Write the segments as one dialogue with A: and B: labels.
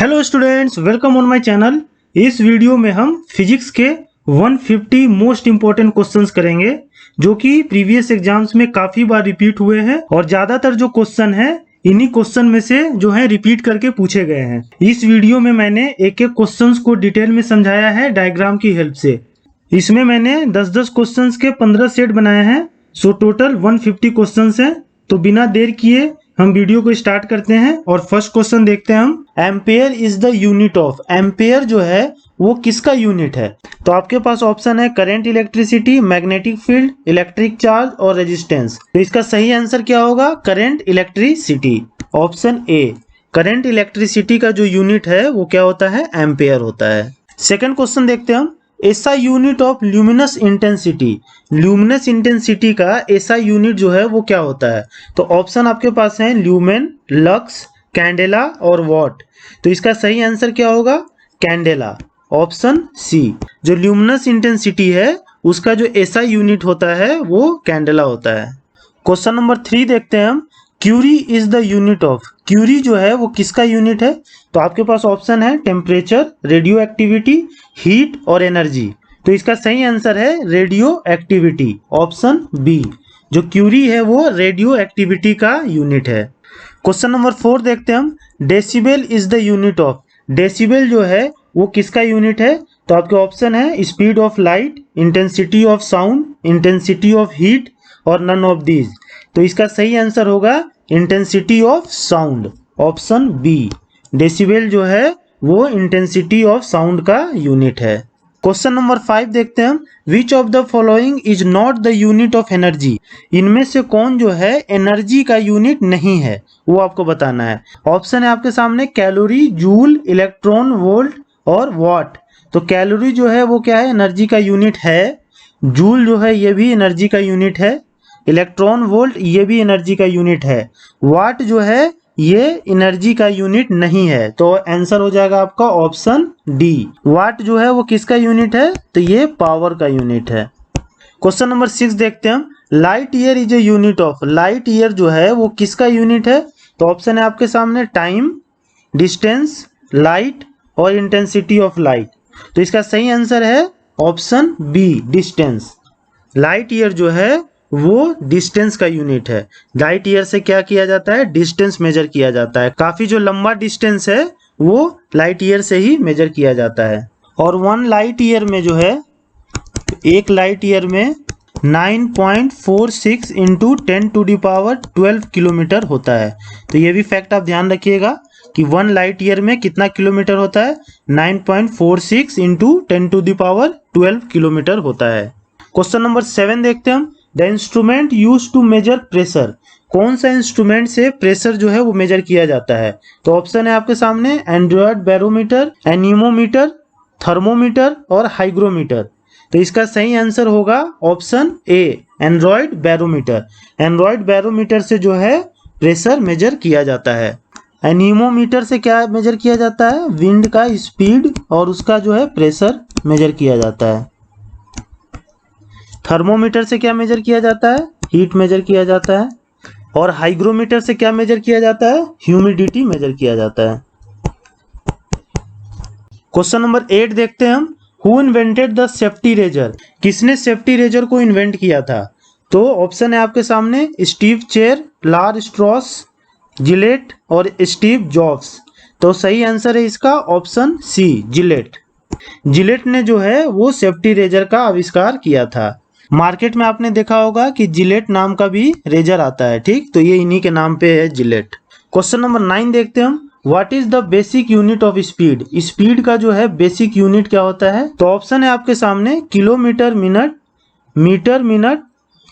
A: Hello students, welcome on my channel. इस video में हम फिजिक्स के 150 मोस्ट इंपॉर्टेंट क्वेश्चंस करेंगे जो कि प्रीवियस एग्जाम्स में काफी बार रिपीट हुए हैं और ज्यादातर जो क्वेश्चन है इन्हीं क्वेश्चन में से जो है रिपीट करके पूछे गए हैं। इस वीडियो में मैंने एक एक क्वेश्चंस को डिटेल में समझाया है डायग्राम की हेल्प से। इसमें मैंने 10-10 क्वेश्चंस के 15 सेट बनाए हैं। सो टोटल 150 क्वेश्चंस हैं। तो बिना देर किए हम वीडियो को स्टार्ट करते हैं और फर्स्ट क्वेश्चन देखते हैं हम। Ampere is the unit of. Ampere जो है वो किसका यूनिट है? तो आपके पास ऑप्शन है current, electricity, magnetic field, electric charge और रेजिस्टेंस। तो इसका सही आंसर क्या होगा? Current electricity, option A. Current electricity का जो यूनिट है वो क्या होता है? एम्पेयर होता है। सेकंड क्वेश्चन देखते हैं हम। ऐसा unit of luminous intensity. Luminous intensity का ऐसा यूनिट जो है वो क्या होता है? तो ऑप्शन आपके पास है ल्यूमेन, लक्स, कैंडेला और वॉट। तो इसका सही आंसर क्या होगा? Candela, option C. जो ल्यूमिनस इंटेंसिटी है उसका जो ऐसा यूनिट होता है वो कैंडेला होता है। क्वेश्चन नंबर 3 देखते हैं हम। Curie is the unit of. Curie जो है वो किसका यूनिट है? तो आपके पास ऑप्शन है टेम्परेचर, रेडियो एक्टिविटी, हीट और एनर्जी। तो इसका सही आंसर है रेडियो एक्टिविटी, ऑप्शन बी। जो क्यूरी है वो रेडियो एक्टिविटी का यूनिट है। क्वेश्चन नंबर 4 देखते हैं हम। Decibel is the unit of. Decibel जो है वो किसका यूनिट है? तो आपके ऑप्शन है speed of light, intensity of sound, intensity of heat और नन ऑफ दीज। तो इसका सही आंसर होगा intensity of sound, option B. Decibel जो है वो इंटेंसिटी ऑफ साउंड का यूनिट है। क्वेश्चन नंबर 5 देखते हैं हम। Which of the following is not the unit of energy. इनमें से कौन जो है एनर्जी का यूनिट नहीं है वो आपको बताना है। ऑप्शन है आपके सामने कैलोरी, जूल, इलेक्ट्रॉन, वोल्ट और वॉट। तो कैलोरी जो है वो क्या है? एनर्जी का यूनिट है। जूल जो है ये भी एनर्जी का यूनिट है। इलेक्ट्रॉन वोल्ट ये भी एनर्जी का यूनिट है। वाट जो है ये एनर्जी का यूनिट नहीं है। तो आंसर हो जाएगा आपका ऑप्शन डी। वाट जो है वो किसका यूनिट है? तो ये पावर का यूनिट है। क्वेश्चन नंबर 6 देखते हैं हम। Light year is a unit of. Light year जो है वो किसका यूनिट है? तो ऑप्शन है आपके सामने टाइम, डिस्टेंस, लाइट और इंटेंसिटी ऑफ लाइट। तो इसका सही आंसर है option B, distance. Light year जो है वो डिस्टेंस का यूनिट है। लाइट ईयर से क्या किया जाता है? डिस्टेंस मेजर किया जाता है। काफी जो लंबा डिस्टेंस है वो लाइट ईयर से ही मेजर किया जाता है। और 1 लाइट ईयर में जो है, एक लाइट ईयर में 9.46 इंटू 10⁻12 किलोमीटर होता है। तो ये भी फैक्ट आप ध्यान रखिएगा कि 1 लाइट ईयर में कितना किलोमीटर होता है? 9.46 इंटू 10⁻12 किलोमीटर होता है। क्वेश्चन नंबर 7 देखते हैं हम। The instrument use to measure pressure. कौन सा इंस्ट्रूमेंट से प्रेशर जो है वो मेजर किया जाता है? तो ऑप्शन है आपके सामने एंड्रॉयड बैरोमीटर, एनीमोमीटर, थर्मोमीटर और हाइग्रोमीटर। तो इसका सही आंसर होगा ऑप्शन ए, एंड्रॉयड बैरोमीटर। एंड्रॉयड बैरोमीटर से जो है प्रेशर मेजर किया जाता है। एनीमोमीटर से क्या मेजर किया जाता है? विंड का स्पीड और उसका जो है प्रेशर मेजर किया जाता है। थर्मोमीटर से क्या मेजर किया जाता है? हीट मेजर किया जाता है। और हाइग्रोमीटर से क्या मेजर किया जाता है? ह्यूमिडिटी मेजर किया जाता है। क्वेश्चन नंबर 8 देखते हैं हम। Who invented the safety razor. किसने सेफ्टी रेजर को इन्वेंट किया था? तो ऑप्शन है आपके सामने स्टीव चेयर, लार स्ट्रॉस, जिलेट और स्टीव जॉब्स। तो सही आंसर है इसका ऑप्शन सी, जिलेट। जिलेट ने जो है वो सेफ्टी रेजर का आविष्कार किया था। मार्केट में आपने देखा होगा कि जिलेट नाम का भी रेजर आता है, ठीक? तो ये इन्हीं के नाम पे है, जिलेट। क्वेश्चन नंबर 9 देखते हैं हम। What is the basic unit of speed. Speed का जो है बेसिक यूनिट क्या होता है? तो ऑप्शन है आपके सामने kilometre minute, metre minute,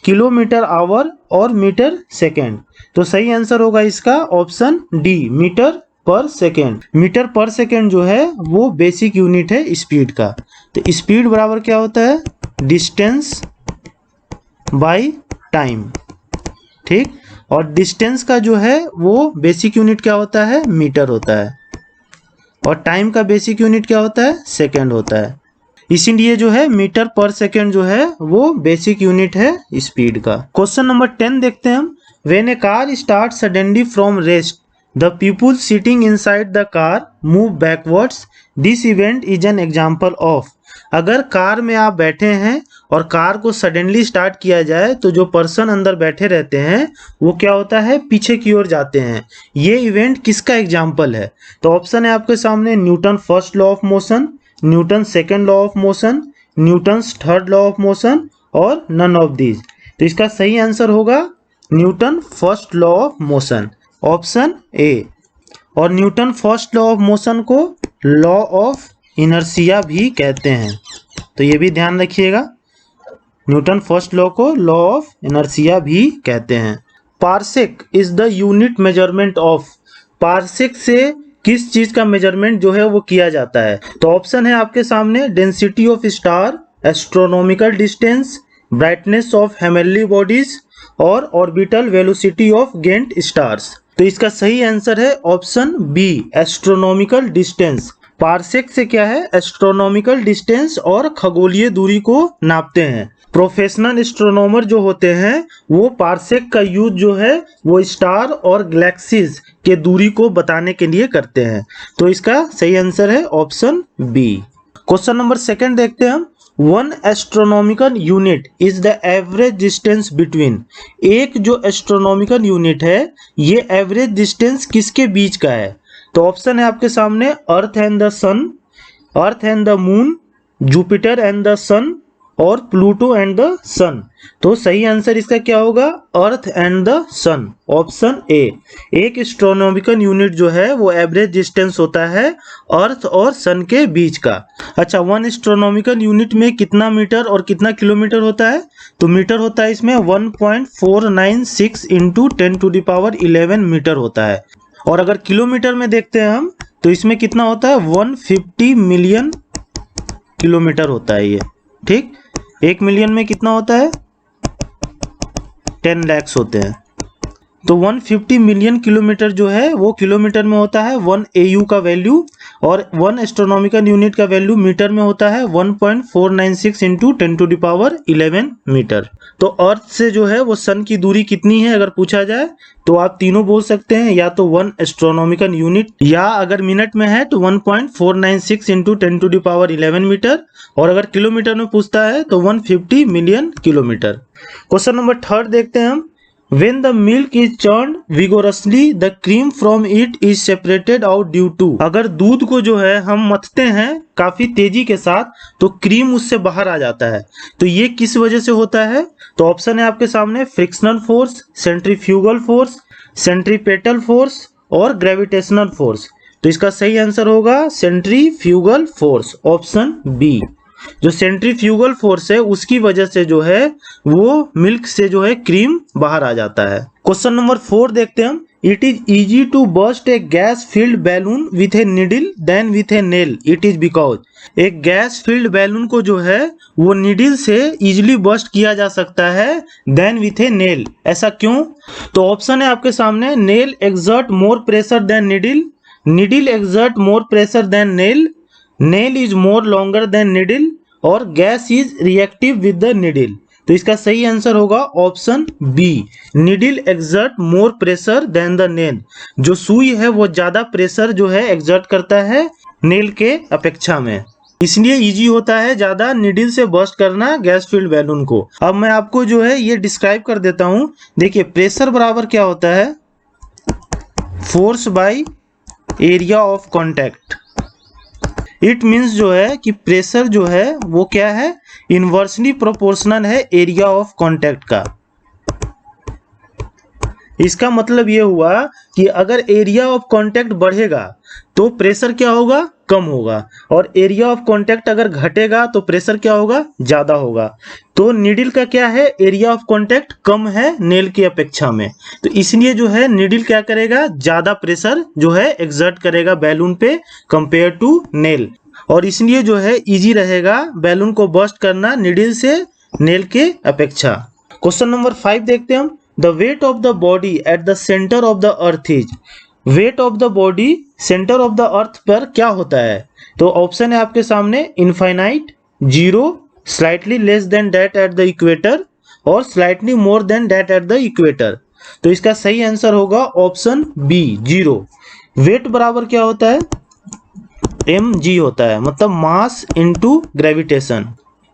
A: kilometre hour और मीटर सेकेंड। तो सही आंसर होगा इसका option D, metre per second. Metre per second जो है वो बेसिक यूनिट है स्पीड का। तो स्पीड बराबर क्या होता है? डिस्टेंस बाय टाइम, ठीक? और डिस्टेंस का जो है वो बेसिक यूनिट क्या होता है? मीटर होता है। और टाइम का बेसिक यूनिट क्या होता है? सेकेंड होता है। इसीलिए जो है मीटर पर सेकेंड जो है वो बेसिक यूनिट है स्पीड का। क्वेश्चन नंबर 10 देखते हैं हम। When A car start suddenly from rest. The people sitting inside the car move backwards. This event is an example of. अगर कार में आप बैठे हैं और कार को सडनली स्टार्ट किया जाए तो जो पर्सन अंदर बैठे रहते हैं वो क्या होता है, पीछे की ओर जाते हैं। ये इवेंट किसका एग्जाम्पल है? तो ऑप्शन है आपके सामने Newton first law of motion, Newton second law of motion, Newton's third law of motion और नन ऑफ दीज। तो इसका सही आंसर होगा Newton first law of motion, option A. और Newton first law of motion को law of inertia भी कहते हैं, तो ये भी ध्यान रखिएगा। न्यूटन फर्स्ट लॉ को लॉ ऑफ इनर्शिया भी कहते हैं। Parsec is the unit measurement of. Parsec से किस चीज का मेजरमेंट जो है वो किया जाता है? तो ऑप्शन है आपके सामने density of star, astronomical distance, brightness of heavenly bodies और orbital velocity of giant stars. तो इसका सही आंसर है option B, astronomical distance. Parsec से क्या है, एस्ट्रोनॉमिकल डिस्टेंस और खगोलीय दूरी को नापते हैं। प्रोफेशनल एस्ट्रोनॉमर जो होते हैं वो पार्सेक का यूज जो है वो स्टार और गैलेक्सीज के दूरी को बताने के लिए करते हैं। तो इसका सही आंसर है option B. Question number second देखते हैं हम। One astronomical unit is the average distance between. एक जो एस्ट्रोनॉमिकल यूनिट है ये एवरेज डिस्टेंस किसके बीच का है? तो ऑप्शन है आपके सामने earth and the sun, earth and the moon, Jupiter and the sun और प्लूटो एंड द सन। तो सही आंसर इसका क्या होगा, earth and the sun, option A. एक एस्ट्रोनॉमिकल यूनिट जो है वो एवरेज डिस्टेंस होता है अर्थ और सन के बीच का। अच्छा, वन एस्ट्रोनॉमिकल यूनिट में कितना मीटर और कितना किलोमीटर होता है? तो मीटर होता है इसमें 1.496 इंटू 10⁻11 मीटर होता है। और अगर किलोमीटर में देखते हैं हम तो इसमें कितना होता है, 150 मिलियन किलोमीटर होता है ये। ठीक, 1 मिलियन में कितना होता है, 10 लाख होते हैं। तो 150 मिलियन किलोमीटर जो है वो किलोमीटर में होता है 1 AU का वैल्यू, और 1 एस्ट्रोनॉमिकल यूनिट का वैल्यू मीटर में होता है 1.496 इंटू 10⁻11 मीटर। तो अर्थ से जो है वो सन की दूरी कितनी है अगर पूछा जाए तो आप तीनों बोल सकते हैं, या तो 1 एस्ट्रोनॉमिकल यूनिट, या अगर मिनट में है तो 1.496 इंटू 10⁻11 मीटर, और अगर किलोमीटर में पूछता है तो 150 million kilometre. Question number third देखते हैं हम। When the milk is churned vigorously, the cream from it is separated out due to। अगर दूध को जो है हम मथते हैं काफी तेजी के साथ तो क्रीम उससे बाहर आ जाता है। तो ये किस वजह से होता है? तो ऑप्शन है आपके सामने frictional force, centrifugal force, centripetal force और ग्रेविटेशनल फोर्स। तो इसका सही आंसर होगा सेंट्रीफ्यूगल फोर्स, ऑप्शन बी। जो सेंट्रीफ्यूगल फोर्स है उसकी वजह से जो है वो मिल्क से जो है क्रीम बाहर आ जाता है। क्वेश्चन नंबर 4 देखते हैं हम। It is easy to burst a gas filled balloon with a needle than with a nail, it is because. एक गैस फिल्ड बैलून को जो है वो निडल से इजिली बर्स्ट किया जा सकता है देन विथ ए नेल, ऐसा क्यों? तो ऑप्शन है आपके सामने nail exert more pressure than needle, needle exert more pressure than nail, nail is more longer than needle और gas is reactive with the needle. तो इसका सही आंसर होगा option B, needle exert more pressure than the nail. जो सुई है वो ज्यादा प्रेशर जो है एक्सर्ट करता है नेल के अपेक्षा में, इसलिए इजी होता है ज्यादा निडल से बर्स्ट करना गैस फिल्ड बैलून को। अब मैं आपको जो है ये डिस्क्राइब कर देता हूं। देखिए, प्रेशर बराबर क्या होता है, force by area of contact. It means जो है कि प्रेशर जो है वो क्या है, इनवर्सली प्रोपोर्शनल है एरिया ऑफ कॉन्टैक्ट का। इसका मतलब ये हुआ कि अगर एरिया ऑफ कॉन्टैक्ट बढ़ेगा तो प्रेशर क्या होगा, कम होगा, और एरिया ऑफ कॉन्टैक्ट अगर घटेगा तो प्रेशर क्या होगा, ज्यादा होगा। तो नीडल का क्या है, एरिया ऑफ कॉन्टैक्ट कम है नेल की अपेक्षा में, तो इसलिए जो है नीडल क्या करेगा, ज्यादा प्रेशर जो है एक्सर्ट करेगा बैलून पे कंपेयर टू नेल, और इसलिए जो है इजी रहेगा बैलून को बर्स्ट करना नीडल से नेल के अपेक्षा। क्वेश्चन नंबर 5 देखते हैं हम। The weight of the body at the centre of the earth is. Weight of the body centre of the earth पर क्या होता है? तो ऑप्शन है आपके सामने infinite, 0, slightly less than that at the equator और slightly more than that at the equator. तो इसका सही आंसर होगा ऑप्शन बी 0। वेट बराबर क्या होता है, mg होता है, मतलब मास इनटू ग्रेविटेशन।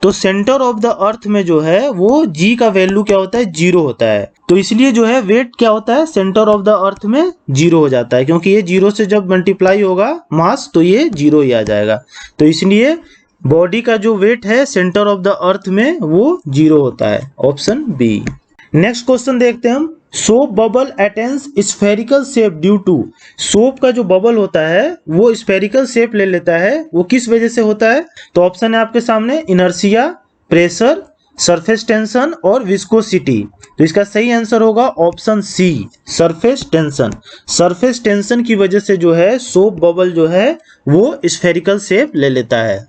A: तो सेंटर ऑफ द अर्थ में जो है वो g का वैल्यू क्या होता है, 0 होता है। तो इसलिए जो है वेट क्या होता है, सेंटर ऑफ द अर्थ में 0 हो जाता है, क्योंकि ये 0 से जब मल्टीप्लाई होगा मास तो ये 0 ही आ जाएगा। तो इसलिए बॉडी का जो वेट है सेंटर ऑफ द अर्थ में वो 0 होता है, ऑप्शन बी। नेक्स्ट क्वेश्चन देखते हैं हम। Soap bubble attains spherical shape due to, soap का जो बबल होता है वो स्फेरिकल शेप ले लेता है, वो किस वजह से होता है? तो ऑप्शन है आपके सामने, इनर्शिया, प्रेशर, सरफेस टेंशन और विस्कोसिटी। तो इसका सही आंसर होगा option C, surface tension. Surface tension की वजह से जो है सोप बबल जो है वो स्फेरिकल शेप ले लेता है।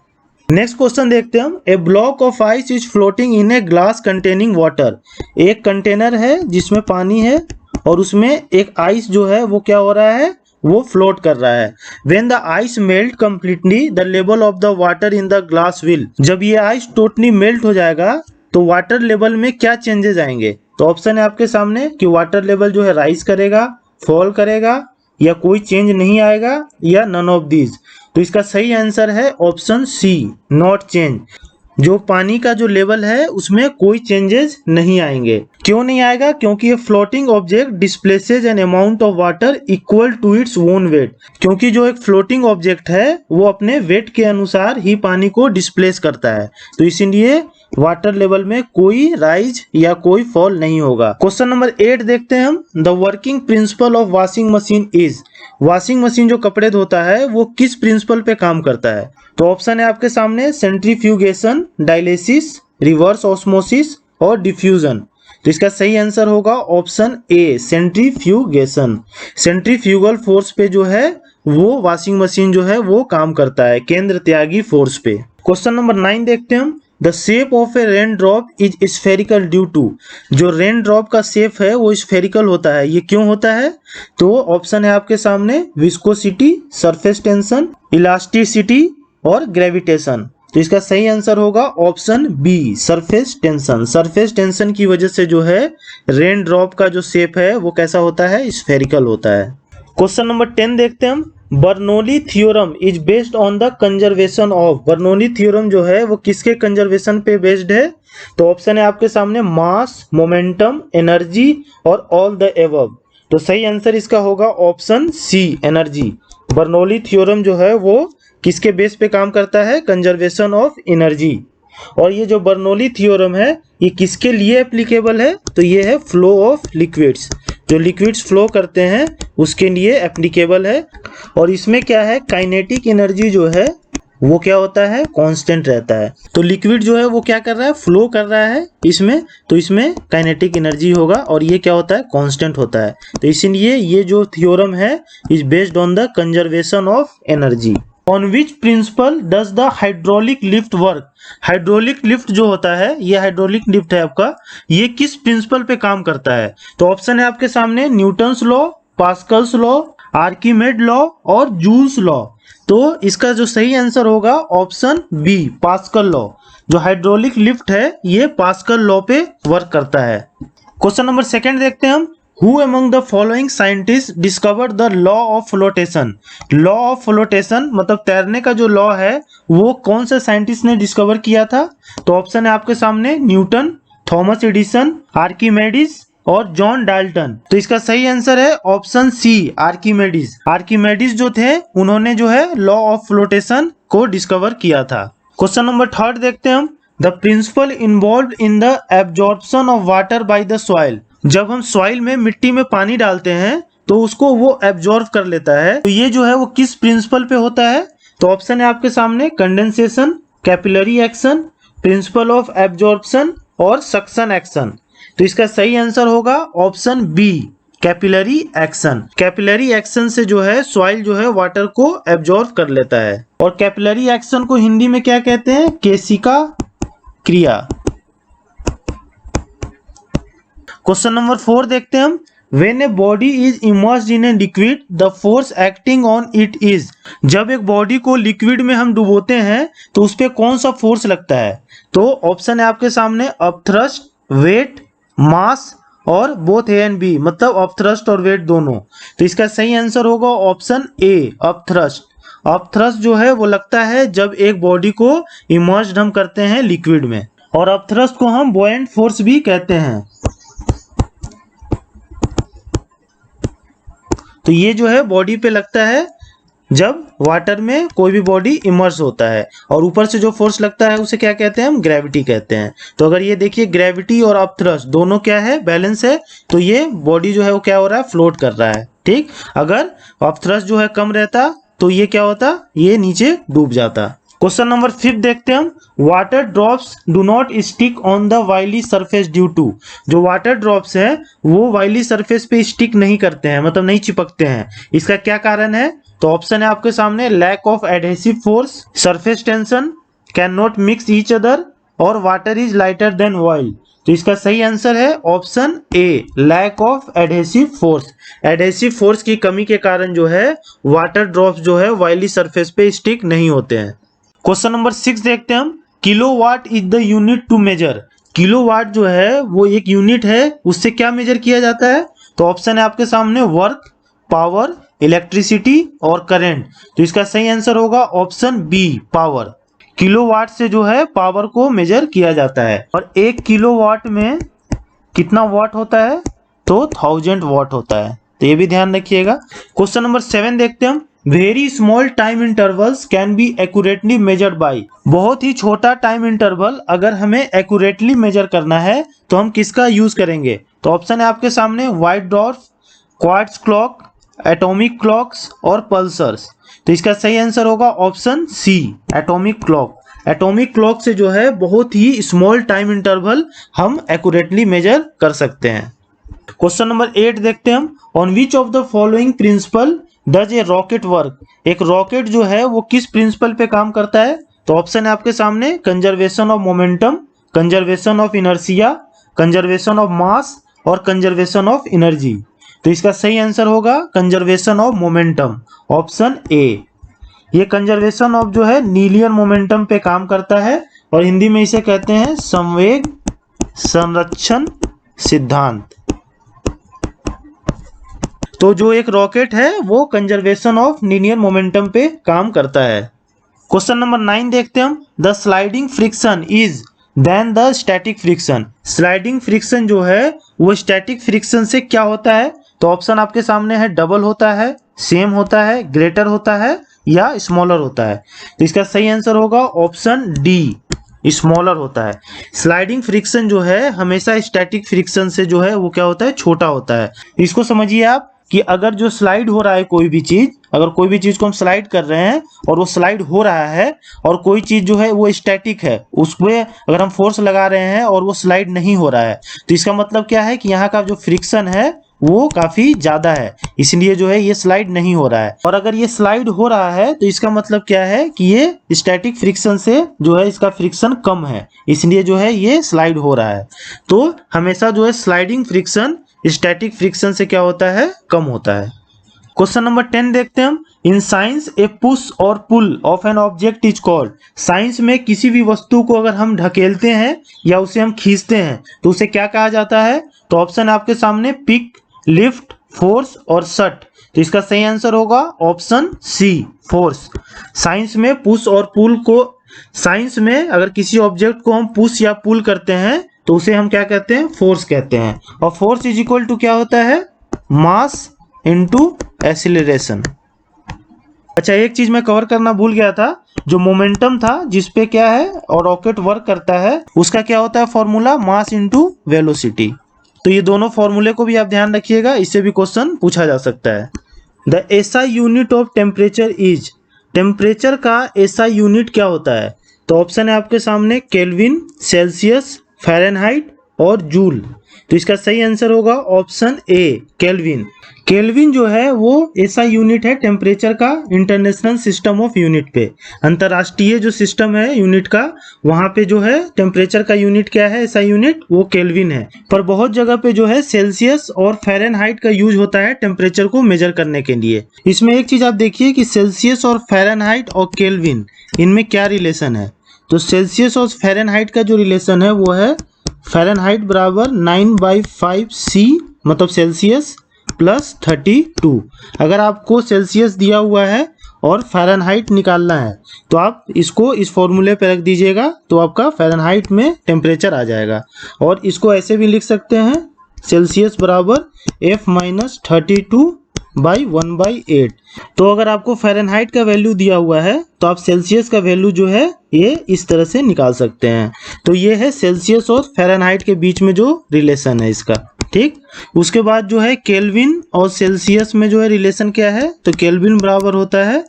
A: नेक्स्ट क्वेश्चन देखते हैं हम। A block of ice is floating in a glass containing water, एक कंटेनर है जिसमें पानी है और उसमें एक आइस जो है वो क्या हो रहा है, वो फ्लोट कर रहा है। When the ice melt completely the level of the water in the glass will, जब ये आइस टोटली मेल्ट हो जाएगा तो वाटर लेवल में क्या चेंजेस आएंगे? तो ऑप्शन है आपके सामने कि वाटर लेवल जो है राइज करेगा, फॉल करेगा, या कोई चेंज नहीं आएगा, या नन ऑफ दीज। तो इसका सही आंसर है ऑप्शन सी, नॉट चेंज। जो पानी का जो लेवल है उसमें कोई चेंजेस नहीं आएंगे। क्यों नहीं आएगा? क्योंकि ये floating object displaces an amount of water equal to its own weight, क्योंकि जो एक फ्लोटिंग ऑब्जेक्ट है वो अपने वेट के अनुसार ही पानी को डिस्प्लेस करता है, तो इसीलिए वाटर लेवल में कोई राइज या कोई फॉल नहीं होगा। क्वेश्चन नंबर 8 देखते हैं हम। The working principle of washing machine is, washing machine जो कपड़े धोता है वो किस प्रिंसिपल पे काम करता है? तो ऑप्शन है आपके सामने, सेंट्रीफ्यूगेशन, डायलिसिस, रिवर्स ऑस्मोसिस और डिफ्यूजन। तो इसका सही आंसर होगा ऑप्शन ए, सेंट्रीफ्यूगेशन। सेंट्रीफ्यूगल फोर्स पे जो है वो वॉशिंग मशीन जो है वो काम करता है, केंद्र त्यागी फोर्स पे। क्वेश्चन नंबर 9 देखते हैं हम। The shape of a rain drop is spherical due to, जो रेन ड्रॉप का शेप है वो स्फेरिकल होता है, ये क्यों होता है? तो ऑप्शन है आपके सामने, विस्कोसिटी, सरफेस टेंशन, इलास्टिसिटी और ग्रेविटेशन। तो इसका सही आंसर होगा option B, surface tension. Surface tension की वजह से जो है रेन ड्रॉप का जो शेप है वो कैसा होता है, स्फेरिकल होता है। क्वेश्चन नंबर 10 देखते हैं हम। Bernoulli theorem is based on the conservation of, Bernoulli theorem जो है वो किसके कंजर्वेशन पे बेस्ड है? तो ऑप्शन है आपके सामने, मास, मोमेंटम, एनर्जी और ऑल द एबव। तो सही आंसर इसका होगा option C, energy. Bernoulli theorem जो है वो किसके बेस पे काम करता है? Conservation of energy. और ये जो बर्नौली थ्योरम है ये किसके लिए एप्लीकेबल है? तो ये है फ्लो ऑफ लिक्विड्स, जो लिक्विड्स फ्लो करते हैं उसके लिए एप्लीकेबल है। और इसमें क्या है, काइनेटिक एनर्जी जो है वो क्या होता है, कांस्टेंट रहता है। तो लिक्विड जो है वो क्या कर रहा है, फ्लो कर रहा है इसमें, तो इसमें काइनेटिक एनर्जी होगा और ये क्या होता है, कांस्टेंट होता है। तो इसीलिए ये जो थ्योरम है is based on the conservation of energy. On which principle does the hydraulic lift work, hydraulic lift जो होता है, ये हाइड्रोलिक लिफ्ट है आपका, ये किस प्रिंसिपल पे काम करता है? तो ऑप्शन है आपके सामने, Newton's law, Pascal's law, Archimedes law और जूल्स लॉ। तो इसका जो सही आंसर होगा ऑप्शन बी, पास्कल लॉ। जो हाइड्रोलिक लिफ्ट है ये पास्कल लॉ पे वर्क करता है। क्वेश्चन नंबर 2 देखते हैं हम। Who among the following scientists discovered the law of flotation? Law of flotation मतलब तैरने का जो लॉ है वो कौन से साइंटिस्ट ने डिस्कवर किया था? तो ऑप्शन है आपके सामने, न्यूटन, थॉमस एडिसन, आर्किमेडिस और जॉन डाल्टन। तो इसका सही आंसर है ऑप्शन सी, आर्किमेडिस। आर्किमेडिस जो थे उन्होंने जो है लॉ ऑफ फ्लोटेशन को डिस्कवर किया था। क्वेश्चन नंबर 3 देखते हैं हम। The principle involve in the absorption of water by the soil, जब हम सॉइल में, मिट्टी में पानी डालते हैं तो उसको वो एब्जॉर्ब कर लेता है, तो ये जो है वो किस प्रिंसिपल पे होता है? तो ऑप्शन है आपके सामने, condensation, capillary action, principle of absorption और सक्शन एक्शन। तो इसका सही आंसर होगा option B, capillary action. Capillary action से जो है सॉइल जो है वाटर को एब्जॉर्ब कर लेता है। और कैपिलरी एक्शन को हिंदी में क्या कहते हैं? केशिका क्रिया। क्वेश्चन नंबर 4 देखते हैं हम। When a body is immersed in a liquid, the force acting on it is, जब एक बॉडी को लिक्विड में हम डुबोते हैं तो उस पर कौन सा फोर्स लगता है? तो ऑप्शन है आपके सामने, अपथ्रस्ट, वेट, मास और बोथ ए एंड बी, मतलब अपथ्रस्ट और वेट दोनों। तो इसका सही आंसर होगा ऑप्शन ए, अपथ्रस्ट। अपथ्रस्ट जो है वो लगता है जब एक बॉडी को इमर्ज्ड हम करते हैं लिक्विड में, और अपथ्रस्ट को हम बॉयंट फोर्स भी कहते हैं। तो ये जो है बॉडी पे लगता है जब वाटर में कोई भी बॉडी इमर्स होता है, और ऊपर से जो फोर्स लगता है उसे क्या कहते हैं हम, ग्रेविटी कहते हैं। तो अगर ये देखिए ग्रेविटी और अपथ्रस्ट दोनों क्या है, बैलेंस है, तो ये बॉडी जो है वो क्या हो रहा है, फ्लोट कर रहा है। ठीक, अगर अपथ्रस्ट जो है कम रहता तो ये क्या होता, ये नीचे डूब जाता। क्वेश्चन नंबर 5 देखते हैं हम। Water drops do not stick on the oily surface due to. जो वाटर ड्रॉप्स है वो वाइली सरफेस पे स्टिक नहीं करते हैं, मतलब नहीं चिपकते हैं। इसका क्या कारण है? तो ऑप्शन है आपके सामने, lack of adhesive force, surface tension, can not mix each other, और water is lighter than oil. तो इसका सही आंसर है option A, lack of adhesive force. Adhesive force की कमी के कारण जो है वाटर ड्रॉप्स जो है वाइली सरफेस पे स्टिक नहीं होते हैं। क्वेश्चन नंबर 6 देखते हैं हम। Kilowatt is the unit to measure. Kilowatt जो है वो एक यूनिट है, उससे क्या मेजर किया जाता है? तो ऑप्शन है आपके सामने, वर्क, पावर, इलेक्ट्रिसिटी और करंट। तो इसका सही आंसर होगा ऑप्शन बी, पावर। किलोवाट से जो है पावर को मेजर किया जाता है, और 1 किलोवाट में कितना वाट होता है? तो 1000 वाट होता है। तो ये भी ध्यान रखिएगा। क्वेश्चन नंबर 7 देखते हैं हम। Very small time intervals can be accurately measured by. बहुत ही छोटा टाइम इंटरवल अगर हमें एक्यूरेटली मेजर करना है तो हम किसका यूज करेंगे? तो ऑप्शन है आपके सामने, white dwarf, quartz clock, atomic clocks और पल्सर्स। तो इसका सही आंसर होगा option C, atomic clock. Atomic clock से जो है बहुत ही स्मॉल टाइम इंटरवल हम एक्यूरेटली मेजर कर सकते हैं। क्वेश्चन नंबर 8 देखते हैं हम। On which of the following principle does a rocket work. एक रॉकेट जो है वो किस प्रिंसिपल पे काम करता है? तो ऑप्शन है आपके सामने, conservation of momentum, conservation of inertia, conservation of mass और कंजर्वेशन ऑफ एनर्जी। तो इसका सही आंसर होगा conservation of momentum, option A. ये कंजर्वेशन ऑफ जो है लीनियर मोमेंटम पे काम करता है, और हिंदी में इसे कहते हैं संवेग संरक्षण सिद्धांत। तो जो एक रॉकेट है वो कंजर्वेशन ऑफ लीनियर मोमेंटम पे काम करता है। क्वेश्चन नंबर 9 देखते हैं हम। The sliding friction is than the static friction. Sliding friction जो है वो स्टैटिक फ्रिक्शन से क्या होता है? तो ऑप्शन आपके सामने है, डबल होता है, सेम होता है, ग्रेटर होता है या स्मॉलर होता है। तो इसका सही आंसर होगा ऑप्शन डी, स्मॉलर होता है। स्लाइडिंग फ्रिक्शन जो है हमेशा स्टैटिक फ्रिक्शन से जो है वो क्या होता है, छोटा होता है। इसको समझिए आप कि अगर जो स्लाइड हो रहा है कोई भी चीज, अगर कोई भी चीज को हम स्लाइड कर रहे हैं और वो स्लाइड हो रहा है, और कोई चीज जो है वो स्टैटिक है, उसमें अगर हम फोर्स लगा रहे हैं और वो स्लाइड नहीं हो रहा है, तो इसका मतलब क्या है कि यहाँ का जो फ्रिक्शन है वो काफी ज्यादा है, इसलिए जो है ये स्लाइड नहीं हो रहा है। और अगर ये स्लाइड हो रहा है तो इसका मतलब क्या है कि ये स्टैटिक फ्रिक्शन से जो है इसका फ्रिक्शन कम है, इसलिए जो है ये स्लाइड हो रहा है। तो हमेशा जो है स्लाइडिंग फ्रिक्शन स्टैटिक फ्रिक्शन से क्या होता है, कम होता है। क्वेश्चन नंबर 10 देखते हैं हम। इन साइंस ए पुश और pull of an object is called. Science में किसी भी वस्तु को अगर हम ढकेलते हैं या उसे हम खींचते हैं तो उसे क्या कहा जाता है? तो ऑप्शन आपके सामने, पिक, लिफ्ट, फोर्स और सट। तो इसका सही आंसर होगा ऑप्शन सी, फोर्स। साइंस में पुश और पुल को, साइंस में अगर किसी ऑब्जेक्ट को हम पुश या पुल करते हैं तो उसे हम क्या कहते हैं, फोर्स कहते हैं। और फोर्स इज इक्वल टू क्या होता है, मास इनटू एक्सीलरेशन। अच्छा, एक चीज मैं कवर करना भूल गया था, जो मोमेंटम था जिसपे क्या है और रॉकेट वर्क करता है, उसका क्या होता है फॉर्मूला, मास इनटू वेलोसिटी। तो ये दोनों फॉर्मूले को भी आप ध्यान रखिएगा, इससे भी क्वेश्चन पूछा जा सकता है। The SI unit of temperature is. Temperature का एसआई यूनिट क्या होता है? तो ऑप्शन है आपके सामने, केल्विन, सेल्सियस, फ़ारेनहाइट और जूल। तो इसका सही आंसर होगा ऑप्शन ए, केल्विन। केल्विन जो है वो ऐसा यूनिट है टेम्परेचर का इंटरनेशनल सिस्टम ऑफ यूनिट पे, अंतर्राष्ट्रीय जो सिस्टम है यूनिट का, वहाँ पे जो है टेम्परेचर का यूनिट क्या है, ऐसा यूनिट वो केल्विन है। पर बहुत जगह पे जो है सेल्सियस और फ़ारेनहाइट का यूज होता है टेम्परेचर को मेजर करने के लिए। इसमें एक चीज आप देखिए कि सेल्सियस और फ़ारेनहाइट और केल्विन, इनमें क्या रिलेशन है? तो सेल्सियस और फ़ारेनहाइट का जो रिलेशन है वो है फ़ारेनहाइट बराबर 9/5C मतलब सेल्सियस प्लस 32। अगर आपको सेल्सियस दिया हुआ है और फ़ारेनहाइट निकालना है तो आप इसको इस फॉर्मूले पे रख दीजिएगा, तो आपका फ़ारेनहाइट में टेम्परेचर आ जाएगा। और इसको ऐसे भी लिख सकते हैं, सेल्सियस बराबर F-32/1/8। तो अगर आपको फ़ारेनहाइट का वैल्यू दिया हुआ है तो आप सेल्सियस का वैल्यू जो है ये इस तरह से निकाल सकते हैं। तो ये है सेल्सियस और फ़ारेनहाइट के बीच में जो रिलेशन है इसका, ठीक। उसके बाद जो है केल्विन और सेल्सियस में जो है रिलेशन क्या है, तो केल्विन बराबर होता है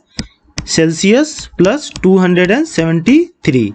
A: सेल्सियस प्लस 273।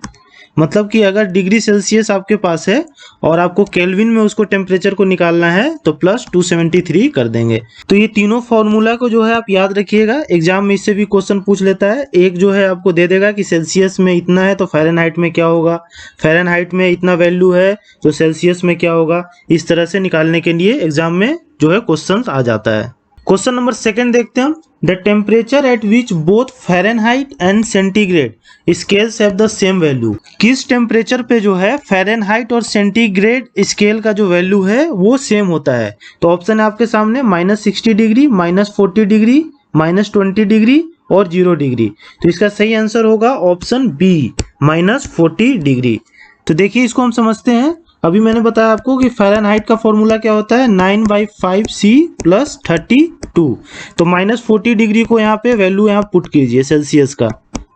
A: मतलब कि अगर डिग्री सेल्सियस आपके पास है और आपको केल्विन में उसको टेम्परेचर को निकालना है तो प्लस 273 कर देंगे। तो ये तीनों फॉर्मूला को जो है आप याद रखिएगा, एग्जाम में इससे भी क्वेश्चन पूछ लेता है। एक जो है आपको दे देगा कि सेल्सियस में इतना है तो फ़ारेनहाइट में क्या होगा, फ़ारेनहाइट में इतना वैल्यू है तो सेल्सियस में क्या होगा। इस तरह से निकालने के लिए एग्जाम में जो है क्वेश्चन आ जाता है। क्वेश्चन नंबर 2 देखते हैं हम। The temperature at which both Fahrenheit and centigrade scales have the same value. किस टेम्परेचर पे जो है फ़ारेनहाइट और सेंटीग्रेड स्केल का जो वैल्यू है वो सेम होता है। तो ऑप्शन है आपके सामने -60 डिग्री, -40 डिग्री, -20 डिग्री और 0 डिग्री। तो इसका सही आंसर होगा ऑप्शन बी -40 डिग्री। तो देखिए इसको हम समझते हैं। अभी मैंने बताया आपको कि फ़ारेनहाइट का फॉर्मूला क्या होता है, 9/5C प्लस 32। तो -40 डिग्री को यहाँ पे वैल्यू यहाँ पुट कीजिए सेल्सियस का,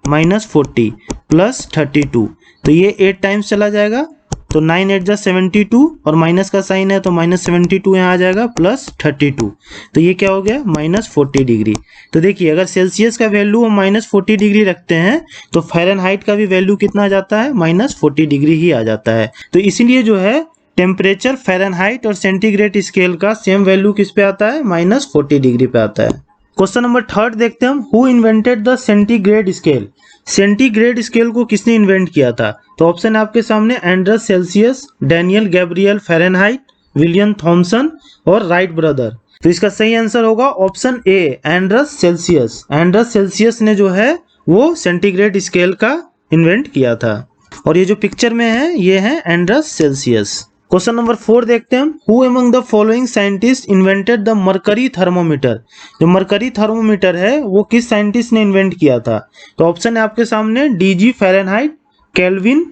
A: -40 प्लस 32, तो ये 8 टाइम्स चला जाएगा। तो 9 8 जा 72 और माइनस का साइन है तो -72 यहाँ आ जाएगा प्लस 32। तो ये क्या हो गया, -40 डिग्री। तो देखिए अगर सेल्सियस का वैल्यू हम -40 डिग्री रखते हैं तो फ़ारेनहाइट का भी वैल्यू कितना आ जाता है, -40 डिग्री ही आ जाता है। तो इसीलिए जो है टेम्परेचर फ़ारेनहाइट और सेंटीग्रेड स्केल का सेम वैल्यू किस पे आता है, -40 डिग्री पे आता है। क्वेश्चन नंबर 3 देखते हैं हम। Who invented the centigrade scale. Centigrade scale को किसने इन्वेंट किया था। तो ऑप्शन है आपके सामने Anders Celsius, Daniel Gabriel Fahrenheit, William Thomson और राइट ब्रदर। तो इसका सही आंसर होगा option A Anders Celsius. Anders Celsius ने जो है वो सेंटीग्रेड स्केल का इन्वेंट किया था। और ये जो पिक्चर में है ये है एंड्रस सेल्सियस। क्वेश्चन नंबर 4 देखते हैं हम। Who among the following scientist invented the mercury thermometer. जो मरकरी थर्मोमीटर है वो किस साइंटिस्ट ने इन्वेंट किया था। तो ऑप्शन है आपके सामने DG Fahrenheit, kelvin,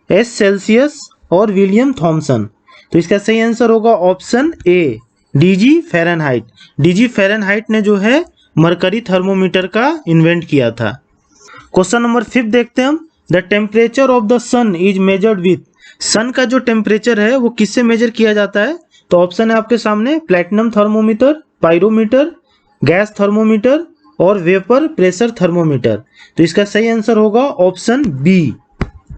A: S Celsius और विलियम थॉमसन। तो इसका सही आंसर होगा ऑप्शन ए DG फ़ारेनहाइट। DG फ़ारेनहाइट ने जो है मरकरी थर्मोमीटर का इन्वेंट किया था। क्वेश्चन नंबर 5 देखते हैं हम। The temperature of the sun is measured with. Sun का जो टेम्परेचर है वो किससे मेजर किया जाता है। तो ऑप्शन है आपके सामने platinum thermometer, pyrometer, gas thermometer और वेपर प्रेशर थर्मोमीटर। तो इसका सही आंसर होगा ऑप्शन बी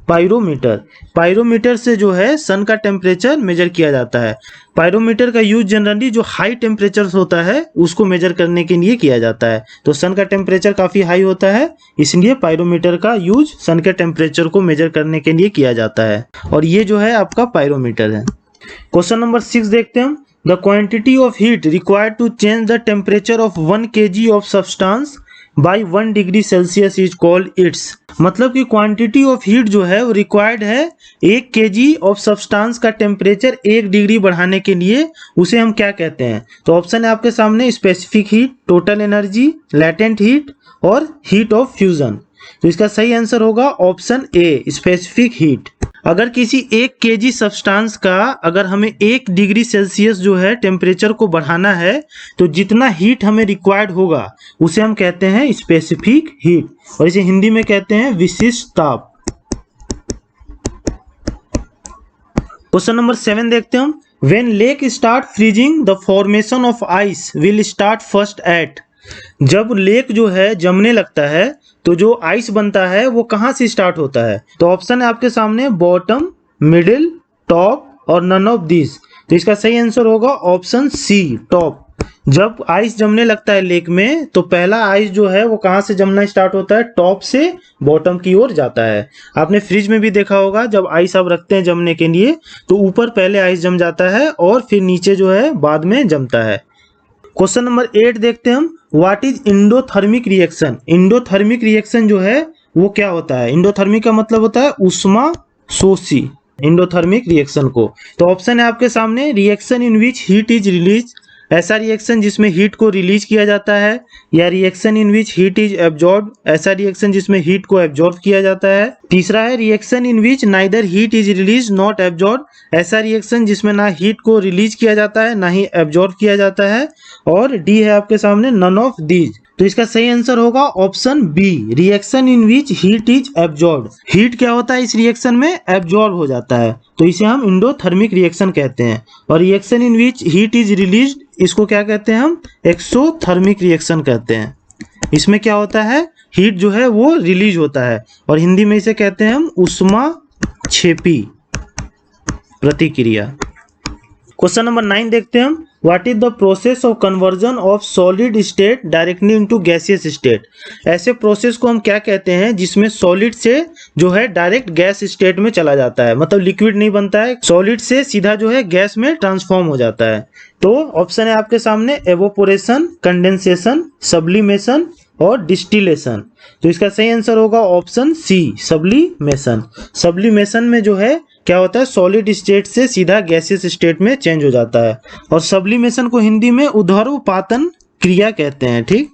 A: पायरोमीटर। पायरोमीटर से जो है सन का टेम्परेचर मेजर किया जाता है। पायरोमीटर का यूज जनरली जो हाई टेम्परेचर होता है उसको मेजर करने के लिए किया जाता है। तो सन का टेम्परेचर काफ़ी हाई होता है इसलिए पायरोमीटर का यूज सन के टेम्परेचर को मेजर करने के लिए किया जाता है। और ये जो है आपका पायरोमीटर है। क्वेश्चन नंबर 6 देखते हैं हम। The quantity of heat required to change the temperature of 1 kg of substance by 1 degree Celsius is called its. मतलब कि क्वांटिटी ऑफ हीट जो है वो रिक्वायर्ड है 1 kg ऑफ सब्सटेंस का टेम्परेचर 1 डिग्री बढ़ाने के लिए, उसे हम क्या कहते हैं। तो ऑप्शन है आपके सामने specific heat, total energy, latent heat और हीट ऑफ फ्यूजन। तो इसका सही आंसर होगा ऑप्शन ए स्पेसिफिक हीट। अगर किसी 1 kg सब्सटेंस का अगर हमें 1 डिग्री सेल्सियस जो है टेम्परेचर को बढ़ाना है तो जितना हीट हमें रिक्वायर्ड होगा उसे हम कहते हैं स्पेसिफिक हीट, और इसे हिंदी में कहते हैं विशिष्ट ताप। क्वेश्चन नंबर 7 देखते हैं हम। When lake start freezing the formation of ice will start first at. जब लेक जो है जमने लगता है तो जो आइस बनता है वो कहाँ से स्टार्ट होता है। तो ऑप्शन है आपके सामने बॉटम, मिडिल, टॉप और नन ऑफ दिस। तो इसका सही आंसर होगा ऑप्शन सी टॉप। जब आइस जमने लगता है लेक में तो पहला आइस जो है वो कहाँ से जमना स्टार्ट होता है, टॉप से बॉटम की ओर जाता है। आपने फ्रिज में भी देखा होगा जब आइस आप रखते हैं जमने के लिए तो ऊपर पहले आइस जम जाता है और फिर नीचे जो है बाद में जमता है। क्वेश्चन नंबर 8 देखते हैं हम। What is endothermic reaction. Endothermic reaction जो है वो क्या होता है। इंडोथर्मिक का मतलब होता है उष्मा शोषी। एंडोथर्मिक रिएक्शन को। तो ऑप्शन है आपके सामने reaction in which heat is release, ऐसा रिएक्शन जिसमें हीट को रिलीज किया जाता है, या reaction in which heat is absorb, ऐसा रिएक्शन जिसमें हीट को एब्जॉर्ब किया जाता है। तीसरा है reaction in which neither heat is release not absorb, ऐसा रिएक्शन जिसमें ना हीट को रिलीज किया जाता है ना ही एब्जॉर्ब किया जाता है। और डी है आपके सामने नन ऑफ दीज। तो इसका सही आंसर होगा option B, reaction in which heat is absorb. Heat क्या होता है इस रिएक्शन में, एब्जॉर्ब हो जाता है, तो इसे हम एंडोथर्मिक रिएक्शन कहते हैं। और reaction in which heat is released, इसको क्या कहते हैं हम, एक्सोथर्मिक रिएक्शन कहते हैं। इसमें क्या होता है, हीट जो है वो रिलीज होता है, और हिंदी में इसे कहते हैं हम ऊष्माक्षेपी प्रतिक्रिया। क्वेश्चन नंबर 9 देखते हैं हम, what is the process of conversion of solid state directly into gaseous state. ऐसे प्रोसेस को हम क्या कहते हैं जिसमें सॉलिड से जो है डायरेक्ट गैस स्टेट में चला जाता है, मतलब लिक्विड नहीं बनता है, सॉलिड से सीधा जो है गैस में ट्रांसफॉर्म हो जाता है। तो ऑप्शन है आपके सामने एवोपोरेशन, कंडेंसेशन, सब्लिमेशन और डिस्टिलेशन। तो इसका सही आंसर होगा ऑप्शन सी, सब्लिमेशन। सब्लिमेशन में जो है क्या होता है, सॉलिड स्टेट से सीधा गैसियस स्टेट में चेंज हो जाता है, और सब्लिमेशन को हिंदी में ऊर्ध्वपातन क्रिया कहते हैं। ठीक,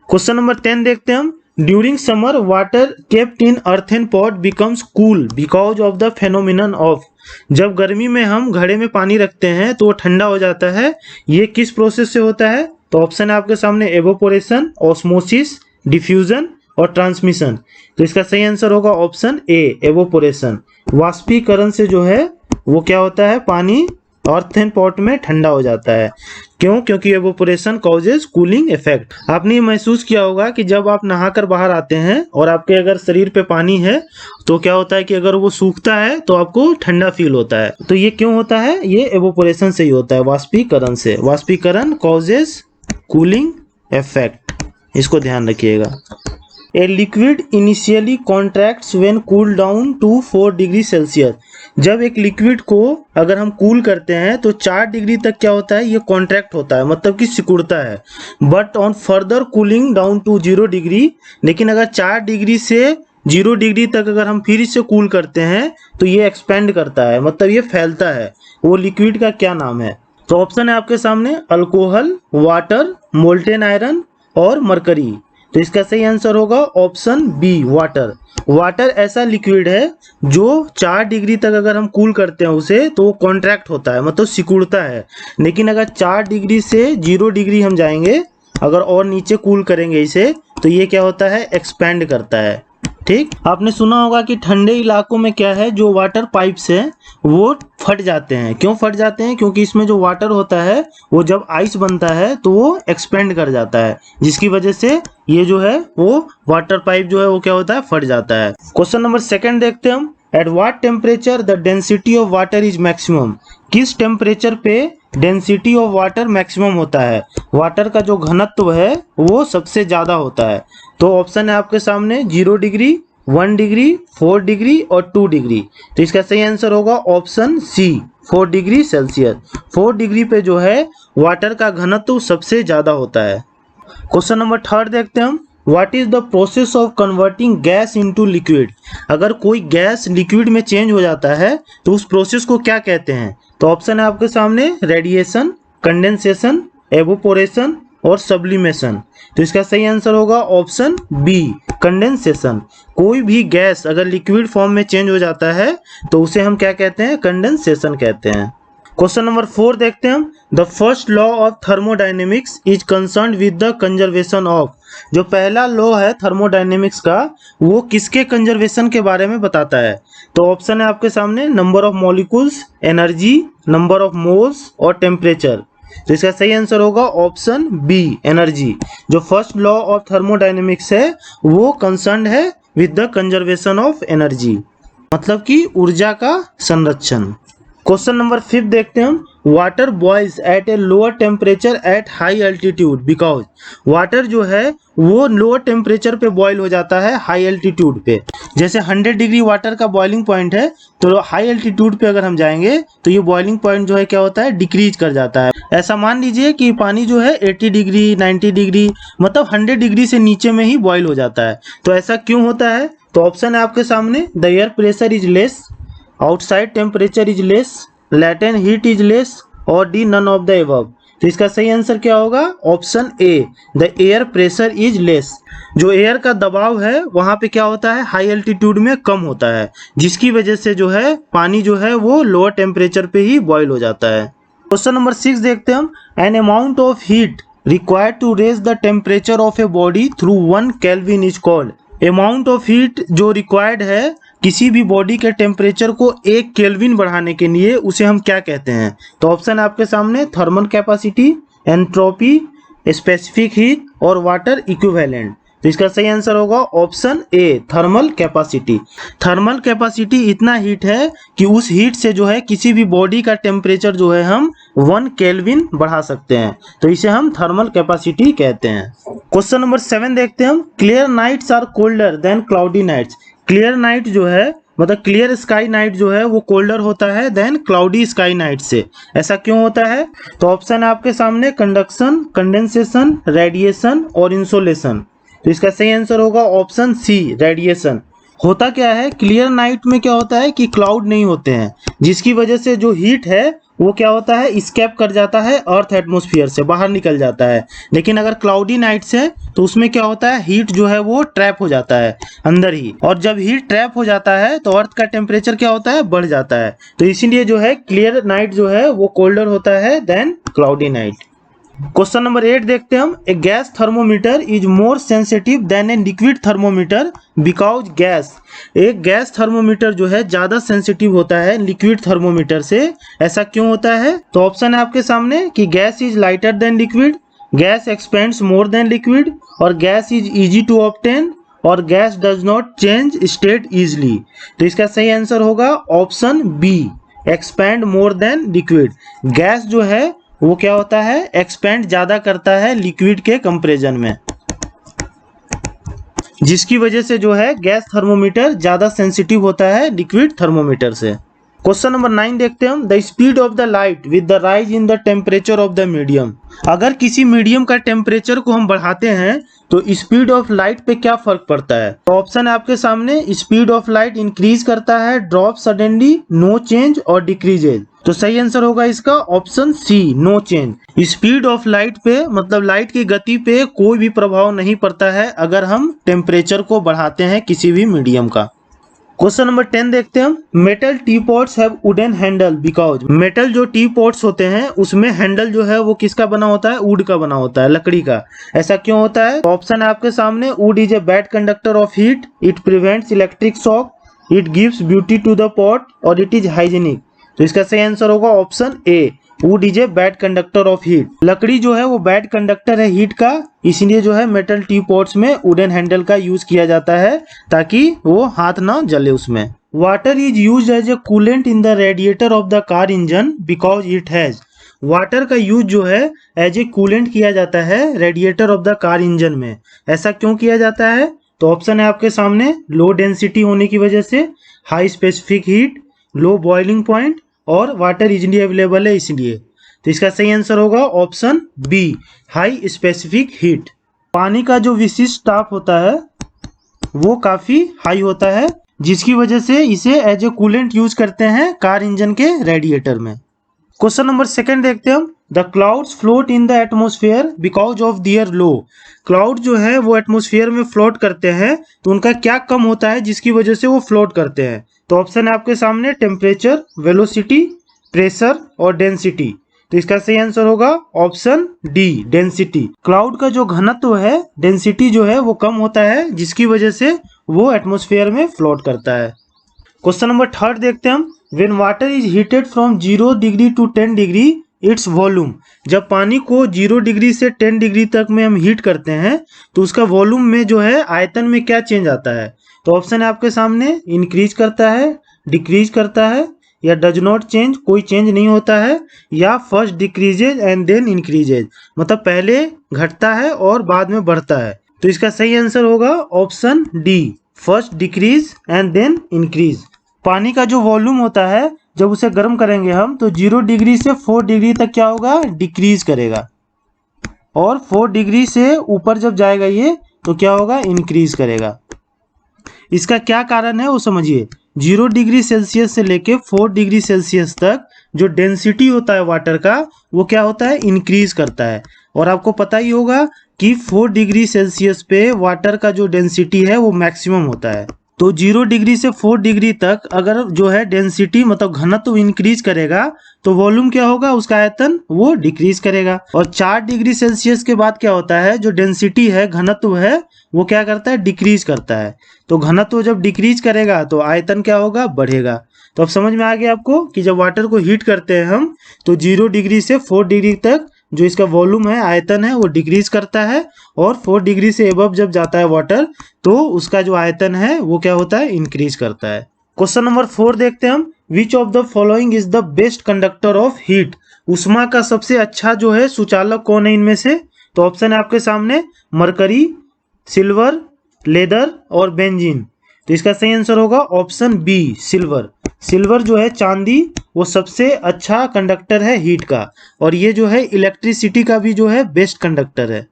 A: क्वेश्चन नंबर 10 देखते हैं हम, during summer water kept in earthen pot becomes cool because of the phenomenon of. जब गर्मी में हम घड़े में पानी रखते हैं तो वो ठंडा हो जाता है, ये किस प्रोसेस से होता है। तो ऑप्शन है आपके सामने एवोपोरेशन, ऑस्मोसिस, डिफ्यूजन और ट्रांसमिशन। तो इसका सही आंसर होगा ऑप्शन ए, एवोपोरेशन। वाष्पीकरण से जो है वो क्या होता है, पानी अर्थन पॉट में ठंडा हो जाता है। क्यों, क्योंकि एवोपोरेशन कॉजेज कूलिंग इफेक्ट। आपने ये महसूस किया होगा कि जब आप नहाकर बाहर आते हैं और आपके अगर शरीर पे पानी है तो क्या होता है कि अगर वो सूखता है तो आपको ठंडा फील होता है। तो ये क्यों होता है, ये एवोपोरेशन से ही होता है, वाष्पीकरण से। वाष्पीकरण कॉजेज कूलिंग इफेक्ट, इसको ध्यान रखिएगा। A liquid initially contracts when cool down to 4 degree Celsius. जब एक लिक्विड को अगर हम कूल करते हैं तो 4 डिग्री तक क्या होता है, ये कॉन्ट्रैक्ट होता है, मतलब कि सिकुड़ता है। But on further cooling down to 0 degree, लेकिन अगर 4 डिग्री से 0 डिग्री तक अगर हम फिर इसे कूल करते हैं तो ये एक्सपेंड करता है, मतलब ये फैलता है। वो लिक्विड का क्या नाम है। तो ऑप्शन है आपके सामने अल्कोहल, वाटर, मोल्टेन आयरन और मरकरी। तो इसका सही आंसर होगा ऑप्शन बी, वाटर। वाटर ऐसा लिक्विड है जो 4 डिग्री तक अगर हम कूल करते हैं उसे तो वो कॉन्ट्रैक्ट होता है, मतलब सिकुड़ता है। लेकिन अगर 4 डिग्री से 0 डिग्री हम जाएंगे, अगर और नीचे कूल करेंगे इसे, तो ये क्या होता है, एक्सपेंड करता है। ठीक, आपने सुना होगा कि ठंडे इलाकों में क्या है, जो वाटर पाइप्स हैं वो फट जाते हैं। क्यों फट जाते हैं, क्योंकि इसमें जो वाटर होता है वो जब आइस बनता है तो वो एक्सपेंड कर जाता है, जिसकी वजह से ये जो है वो वाटर पाइप जो है वो क्या होता है, फट जाता है। क्वेश्चन नंबर 2 देखते हैं हम, at what temperature the density of water is maximum. किस टेम्परेचर पे डेंसिटी ऑफ वाटर मैक्सिमम होता है, वाटर का जो घनत्व है वो सबसे ज्यादा होता है। तो ऑप्शन है आपके सामने 0 डिग्री, 1 डिग्री, 4 डिग्री और 2 डिग्री। तो इसका सही आंसर होगा option C, 4 degree Celsius. 4 degree पे जो है वाटर का घनत्व सबसे ज्यादा होता है। क्वेश्चन नंबर 3 देखते हैं हम, what is the process of converting gas into liquid. अगर कोई गैस लिक्विड में चेंज हो जाता है तो उस प्रोसेस को क्या कहते हैं। तो ऑप्शन है आपके सामने रेडिएशन, कंडेंसेशन, एवोपोरेशन और सब्लिमेशन। तो इसका सही आंसर होगा ऑप्शन बी, कंडेंसेशन। कोई भी गैस अगर लिक्विड फॉर्म में चेंज हो जाता है तो उसे हम क्या कहते हैं, कंडेंसेशन कहते हैं। क्वेश्चन नंबर 4 देखते हैं हम, the first law of thermodynamics is concerned with the conservation of. जो पहला लॉ है थर्मोडायनेमिक्स का वो किसके कंजर्वेशन के बारे में बताता है। तो ऑप्शन है आपके सामने number of molecules, energy, number of moles और टेम्परेचर। तो इसका सही आंसर होगा ऑप्शन बी, एनर्जी। जो फर्स्ट लॉ ऑफ थर्मोडायनेमिक्स है वो कंसर्न्ड है with the conservation of energy, मतलब कि ऊर्जा का संरक्षण। क्वेश्चन नंबर 5 देखते हैं हम, water boils at a lower temperature at high altitude because. Water जो है वो लोअर टेम्परेचर पे बॉयल हो जाता है हाई एल्टीट्यूड पे। जैसे 100 डिग्री वाटर का बॉइलिंग पॉइंट है तो हाई एल्टीट्यूड पे अगर हम जाएंगे तो ये बॉइलिंग पॉइंट जो है क्या होता है, डिक्रीज कर जाता है। ऐसा मान लीजिए कि पानी जो है 80 डिग्री, 90 डिग्री, मतलब 100 डिग्री से नीचे में ही बॉयल हो जाता है। तो ऐसा क्यों होता है। तो ऑप्शन है आपके सामने the air pressure is less, outside temperature is less, latent heat is less, और D none of the above. तो इसका सही आंसर क्या होगा? Option A, the air pressure is less. जो एयर का दबाव है वहां पे क्या होता है? हाई एल्टीट्यूड में कम होता है, जिसकी वजह से जो है पानी जो है वो लोअर टेम्परेचर पे ही बॉयल हो जाता है। क्वेश्चन नंबर 6 देखते हैं हम। An amount of heat required to raise the temperature of a body through 1 kelvin is called. Amount of heat जो रिक्वायर्ड है किसी भी बॉडी के टेम्परेचर को 1 केल्विन बढ़ाने के लिए, उसे हम क्या कहते हैं? तो ऑप्शन है आपके सामने, thermal capacity, entropy, specific heat और वाटर इक्विवेलेंट। तो इसका सही आंसर होगा ऑप्शन ए, थर्मल कैपेसिटी। थर्मल कैपेसिटी इतना हीट है कि उस हीट से जो है किसी भी बॉडी का टेम्परेचर जो है हम 1 केल्विन बढ़ा सकते हैं, तो इसे हम थर्मल कैपेसिटी कहते हैं। क्वेश्चन नंबर 7 देखते हैं हम। Clear nights are colder than cloudy nights. Clear night जो है, मतलब क्लियर स्काई नाइट जो है वो कोल्डर होता है देन क्लाउडी स्काई नाइट से। ऐसा क्यों होता है? तो ऑप्शन है आपके सामने, कंडक्शन, कंडेंसेशन, रेडिएशन और इंसोलेशन। तो इसका सही आंसर होगा ऑप्शन सी, रेडिएशन। होता क्या है, क्लियर नाइट में क्या होता है कि क्लाउड नहीं होते हैं, जिसकी वजह से जो हीट है वो क्या होता है, इस्केप कर जाता है अर्थ एटमॉस्फेयर से, बाहर निकल जाता है। लेकिन अगर क्लाउडी नाइट्स है तो उसमें क्या होता है, हीट जो है वो ट्रैप हो जाता है अंदर ही, और जब हीट ट्रैप हो जाता है तो अर्थ का टेम्परेचर क्या होता है, बढ़ जाता है। तो इसीलिए जो है क्लियर नाइट जो है वो कोल्डर होता है than cloudy night. Question number 8 देखते हैं हम। A gas thermometer is more sensitive than a liquid thermometer because gas. एक गैस थर्मोमीटर जो है ज्यादा सेंसिटिव होता है लिक्विड थर्मोमीटर से। ऐसा क्यों होता है? तो ऑप्शन है आपके सामने कि gas is lighter than liquid, gas expands more than liquid, और gas is easy to obtain, और gas does not change state easily. तो इसका सही आंसर होगा option B, expand more than liquid. Gas जो है वो क्या होता है, एक्सपेंड ज्यादा करता है लिक्विड के कंपैरिजन में, जिसकी वजह से जो है गैस थर्मोमीटर ज्यादा सेंसिटिव होता है लिक्विड थर्मोमीटर से। क्वेश्चन नंबर 9 देखते हैं हम। The speed of the light with the rise in the temperature of the medium. अगर किसी मीडियम का टेम्परेचर को हम बढ़ाते हैं तो स्पीड ऑफ लाइट पे क्या फर्क पड़ता है? तो ऑप्शन है आपके सामने, स्पीड ऑफ लाइट इंक्रीज करता है, ड्रॉप सडनली, नो चेंज और डिक्रीजेज। तो सही आंसर होगा इसका option C, no change. Speed of light पे, मतलब लाइट की गति पे कोई भी प्रभाव नहीं पड़ता है अगर हम टेम्परेचर को बढ़ाते हैं किसी भी मीडियम का। क्वेश्चन नंबर 10 देखते हैं हम। Metal tea pots have wooden handle because. Metal जो टी पॉट्स होते हैं उसमें हैंडल जो है वो किसका बना होता है, वुड का बना होता है, लकड़ी का। ऐसा क्यों होता है? तो ऑप्शन है आपके सामने, wood is a bad conductor of heat, it prevents electric shock, it gives beauty to the pot, और इट इज हाइजीनिक। तो इसका सही आंसर होगा option A, wood is a bad conductor of heat. लकड़ी जो है वो बैड कंडक्टर है हीट का, इसलिए जो है मेटल टी पॉट्स में वुडन हैंडल का यूज किया जाता है ताकि वो हाथ ना जले उसमें। Water is use as a coolant in the radiator of the car engine because it has. Water का यूज जो है एज ए कूलेंट किया जाता है radiator of the car engine में। ऐसा क्यों किया जाता है? तो ऑप्शन है आपके सामने, लो डेंसिटी होने की वजह से, high specific heat, low boiling point, और वाटर इजिली अवेलेबल है इसलिए। तो इसका सही आंसर होगा option B, high specific heat. पानी का जो विशिष्ट ताप होता है वो काफी हाई होता है, जिसकी वजह से इसे एज ए कूलेंट यूज करते हैं कार इंजन के रेडिएटर में। क्वेश्चन नंबर 2 देखते हैं हम। The clouds float in the atmosphere because of their low. Cloud जो है वो एटमोस्फेयर में फ्लोट करते हैं, तो उनका क्या कम होता है जिसकी वजह से वो फ्लोट करते हैं? तो ऑप्शन है आपके सामने, टेम्परेचर, वेलोसिटी, प्रेशर और डेंसिटी। तो इसका सही आंसर होगा ऑप्शन डी, डेंसिटी। क्लाउड का जो घनत्व है, डेंसिटी जो है वो कम होता है, जिसकी वजह से वो एटमॉस्फेयर में फ्लोट करता है। क्वेश्चन नंबर 3 देखते हैं हम। When water is heated from 0 degree to 10 degree its volume. जब पानी को 0 डिग्री से 10 डिग्री तक में हम हीट करते हैं तो उसका वॉल्यूम में जो है आयतन में क्या चेंज आता है? तो ऑप्शन है आपके सामने, इंक्रीज करता है, डिक्रीज करता है, या डज नॉट चेंज, कोई चेंज नहीं होता है, या first decreases and then increases, मतलब पहले घटता है और बाद में बढ़ता है। तो इसका सही आंसर होगा option D, first decrease and then increase. पानी का जो वॉल्यूम होता है जब उसे गर्म करेंगे हम तो 0 डिग्री से 4 डिग्री तक क्या होगा, डिक्रीज करेगा, और 4 डिग्री से ऊपर जब जाएगा ये तो क्या होगा, इंक्रीज करेगा। इसका क्या कारण है वो समझिए। 0 डिग्री सेल्सियस से लेके 4 डिग्री सेल्सियस तक जो डेंसिटी होता है वाटर का वो क्या होता है, इंक्रीज करता है। और आपको पता ही होगा कि 4 डिग्री सेल्सियस पे वाटर का जो डेंसिटी है वो मैक्सिमम होता है। तो 0 डिग्री से 4 डिग्री तक अगर जो है डेंसिटी मतलब घनत्व इंक्रीज करेगा तो वॉल्यूम क्या होगा, उसका आयतन वो डिक्रीज करेगा। और 4 डिग्री सेल्सियस के बाद क्या होता है, जो डेंसिटी है घनत्व है वो क्या करता है, डिक्रीज करता है। तो घनत्व जब डिक्रीज करेगा तो आयतन क्या होगा, बढ़ेगा। तो अब समझ में आ गया आपको कि जब वाटर को हीट करते हैं हम तो 0 डिग्री से 4 डिग्री तक जो इसका वॉल्यूम है, आयतन है, वो डिक्रीज करता है। और 4 डिग्री से एबव जब जाता है वाटर तो उसका जो आयतन है वो क्या होता है, इंक्रीज करता है। क्वेश्चन नंबर 4 देखते हैं हम। Which of the following is the best conductor of heat? उष्मा का सबसे अच्छा जो है सुचालक कौन है इनमें से? तो ऑप्शन है आपके सामने मरकरी, सिल्वर, लेदर और बेंजीन। तो इसका सही आंसर होगा ऑप्शन बी, सिल्वर। सिल्वर जो है चांदी, वो सबसे अच्छा कंडक्टर है हीट का। और ये जो है इलेक्ट्रिसिटी का भी जो है बेस्ट कंडक्टर है।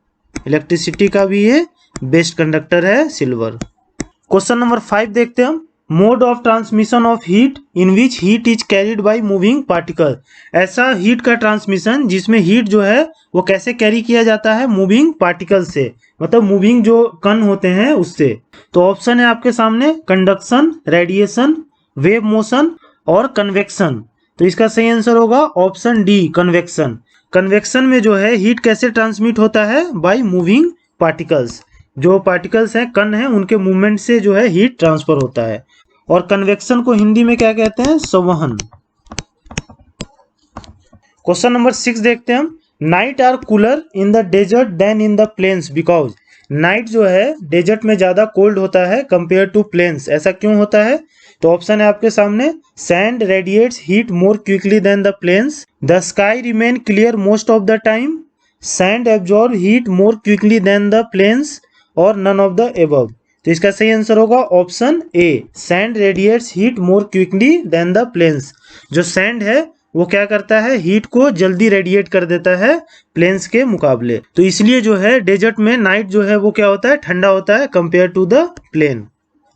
A: इलेक्ट्रिसिटी का भी ये बेस्ट कंडक्टर है सिल्वर। क्वेश्चन नंबर 5 देखते हैं हम। Mode of transmission of heat in which heat is carried by moving particle. ऐसा हीट का ट्रांसमिशन जिसमें हीट जो है वो कैसे कैरी किया जाता है, मूविंग पार्टिकल से, मतलब मूविंग जो कण होते हैं उससे। तो ऑप्शन है आपके सामने कंडक्शन, रेडिएशन, वेव मोशन और कन्वेक्शन। तो इसका सही आंसर होगा ऑप्शन डी, कन्वेक्शन। कन्वेक्शन में जो है हीट कैसे ट्रांसमिट होता है, बाय मूविंग पार्टिकल्स। जो पार्टिकल्स हैं, कण हैं, उनके मूवमेंट से जो है हीट ट्रांसफर होता है। और कन्वेक्शन को हिंदी में क्या कहते हैं, संवहन। क्वेश्चन नंबर 6 देखते हैं हम। Night are cooler in the desert than in the plains because. Night जो है डेजर्ट में ज्यादा कोल्ड होता है कंपेयर टू प्लेन्स, ऐसा क्यों होता है? तो ऑप्शन है आपके सामने sand radiates heat more quickly than the plains, the sky remain clear most of the time, sand absorb heat more quickly than the plains और नन ऑफ द एबव। तो इसका सही आंसर होगा option A, sand radiates heat more quickly than the plains. जो sand है वो क्या करता है, हीट को जल्दी रेडिएट कर देता है प्लेन्स के मुकाबले। तो इसलिए जो है डेजर्ट में नाइट जो है वो क्या होता है, ठंडा होता है कंपेयर टू द प्लेन।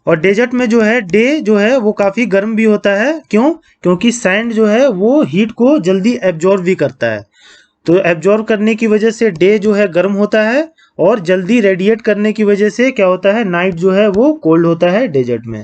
A: और डेजर्ट में जो है डे जो है वो काफी गर्म भी होता है। क्यों? क्योंकि सैंड जो है वो हीट को जल्दी एब्जॉर्ब भी करता है। तो एब्जॉर्ब करने की वजह से डे जो है गर्म होता है और जल्दी रेडिएट करने की वजह से क्या होता है, नाइट जो है वो कोल्ड होता है डेजर्ट में।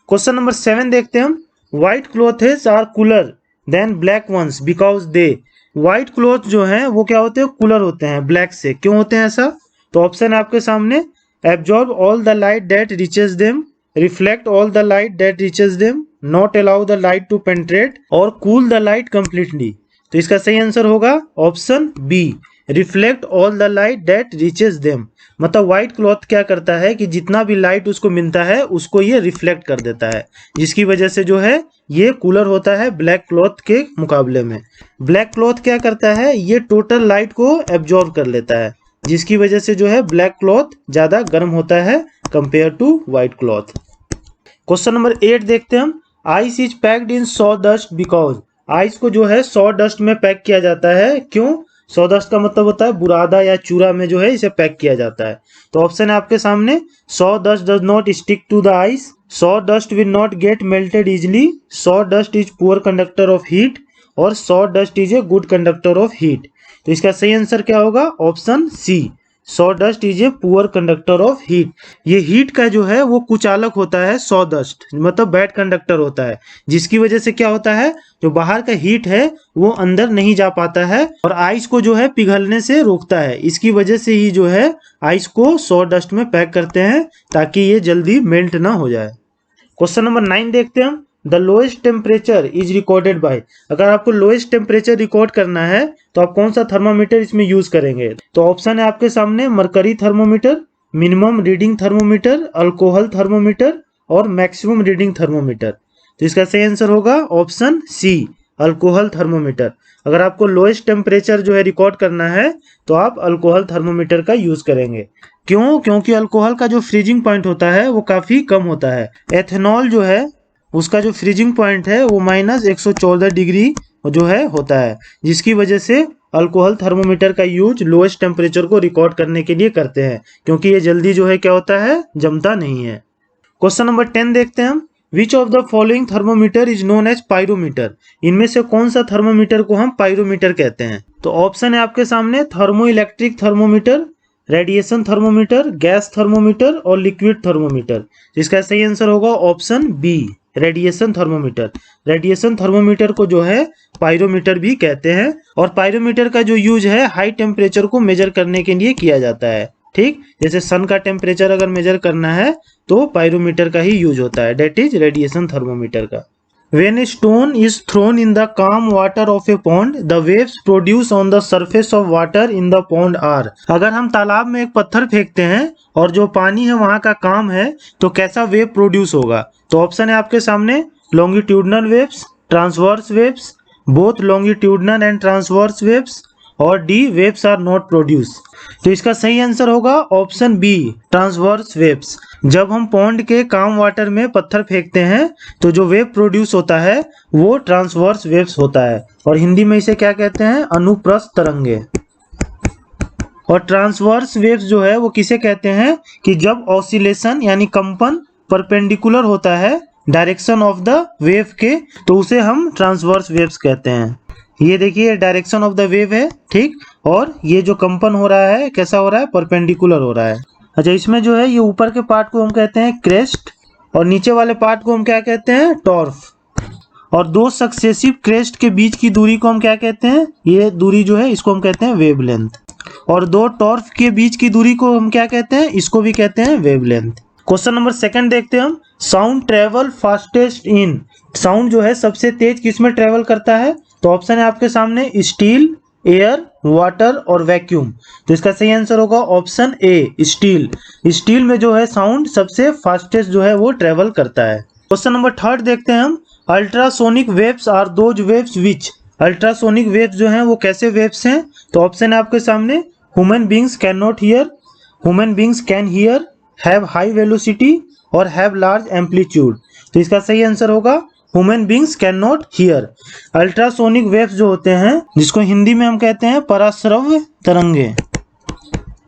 A: क्वेश्चन नंबर 7 देखते हैं हम। White clothes are cooler than black ones because they. White cloth जो है वो क्या होते हैं, कूलर होते हैं ब्लैक से। क्यों होते हैं ऐसा? तो ऑप्शन है आपके सामने absorb all the light that reaches them, reflect all the light that reaches them, not allow the light to penetrate और कूल द लाइट कंप्लीटली। तो इसका सही आंसर होगा option B, reflect all the light that reaches them. मतलब white cloth क्या करता है कि जितना भी लाइट उसको मिलता है उसको ये रिफ्लेक्ट कर देता है, जिसकी वजह से जो है ये कूलर होता है ब्लैक क्लॉथ के मुकाबले में। ब्लैक क्लॉथ क्या करता है, ये टोटल लाइट को एब्जॉर्ब कर लेता है, जिसकी वजह से जो है ब्लैक क्लॉथ ज्यादा गर्म होता है compare to white cloth. Question number 8 देखते हैं हम। Ice is packed in saw dust because. Ice को जो है सॉ डस्ट में पैक किया जाता है। क्यों? सॉ डस्ट का मतलब होता है बुरादा या चूरा में जो है इसे पैक किया जाता है। तो ऑप्शन है आपके सामने sawdust does not stick to the ice, sawdust will not get melted easily, sawdust is poor conductor of heat और sawdust is a good conductor of heat. तो इसका सही answer क्या होगा? Option C, sawdust is a poor conductor of heat. ये heat का जो है वो कुचालक होता है, सॉ डस्ट मतलब बैड कंडक्टर होता है, जिसकी वजह से क्या होता है, जो बाहर का हीट है वो अंदर नहीं जा पाता है और आइस को जो है पिघलने से रोकता है। इसकी वजह से ही जो है आइस को सॉ डस्ट में पैक करते हैं ताकि ये जल्दी मेल्ट ना हो जाए। क्वेश्चन नंबर 9 देखते हैं हम। The lowest temperature is recorded by. अगर आपको लोएस्ट टेम्परेचर रिकॉर्ड करना है तो आप कौन सा थर्मामीटर इसमें यूज करेंगे? तो ऑप्शन है आपके सामने mercury thermometer, minimum reading thermometer, alcohol thermometer और मैक्सिमम रीडिंग थर्मोमीटर। तो इसका सही आंसर होगा ऑप्शन सी, अल्कोहल थर्मोमीटर। अगर आपको लोएस्ट टेम्परेचर जो है रिकॉर्ड करना है तो आप अल्कोहल थर्मोमीटर का यूज करेंगे। क्यों? क्योंकि अल्कोहल का जो फ्रीजिंग पॉइंट होता है वो काफी कम होता है। एथेनॉल जो है उसका जो फ्रीजिंग पॉइंट है वो -114 डिग्री जो है होता है, जिसकी वजह से अल्कोहल थर्मोमीटर का यूज लोएस्ट टेम्परेचर को रिकॉर्ड करने के लिए करते हैं, क्योंकि ये जल्दी जो है क्या होता है, जमता नहीं है। क्वेश्चन नंबर 10 देखते हैं हम। Which of the following thermometer is known as pyrometer. इनमें से कौन सा थर्मोमीटर को हम पायरोमीटर कहते हैं? तो ऑप्शन है आपके सामने thermo electric thermometer, radiation thermometer, gas thermometer और लिक्विड थर्मोमीटर। इसका सही आंसर होगा option B, radiation thermometer. Radiation thermometer को जो है पायरोमीटर भी कहते हैं और पायरोमीटर का जो यूज है हाई टेम्परेचर को मेजर करने के लिए किया जाता है। ठीक, जैसे सन का टेम्परेचर अगर मेजर करना है तो पायरोमीटर का ही यूज होता है, डेट इज रेडिएशन थर्मोमीटर का। When a stone is thrown in the calm water of a pond, the waves produced on the surface of water in the pond are। अगर हम तालाब में एक पत्थर फेंकते हैं और जो पानी है वहां का काम है तो कैसा वेव प्रोड्यूस होगा? तो ऑप्शन है आपके सामने longitudinal waves, transverse waves, both longitudinal and transverse waves, और D waves are not produce. तो इसका सही आंसर होगा ऑप्शन बी, ट्रांसवर्स वेव्स। जब हम पॉन्ड के काम वाटर में पत्थर फेंकते हैं तो जो वेव प्रोड्यूस होता है वो ट्रांसवर्स वेव्स होता है और हिंदी में इसे क्या कहते हैं? अनुप्रस्थ तरंगे। और ट्रांसवर्स वेव्स जो है वो किसे कहते हैं कि जब ऑसिलेशन यानी कंपन परपेंडिकुलर होता है डायरेक्शन ऑफ द वेव के, तो उसे हम ट्रांसवर्स वेव्स कहते हैं। ये देखिए डायरेक्शन ऑफ द वेव है, ठीक, और ये जो कंपन हो रहा है कैसा हो रहा है? परपेंडिकुलर हो रहा है। अच्छा, इसमें जो है ये ऊपर के पार्ट को हम कहते हैं क्रेस्ट और नीचे वाले पार्ट को हम क्या कहते हैं? टॉर्फ। और दो सक्सेसिव क्रेस्ट के बीच की दूरी को हम क्या कहते हैं? ये दूरी जो है इसको हम कहते हैं वेवलेंथ। और दो टॉर्फ के बीच की दूरी को हम क्या कहते हैं? इसको भी कहते हैं वेवलेंथ। क्वेश्चन नंबर 2 देखते हैं हम। Sound travel fastest in. Sound जो है सबसे तेज किस में ट्रेवल करता है? तो ऑप्शन है आपके सामने स्टील, एयर, वाटर और वैक्यूम। तो इसका सही आंसर होगा ऑप्शन ए, स्टील। स्टील में जो है साउंड सबसे फास्टेस्ट जो है वो ट्रेवल करता है। क्वेश्चन नंबर 3 देखते हैं हम। Ultrasonic waves are those waves which. Ultrasonic waves जो हैं वो कैसे वेव्स हैं? तो ऑप्शन है आपके सामने human beings can not here, human beings can hear, have high velocity और हैव लार्ज एम्पलीट्यूड। तो इसका सही आंसर होगा human beings can not here. Ultrasonic waves जो होते हैं जिसको हिंदी में हम कहते हैं पराश्रव्य तरंगे।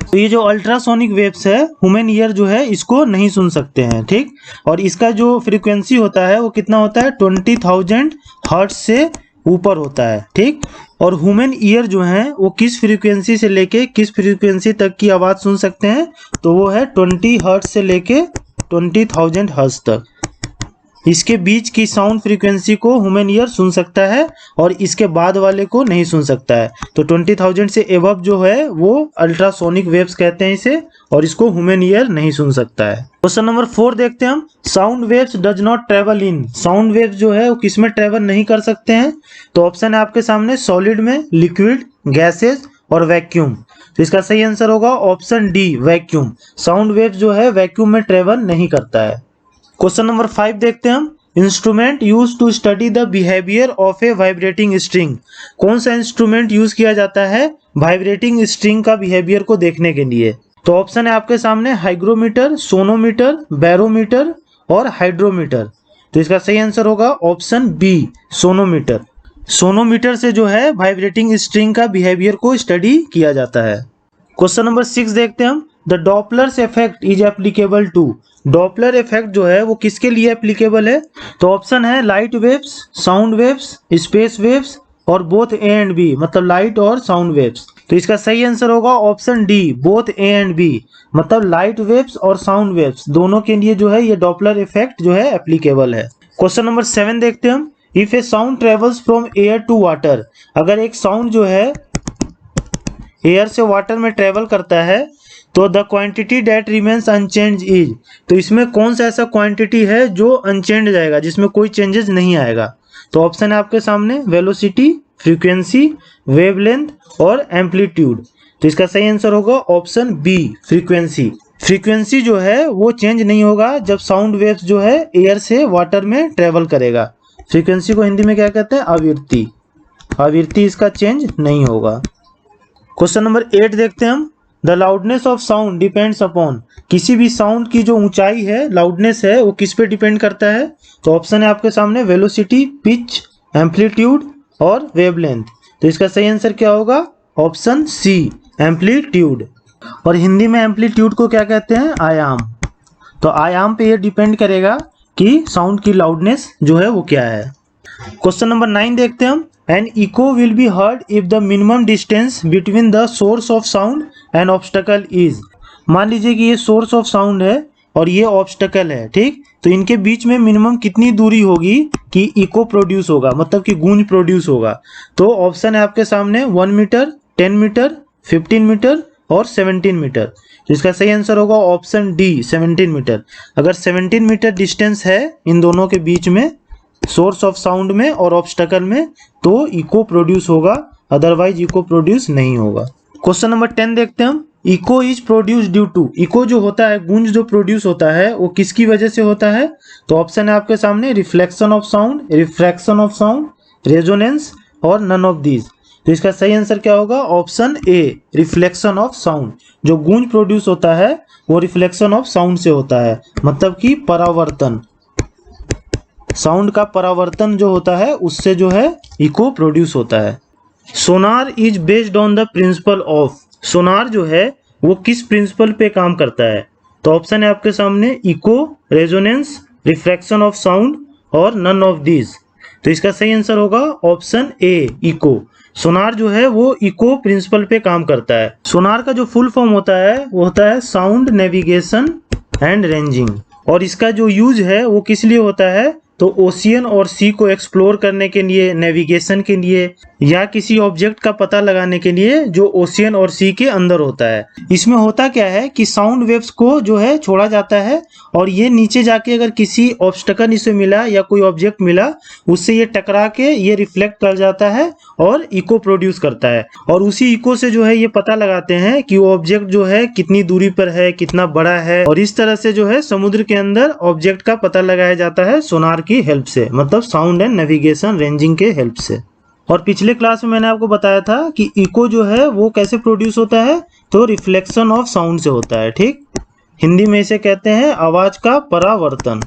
A: तो ये जो अल्ट्रासोनिक वेव्स है ह्यूमन ईयर जो है इसको नहीं सुन सकते हैं, ठीक। और इसका जो फ्रीक्वेंसी होता है वो कितना होता है? 20,000 हर्ट्ज से ऊपर होता है, ठीक। और ह्यूमन ईयर जो है वो किस फ्रीक्वेंसी से लेके किस फ्रीक्वेंसी तक की आवाज सुन सकते हैं? तो वो है 20 हर्ट्ज से लेके 20,000 हर्ट्ज तक। इसके बीच की साउंड फ्रीक्वेंसी को ह्यूमन ईयर सुन सकता है और इसके बाद वाले को नहीं सुन सकता है। तो 20,000 से एबव जो है वो अल्ट्रासोनिक वेव्स कहते हैं इसे, और इसको ह्यूमन ईयर नहीं सुन सकता है। क्वेश्चन नंबर 4 देखते हैं हम। Sound waves does not travel in. Sound waves जो है वो किस में ट्रेवल नहीं कर सकते हैं? तो ऑप्शन है आपके सामने सॉलिड में, लिक्विड, गैसेज और वैक्यूम। तो इसका सही आंसर होगा option D, vacuum. Sound waves जो है वैक्यूम में ट्रेवल नहीं करता है। क्वेश्चन नंबर 5 देखते हैं हम। Instrument use to study the behaviour of a vibrating string. कौन सा इंस्ट्रूमेंट यूज किया जाता है वाइब्रेटिंग स्ट्रिंग का बिहेवियर को देखने के लिए? तो ऑप्शन है आपके सामने हाइग्रोमीटर, सोनोमीटर, बैरोमीटर और हाइड्रोमीटर। तो इसका सही आंसर होगा ऑप्शन बी, सोनोमीटर। सोनोमीटर से जो है वाइब्रेटिंग स्ट्रिंग का बिहेवियर को स्टडी किया जाता है। क्वेश्चन नंबर 6 देखते हैं हम। The Doppler's effect is applicable to. Doppler effect जो है वो किसके लिए एप्लीकेबल है? तो ऑप्शन है light waves, sound waves, space waves और बोथ ए एंड बी, मतलब लाइट और साउंड वेव्स। तो इसका सही आंसर होगा option D, both A and B, मतलब लाइट वेव्स और साउंड वेव्स दोनों के लिए जो है ये डॉपलर इफेक्ट जो है एप्लीकेबल है। क्वेश्चन नंबर 7 देखते हैं हम। If a sound travels from air to water. अगर एक साउंड जो है एयर से वाटर में ट्रेवल करता है तो the quantity that remains unchange is. तो इसमें कौन सा ऐसा क्वांटिटी है जो अनचेंज जाएगा, जिसमें कोई चेंजेस नहीं आएगा? तो ऑप्शन है आपके सामने वेलोसिटी, फ्रीक्वेंसी, वेवलेंथ और एम्पलीट्यूड। तो इसका सही आंसर होगा ऑप्शन बी, फ्रीक्वेंसी। फ्रीक्वेंसी जो है वो चेंज नहीं होगा जब साउंड वेव्स जो है एयर से वाटर में ट्रेवल करेगा। फ्रीक्वेंसी को हिंदी में क्या कहते हैं? आवृत्ति। आवृत्ति इसका चेंज नहीं होगा। क्वेश्चन नंबर 8 देखते हैं हम। The loudness of sound depends upon. किसी भी साउंड की जो ऊंचाई है, लाउडनेस है, वो किस पे डिपेंड करता है? तो ऑप्शन है आपके सामने वेलोसिटी, पिच, एम्पलीट्यूड और वेवलेंथ। तो इसका सही आंसर क्या होगा? Option C, amplitude. और हिंदी में एम्पलीट्यूड को क्या कहते हैं? आयाम। तो आयाम पे ये डिपेंड करेगा कि साउंड की लाउडनेस जो है वो क्या है। क्वेश्चन नंबर 9 देखते हैं हम। An echo will be heard if the minimum distance between the source of sound and obstacle is. मान लीजिए कि ये सोर्स ऑफ साउंड है और ये ऑब्स्टेकल है, ठीक। तो इनके बीच में मिनिमम कितनी दूरी होगी कि इको प्रोड्यूस होगा, मतलब कि गूंज प्रोड्यूस होगा। तो ऑप्शन है आपके सामने 1 मीटर, 10 मीटर, 15 मीटर और 17 मीटर। तो इसका सही आंसर होगा ऑप्शन डी 17 मीटर। अगर 17 मीटर डिस्टेंस है इन दोनों के बीच में, सोर्स ऑफ साउंड में और ऑब्स्टेकल में, तो इको प्रोड्यूस होगा, अदरवाइज इको प्रोड्यूस नहीं होगा। क्वेश्चन नंबर 10 देखते हैं हम। Eco is produce due to. Eco जो होता है, गूंज जो प्रोड्यूस होता है, वो किसकी वजह से होता है? तो ऑप्शन है आपके सामने reflection of sound, refraction of sound, resonance और नन ऑफ दीज। तो इसका सही आंसर क्या होगा? Option a reflection of sound. जो गूंज प्रोड्यूस होता है वो रिफ्लेक्शन ऑफ साउंड से होता है, मतलब कि परावर्तन, साउंड का परावर्तन जो होता है उससे जो है इको प्रोड्यूस होता है। Sonar is based on the principle of. Sonar जो है वो किस प्रिंसिपल पे काम करता है? तो ऑप्शन है आपके सामने echo, resonance, refraction of sound और नन ऑफ दीज। तो इसका सही आंसर होगा ऑप्शन ए इको। सोनार जो है वो इको प्रिंसिपल पे काम करता है। सोनार का जो फुल फॉर्म होता है वो होता है साउंड नेविगेशन एंड रेंजिंग, और इसका जो यूज है वो किस लिए होता है? तो ओशियन और सी को एक्सप्लोर करने के लिए, नेविगेशन के लिए, या किसी ऑब्जेक्ट का पता लगाने के लिए जो ओशियन और सी के अंदर होता है। इसमें होता क्या है कि साउंड वेव्स को जो है छोड़ा जाता है और ये नीचे जाके अगर किसी ऑब्स्टेकल इसे मिला या कोई ऑब्जेक्ट मिला, उससे ये टकरा के ये रिफ्लेक्ट कर जाता है और इको प्रोड्यूस करता है। और उसी इको से जो है ये पता लगाते हैं कि वो ऑब्जेक्ट जो है कितनी दूरी पर है, कितना बड़ा है, और इस तरह से जो है समुद्र के अंदर ऑब्जेक्ट का पता लगाया जाता है सोनार की हेल्प से, मतलब साउंड एंड नेविगेशन रेंजिंग के हेल्प से। और पिछले क्लास में मैंने आपको बताया था कि इको जो है वो कैसे प्रोड्यूस होता है? तो रिफ्लेक्शन ऑफ साउंड से होता है, ठीक। हिंदी में इसे कहते हैं आवाज का परावर्तन।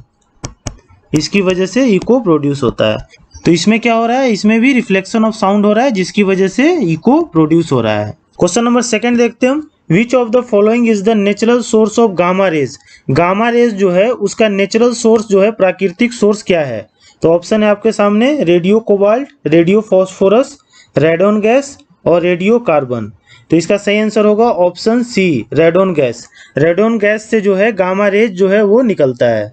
A: इसकी वजह से इको प्रोड्यूस होता है। तो इसमें क्या हो रहा है? इसमें भी रिफ्लेक्शन ऑफ साउंड हो रहा है, जिसकी वजह से इको प्रोड्यूस हो रहा है। क्वेश्चन नंबर 2 देखते हैं हम। Which of the following is the natural source of gamma raise. Gamma rays जो है उसका नेचुरल सोर्स जो है, प्राकृतिक सोर्स क्या है? तो ऑप्शन है आपके सामने radio cobalt, radio phosphorus, radon gas और रेडियो कार्बन। तो इसका सही आंसर होगा option C radon gas. Radon gas से जो है गामा रेज जो है वो निकलता है,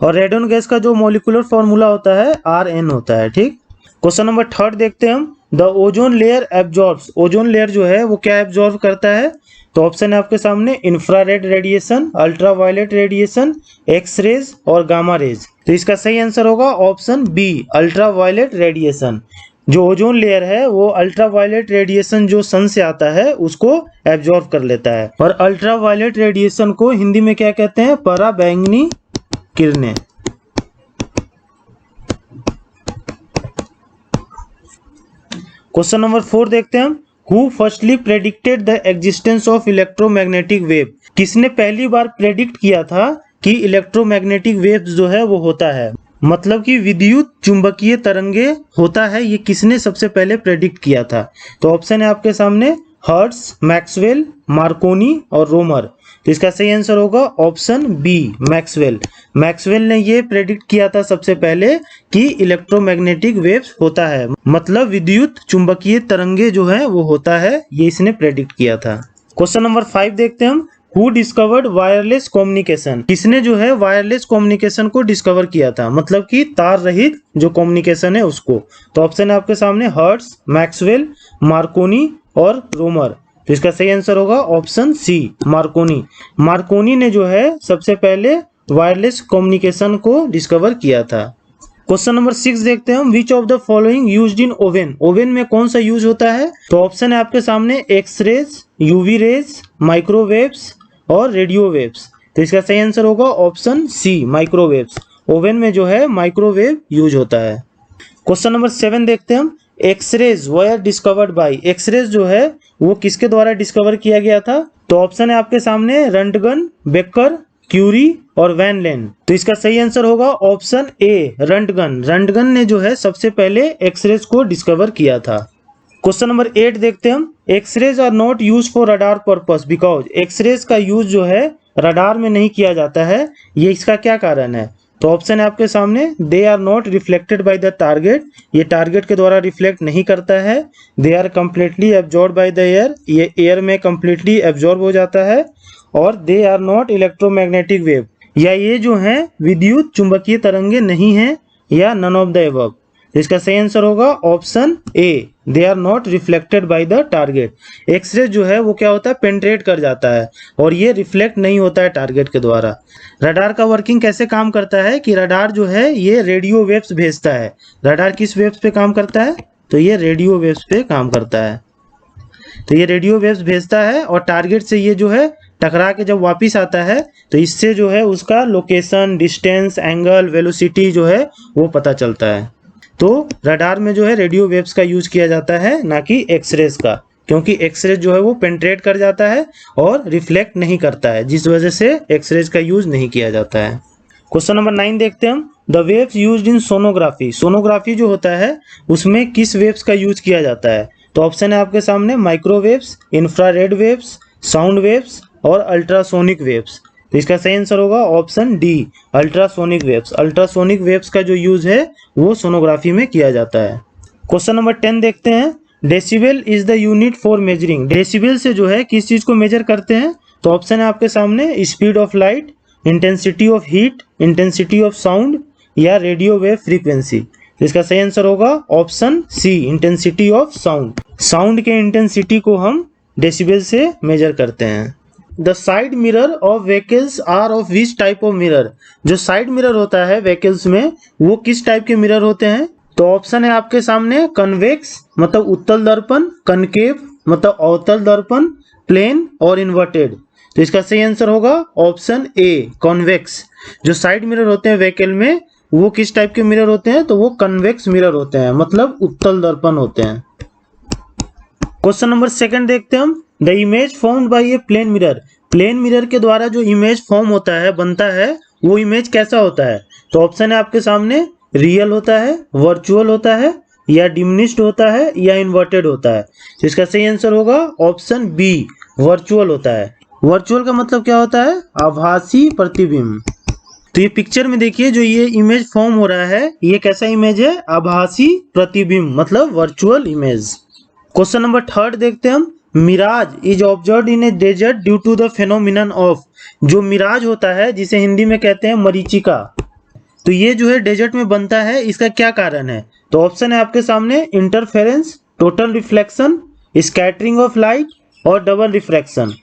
A: और रेडोन गैस का जो मॉलिक्यूलर फॉर्मूला होता है Rn होता है, ठीक। क्वेश्चन नंबर 3 देखते हैं हम। The ozone layer absorbs. Ozone layer जो है वो क्या एब्जॉर्ब करता है? तो ऑप्शन है आपके सामने infrared radiation, ultraviolet radiation, X rays और गामा रेज। तो इसका सही आंसर होगा ऑप्शन बी अल्ट्रावायलेट रेडिएशन। जो ओजोन लेयर है वो अल्ट्रावायलेट रेडिएशन जो सन से आता है उसको एब्जॉर्ब कर लेता है, और अल्ट्रावायलेट रेडिएशन को हिंदी में क्या कहते हैं? पराबैंगनी किरणें। क्वेश्चन नंबर 4 देखते हैं हम। Who firstly predicted the existence of electromagnetic wave? किसने पहली बार प्रेडिक्ट किया था कि इलेक्ट्रोमैग्नेटिक वेव्स जो है वो होता है, मतलब कि विद्युत चुंबकीय तरंगे होता है, ये किसने सबसे पहले प्रेडिक्ट किया था? तो ऑप्शन है आपके सामने हर्ट्ज, मैक्सवेल, मार्कोनी और रोमर। तो इसका सही आंसर होगा ऑप्शन बी मैक्सवेल। मैक्सवेल ने ये प्रेडिक्ट किया था सबसे पहले कि इलेक्ट्रोमैग्नेटिक वेव्स होता है, मतलब विद्युत चुंबकीय तरंगे जो है वो होता है, ये इसने प्रेडिक्ट किया था। क्वेश्चन नंबर 5 देखते हैं हम। Who discovered wireless communication. किसने जो है वायरलेस कम्युनिकेशन को डिस्कवर किया था, मतलब कि तार रहित जो कम्युनिकेशन है उसको? तो ऑप्शन है आपके सामने हर्ट्ज, मैक्सवेल, मार्कोनी और रोमर। तो इसका सही आंसर होगा ऑप्शन सी मार्कोनी। मार्कोनी ने जो है सबसे पहले वायरलेस कम्युनिकेशन को डिस्कवर किया था। क्वेश्चन नंबर 6 देखते हैं हम। Which of the following used in oven. Oven में कौन सा यूज होता है? तो ऑप्शन है आपके सामने X rays, UV rays, microwaves और रेडियो वेव्स। तो इसका सही आंसर होगा ऑप्शन सी माइक्रोवेव्स। ओवन में जो है माइक्रोवेव यूज होता है। क्वेश्चन नंबर 7 देखते हैं हम। X rays were discovered by. X rays जो है वो किसके द्वारा डिस्कवर किया गया था? तो ऑप्शन है आपके सामने रंटगन, बेकर, क्यूरी और वैन लेन। तो इसका सही आंसर होगा ऑप्शन ए रंटगन। रंटगन ने जो है सबसे पहले एक्सरेज को डिस्कवर किया था। क्वेश्चन नंबर 8 देखते हैं हम। X rays are not use for radar purpose because. X rays का यूज जो है रडार में नहीं किया जाता है, ये इसका क्या कारण है? तो ऑप्शन है आपके सामने, they are not reflected by the target, ये टारगेट के द्वारा रिफ्लेक्ट नहीं करता है। They are completely absorb by the air, ये एयर में कम्प्लीटली एब्जॉर्ब हो जाता है। और they are not electromagnetic wave, या ये जो है विद्युत चुंबकीय तरंगे नहीं है, या नन ऑफ द एबव। इसका सही आंसर होगा option A, they are not reflected by the target. X ray जो है वो क्या होता है, पेंट्रेट कर जाता है और ये रिफ्लेक्ट नहीं होता है टारगेट के द्वारा। रडार का वर्किंग कैसे काम करता है कि रडार जो है ये रेडियो वेव्स भेजता है। रडार किस वेव्स पे काम करता है? तो ये रेडियो वेव्स पे काम करता है। तो ये रेडियो वेव्स भेजता है और टारगेट से ये जो है टकरा के जब वापिस आता है तो इससे जो है उसका लोकेशन, डिस्टेंस, एंगल, वेलोसिटी जो है वो पता चलता है। तो रडार में जो है रेडियो वेव्स का यूज किया जाता है, ना कि एक्सरेज का, क्योंकि एक्सरेज जो है वो पेंट्रेट कर जाता है और रिफ्लेक्ट नहीं करता है, जिस वजह से एक्सरेज का यूज नहीं किया जाता है। क्वेश्चन नंबर 9 देखते हैं हम। The waves used in sonography, sonography जो होता है उसमें किस वेव्स का यूज किया जाता है? तो ऑप्शन है आपके सामने, microwaves, infrared waves, sound waves और अल्ट्रासोनिक वेव्स। तो इसका सही आंसर होगा option D, ultrasonic waves. Ultrasonic waves का जो यूज है वो सोनोग्राफी में किया जाता है। क्वेश्चन नंबर 10 देखते हैं। Decibel is the unit for measuring, decibel से जो है किस चीज को मेजर करते हैं? तो ऑप्शन है आपके सामने, speed of light, intensity of heat, intensity of sound या रेडियो वेव फ्रीक्वेंसी। तो इसका सही आंसर होगा option C, intensity of sound. Sound के इंटेंसिटी को हम डेसिबल से मेजर करते हैं। The side mirror of vehicles are of which type of mirror, जो साइड मिरर होता है व्हीकल्स में वो किस टाइप के मिरर होते हैं? तो ऑप्शन है आपके सामने, कन्वेक्स मतलब उत्तल दर्पण, कनकेव मतलब अवतल दर्पण, प्लेन और इन्वर्टेड। तो इसका सही आंसर होगा ऑप्शन ए, कॉन्वेक्स। जो साइड मिरर होते हैं व्हीकल में वो किस टाइप के मिरर होते हैं? तो वो कन्वेक्स मिरर होते हैं, मतलब उत्तल दर्पण होते हैं। क्वेश्चन नंबर 2 देखते हैं हम। The image formed by a plane mirror, plane mirror के द्वारा जो इमेज फॉर्म होता है, बनता है, वो इमेज कैसा होता है? तो ऑप्शन है आपके सामने, रियल होता है, वर्चुअल होता है या डिमिनिश्ड होता है या इन्वर्टेड होता है। तो इसका सही आंसर होगा ऑप्शन बी, वर्चुअल होता है। वर्चुअल का मतलब क्या होता है? आभासी प्रतिबिंब। तो ये पिक्चर में देखिए जो ये इमेज फॉर्म हो रहा है ये कैसा इमेज है? आभासी प्रतिबिंब, मतलब वर्चुअल इमेज। क्वेश्चन नंबर 3 देखते हैं हम। Mirage is observed in a desert due to the phenomenon of, जो मिराज होता है जिसे हिंदी में कहते हैं मरीचिका, तो ये जो है डेजर्ट में बनता है, इसका क्या कारण है? तो ऑप्शन है आपके सामने, interference, total reflection, scattering of light और डबल रिफ्रैक्शन।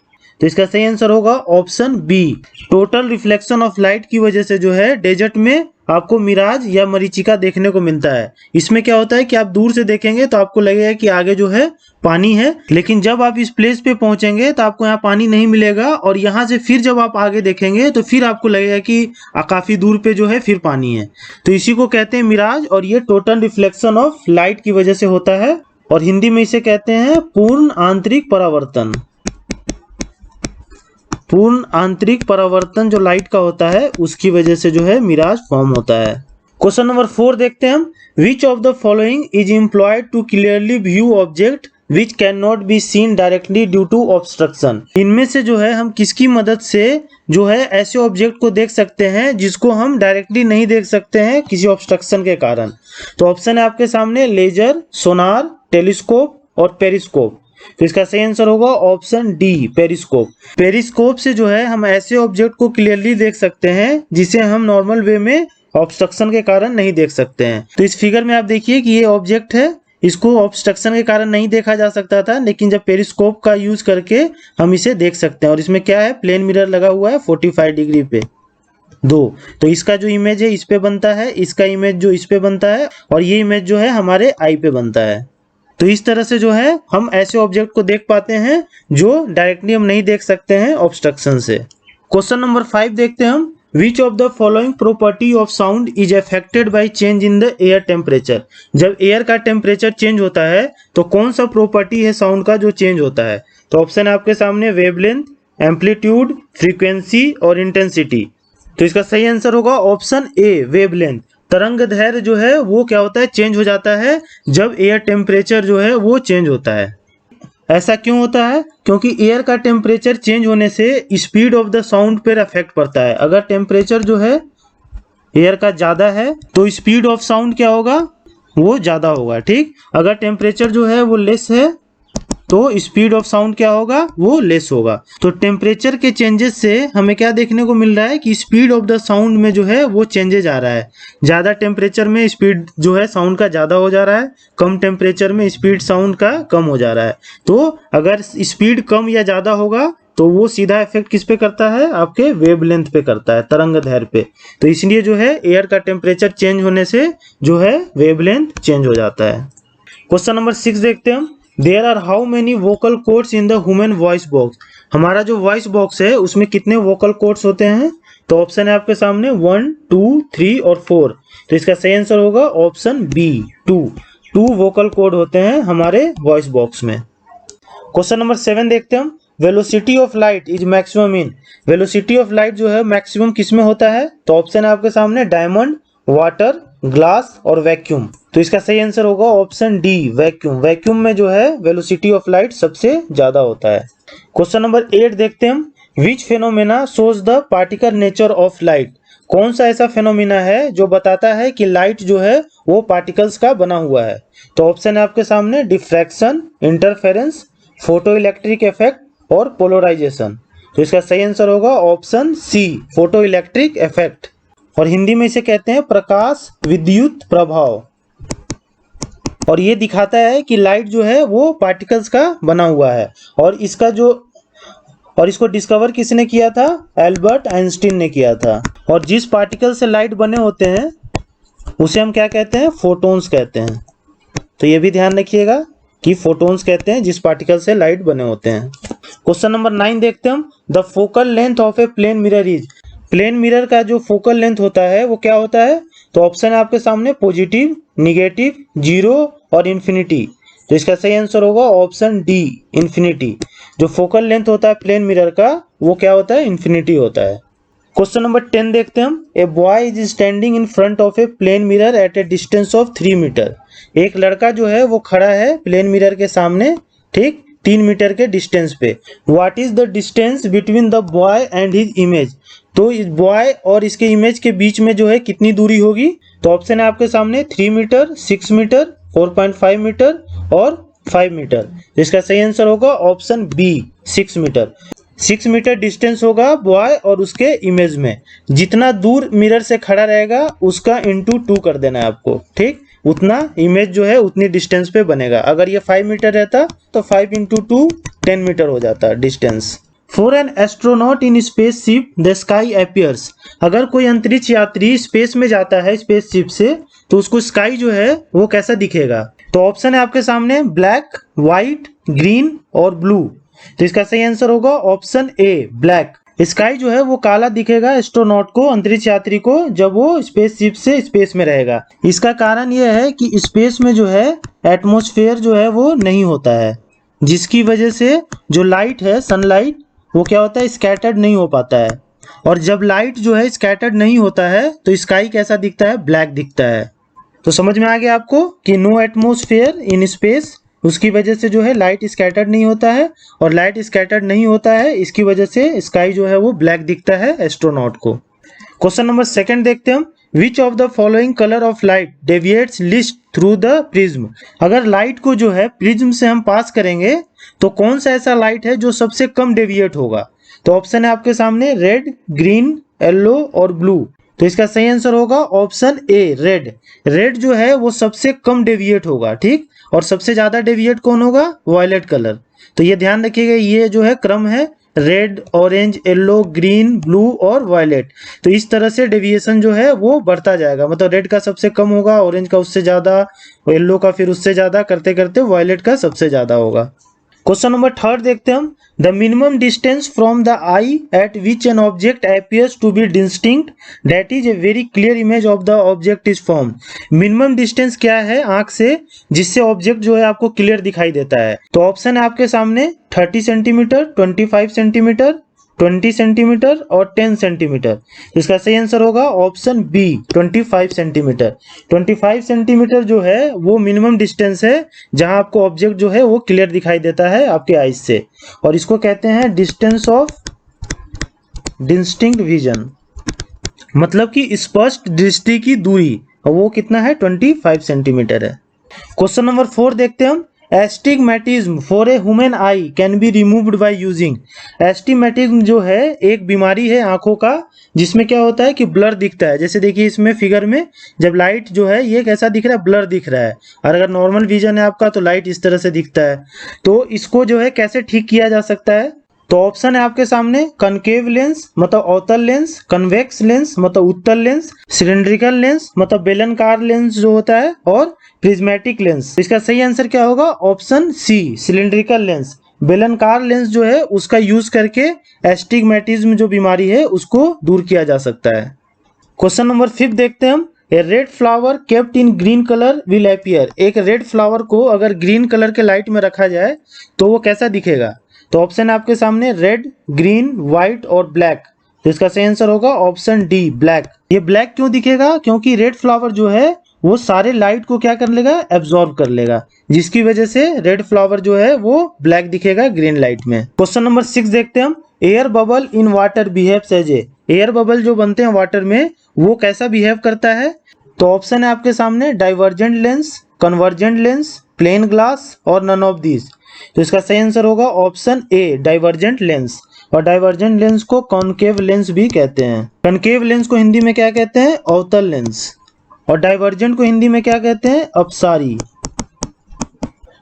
A: तो इसका सही आंसर होगा option B, total reflection of light की वजह से जो है डेजर्ट में आपको मिराज या मरीचिका देखने को मिलता है। इसमें क्या होता है कि आप दूर से देखेंगे तो आपको लगेगा कि आगे जो है पानी है, लेकिन जब आप इस प्लेस पे पहुंचेंगे तो आपको यहाँ पानी नहीं मिलेगा और यहाँ से फिर जब आप आगे देखेंगे तो फिर आपको लगेगा कि काफी दूर पे जो है फिर पानी है। तो इसी को कहते हैं मिराज और ये टोटल रिफ्लेक्शन ऑफ लाइट की वजह से होता है और हिंदी में इसे कहते हैं पूर्ण आंतरिक परावर्तन। पूर्ण आंतरिक परावर्तन जो लाइट का होता है उसकी वजह से जो है मिराज फॉर्म होता है। क्वेश्चन नंबर 4 देखते हैं हम। Which of the following is employed to clearly view object which can not be seen directly due to obstruction, इनमें से जो है हम किसकी मदद से जो है ऐसे ऑब्जेक्ट को देख सकते हैं जिसको हम डायरेक्टली नहीं देख सकते हैं किसी ऑब्स्ट्रक्शन के कारण? तो ऑप्शन है आपके सामने, लेजर, सोनार, टेलीस्कोप और पेरिस्कोप। तो इसका सही आंसर होगा ऑप्शन डी, पेरिस्कोप। पेरिस्कोप से जो है हम ऐसे ऑब्जेक्ट को क्लियरली देख सकते हैं जिसे हम नॉर्मल वे में ऑब्स्ट्रक्शन के कारण नहीं देख सकते हैं। तो इस फिगर में आप देखिए कि ये ऑब्जेक्ट है, इसको ऑब्स्ट्रक्शन के कारण नहीं देखा जा सकता था, लेकिन जब पेरिस्कोप का यूज करके हम इसे देख सकते हैं। और इसमें क्या है, प्लेन मिरर लगा हुआ है 45 डिग्री पे 2, तो इसका जो इमेज है इस पे बनता है, इसका इमेज जो इस पे बनता है और ये इमेज जो है हमारे आई पे बनता है। तो इस तरह से जो है हम ऐसे ऑब्जेक्ट को देख पाते हैं जो डायरेक्टली हम नहीं देख सकते हैं ऑब्स्ट्रक्शन से। क्वेश्चन नंबर 5 देखते हैं हम। Which of the following property of sound is affected by change in the air temperature, जब एयर का टेम्परेचर चेंज होता है तो कौन सा प्रॉपर्टी है साउंड का जो चेंज होता है? तो ऑप्शन है आपके सामने, वेवलेंथ, एम्पलीट्यूड, फ्रीक्वेंसी और इंटेंसिटी। तो इसका सही आंसर होगा ऑप्शन ए, वेवलेंथ। तरंग दैर्घ्य जो है वो क्या होता है, चेंज हो जाता है जब एयर टेम्परेचर जो है वो चेंज होता है। ऐसा क्यों होता है? क्योंकि एयर का टेम्परेचर चेंज होने से स्पीड ऑफ द साउंड पर इफेक्ट पड़ता है। अगर टेम्परेचर जो है एयर का ज़्यादा है तो स्पीड ऑफ साउंड क्या होगा? वो ज़्यादा होगा। ठीक, अगर टेम्परेचर जो है वो लेस है तो स्पीड ऑफ साउंड क्या होगा? वो लेस होगा। तो टेम्परेचर के चेंजेस से हमें क्या देखने को मिल रहा है कि स्पीड ऑफ द साउंड में जो है वो चेंजेज आ रहा है। ज़्यादा टेम्परेचर में स्पीड जो है साउंड का ज़्यादा हो जा रहा है, कम टेम्परेचर में स्पीड साउंड का कम हो जा रहा है। तो अगर स्पीड कम या ज़्यादा होगा तो वो सीधा इफेक्ट किस पे करता है? आपके वेवलेंथ पे करता है, तरंग दैर्घ्य पे। तो इसलिए जो है एयर का टेम्परेचर चेंज होने से जो है वेवलेंथ चेंज हो जाता है। क्वेश्चन नंबर 6 देखते हैं हम। There are how many vocal cords in the human voice box. हमारा जो वॉइस बॉक्स है उसमें कितने वोकल कॉर्ड्स होते हैं? तो ऑप्शन है आपके सामने 1, 2, 3 और 4। तो इसका सही आंसर होगा ऑप्शन बी 2। 2 वोकल कॉर्ड होते हैं हमारे वॉइस बॉक्स में। क्वेश्चन नंबर 7 देखते हैं हम। Velocity of light is maximum in. Velocity of light जो है मैक्सिमम किस में होता है? तो ऑप्शन है आपके सामने डायमंड, वाटर, ग्लास और वैक्यूम। तो इसका सही आंसर होगा ऑप्शन डी वैक्यूम। वैक्यूम में जो है वेलोसिटी ऑफ लाइट सबसे ज्यादा होता है। क्वेश्चन नंबर 8 देखते हैं हम। Which phenomena shows the particle nature of light. कौन सा ऐसा फेनोमेना है जो बताता है कि लाइट जो है वो पार्टिकल्स का बना हुआ है? तो ऑप्शन है आपके सामने diffraction, interference, photo electric effect और पोलराइजेशन। तो इसका सही आंसर होगा option C photo electric effect, और हिंदी में इसे कहते हैं प्रकाश विद्युत प्रभाव। और ये दिखाता है कि लाइट जो है वो पार्टिकल्स का बना हुआ है। और इसको डिस्कवर किसने किया था? एल्बर्ट आइंस्टीन ने किया था। और जिस पार्टिकल से लाइट बने होते हैं उसे हम क्या कहते हैं? फोटॉन्स कहते हैं। तो ये भी ध्यान रखिएगा कि फोटॉन्स कहते हैं जिस पार्टिकल से लाइट बने होते हैं। क्वेश्चन नंबर 9 देखते हैं हम। The focal length of a plane mirror is. Plane mirror का जो फोकल लेंथ होता है वो क्या होता है? तो ऑप्शन है आपके सामने पॉजिटिव, निगेटिव, 0 और इन्फिनिटी। तो इसका सही आंसर होगा ऑप्शन डी इन्फिनिटी। जो फोकल लेंथ होता है प्लेन मिरर का वो क्या होता है? इन्फिनिटी होता है। क्वेश्चन नंबर 10 देखते हैं हम। A boy is standing in front of a plane mirror at a distance of 3 metre. एक लड़का जो है वो खड़ा है प्लेन मिरर के सामने, ठीक 3 मीटर के डिस्टेंस पे। What is the distance between the boy and his image. तो इस बॉय और इसके इमेज के बीच में जो है कितनी दूरी होगी? तो ऑप्शन है आपके सामने 3 मीटर, 6 मीटर, 4.5 मीटर और 5 मीटर। तो इसका सही आंसर होगा option B 6 metre. 6 metre distance होगा बॉय और उसके इमेज में। जितना दूर मिरर से खड़ा रहेगा उसका इंटू 2 कर देना है आपको, ठीक उतना इमेज जो है उतनी डिस्टेंस पे बनेगा। अगर ये 5 मीटर रहता तो 5 × 2 10 मीटर हो जाता distance. For an astronaut in spaceship the sky appears. अगर कोई अंतरिक्ष यात्री स्पेस में जाता है स्पेसशिप से तो उसको स्काई जो है वो कैसा दिखेगा? तो ऑप्शन है आपके सामने ब्लैक, व्हाइट, ग्रीन और ब्लू। तो इसका सही आंसर होगा ऑप्शन ए ब्लैक। स्काई जो है वो काला दिखेगा एस्ट्रोनॉट को, अंतरिक्ष यात्री को, जब वो स्पेसशिप से स्पेस में रहेगा। इसका कारण यह है कि स्पेस में जो है एटमॉस्फेयर जो है वो नहीं होता है, जिसकी वजह से जो लाइट है सनलाइट वो क्या होता है? स्कैटर्ड नहीं हो पाता है। और जब लाइट जो है स्कैटर्ड नहीं होता है तो स्काई कैसा दिखता है? ब्लैक दिखता है। तो समझ में आ गया आपको कि नो एटमॉस्फेयर इन स्पेस, उसकी वजह से जो है लाइट स्कैटर्ड नहीं होता है, और लाइट स्कैटर्ड नहीं होता है इसकी वजह से स्काई जो है वो ब्लैक दिखता है एस्ट्रोनॉट को। क्वेश्चन नंबर 2 देखते हैं हम। Which of the following colour of light deviates list through the prism. अगर लाइट को जो है प्रिज्म से हम पास करेंगे तो कौन सा ऐसा लाइट है जो सबसे कम डेविएट होगा? तो ऑप्शन है आपके सामने रेड, ग्रीन, येलो और ब्लू। तो इसका सही आंसर होगा ऑप्शन ए रेड। रेड जो है वो सबसे कम डेविएट होगा, ठीक, और सबसे ज्यादा डेविएट कौन होगा? Violet colour. तो ये ध्यान रखिएगा, ये जो है क्रम है red, orange, yellow, green, blue और वायलेट। तो इस तरह से डेविएशन जो है वो बढ़ता जाएगा, मतलब रेड का सबसे कम होगा, ऑरेंज का उससे ज्यादा, येलो का फिर उससे ज्यादा, करते करते वायलेट का सबसे ज्यादा होगा। क्वेश्चन नंबर 3 देखते हैं हम। The minimum distance from the eye at which an object appears to be distinct that is a very clear image of the object is formed. Minimum distance क्या है आंख से जिससे ऑब्जेक्ट जो है आपको क्लियर दिखाई देता है? तो ऑप्शन है आपके सामने 30 सेंटीमीटर, 25 सेंटीमीटर, 20 सेंटीमीटर और 10 सेंटीमीटर। इसका सही आंसर होगा ऑप्शन बी 25 सेंटीमीटर। 25 सेंटीमीटर जो है वो मिनिमम डिस्टेंस है जहां आपको ऑब्जेक्ट जो है वो क्लियर दिखाई देता है आपके आईज से, और इसको कहते हैं डिस्टेंस ऑफ डिस्टिंक्ट विजन, मतलब कि स्पष्ट दृष्टि की दूरी, और वो कितना है 25 सेंटीमीटर है। क्वेश्चन नंबर 4 देखते हैं हम। Astigmatism for a human I can be removed by using. Astigmatism जो है एक बीमारी है आंखों का, जिसमें क्या होता है कि ब्लर दिखता है। जैसे देखिए इसमें फिगर में जब लाइट जो है ये कैसा दिख रहा है, ब्लर दिख रहा है, और अगर नॉर्मल विजन है आपका तो लाइट इस तरह से दिखता है। तो इसको जो है कैसे ठीक किया जा सकता है, तो ऑप्शन है आपके सामने कनकेव लेंस मतलब अवतल लेंस, कन्वेक्स लेंस मतलब उत्तल लेंस, सिलेंड्रिकल लेंस मतलब बेलनाकार लेंस जो होता है, और प्रिज्मेटिक लेंस। इसका सही आंसर क्या होगा, ऑप्शन सी सिलेंड्रिकल लेंस। बेलनाकार लेंस जो है उसका यूज करके एस्टिग्मेटिज्म जो बीमारी है उसको दूर किया जा सकता है। क्वेश्चन नंबर 5 देखते हैं हम। A red flower kept in green colour will appear. एक रेड फ्लावर को अगर ग्रीन कलर के लाइट में रखा जाए तो वो कैसा दिखेगा, तो ऑप्शन है आपके सामने रेड, ग्रीन, व्हाइट और ब्लैक। तो इसका सही आंसर होगा ऑप्शन डी ब्लैक। ये ब्लैक क्यों दिखेगा, क्योंकि रेड फ्लावर जो है वो सारे लाइट को क्या कर लेगा, एब्जॉर्ब कर लेगा, जिसकी वजह से रेड फ्लावर जो है वो ब्लैक दिखेगा ग्रीन लाइट में। क्वेश्चन नंबर 6 देखते हैं हम। Air bubble in water behaves as a. Air bubble जो बनते हैं वाटर में वो कैसा बिहेव करता है, तो ऑप्शन है आपके सामने divergent lens, convergent lens, plane glass और नन ऑफ दीज। तो इसका सही आंसर होगा ऑप्शन ए डाइवर्जेंट लेंस। और डाइवर्जेंट लेंस को कॉनकेव लेंस भी कहते हैं। कॉनकेव लेंस को हिंदी में क्या कहते हैं, अवतल लेंस, और डाइवर्जेंट को हिंदी में क्या कहते हैं, अपसारी।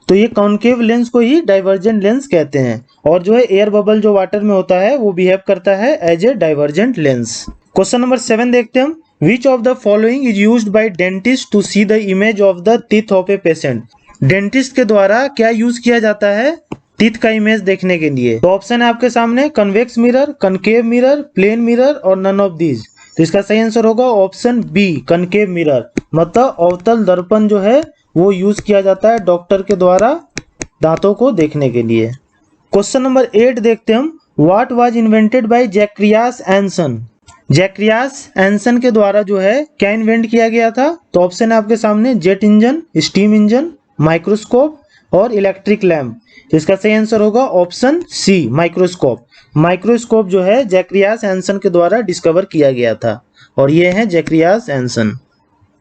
A: तो ये कॉनकेव लेंस को ही डाइवर्जेंट लेंस कहते हैं, और जो है एयर बबल जो वाटर में होता है वो बिहेव करता है as a divergent lens. Question number 7 देखते हैं हम। Which of the following is used by dentist to see the image of the teeth of a patient. Dentist के द्वारा क्या यूज किया जाता है टीथ का इमेज देखने के लिए, तो ऑप्शन है आपके सामने convex mirror, concave mirror, plane mirror और नन ऑफ दीज। तो इसका सही आंसर होगा ऑप्शन बी कनकेव मिरर, मतलब अवतल दर्पण जो है वो यूज किया जाता है डॉक्टर के द्वारा दांतों को देखने के लिए। क्वेश्चन नंबर 8 देखते हैं हम। What was invented bye जैक्रियास एंसन। जैक्रियास एंसन के द्वारा जो है क्या इन्वेंट किया गया था, तो ऑप्शन है आपके सामने jet engine, steam engine, microscope और इलेक्ट्रिक लैंप। तो इसका सही आंसर होगा ऑप्शन सी माइक्रोस्कोप। माइक्रोस्कोप जो है जैक्रियास एंसन के द्वारा डिस्कवर किया गया था, और ये है जैक्रियास एंसन।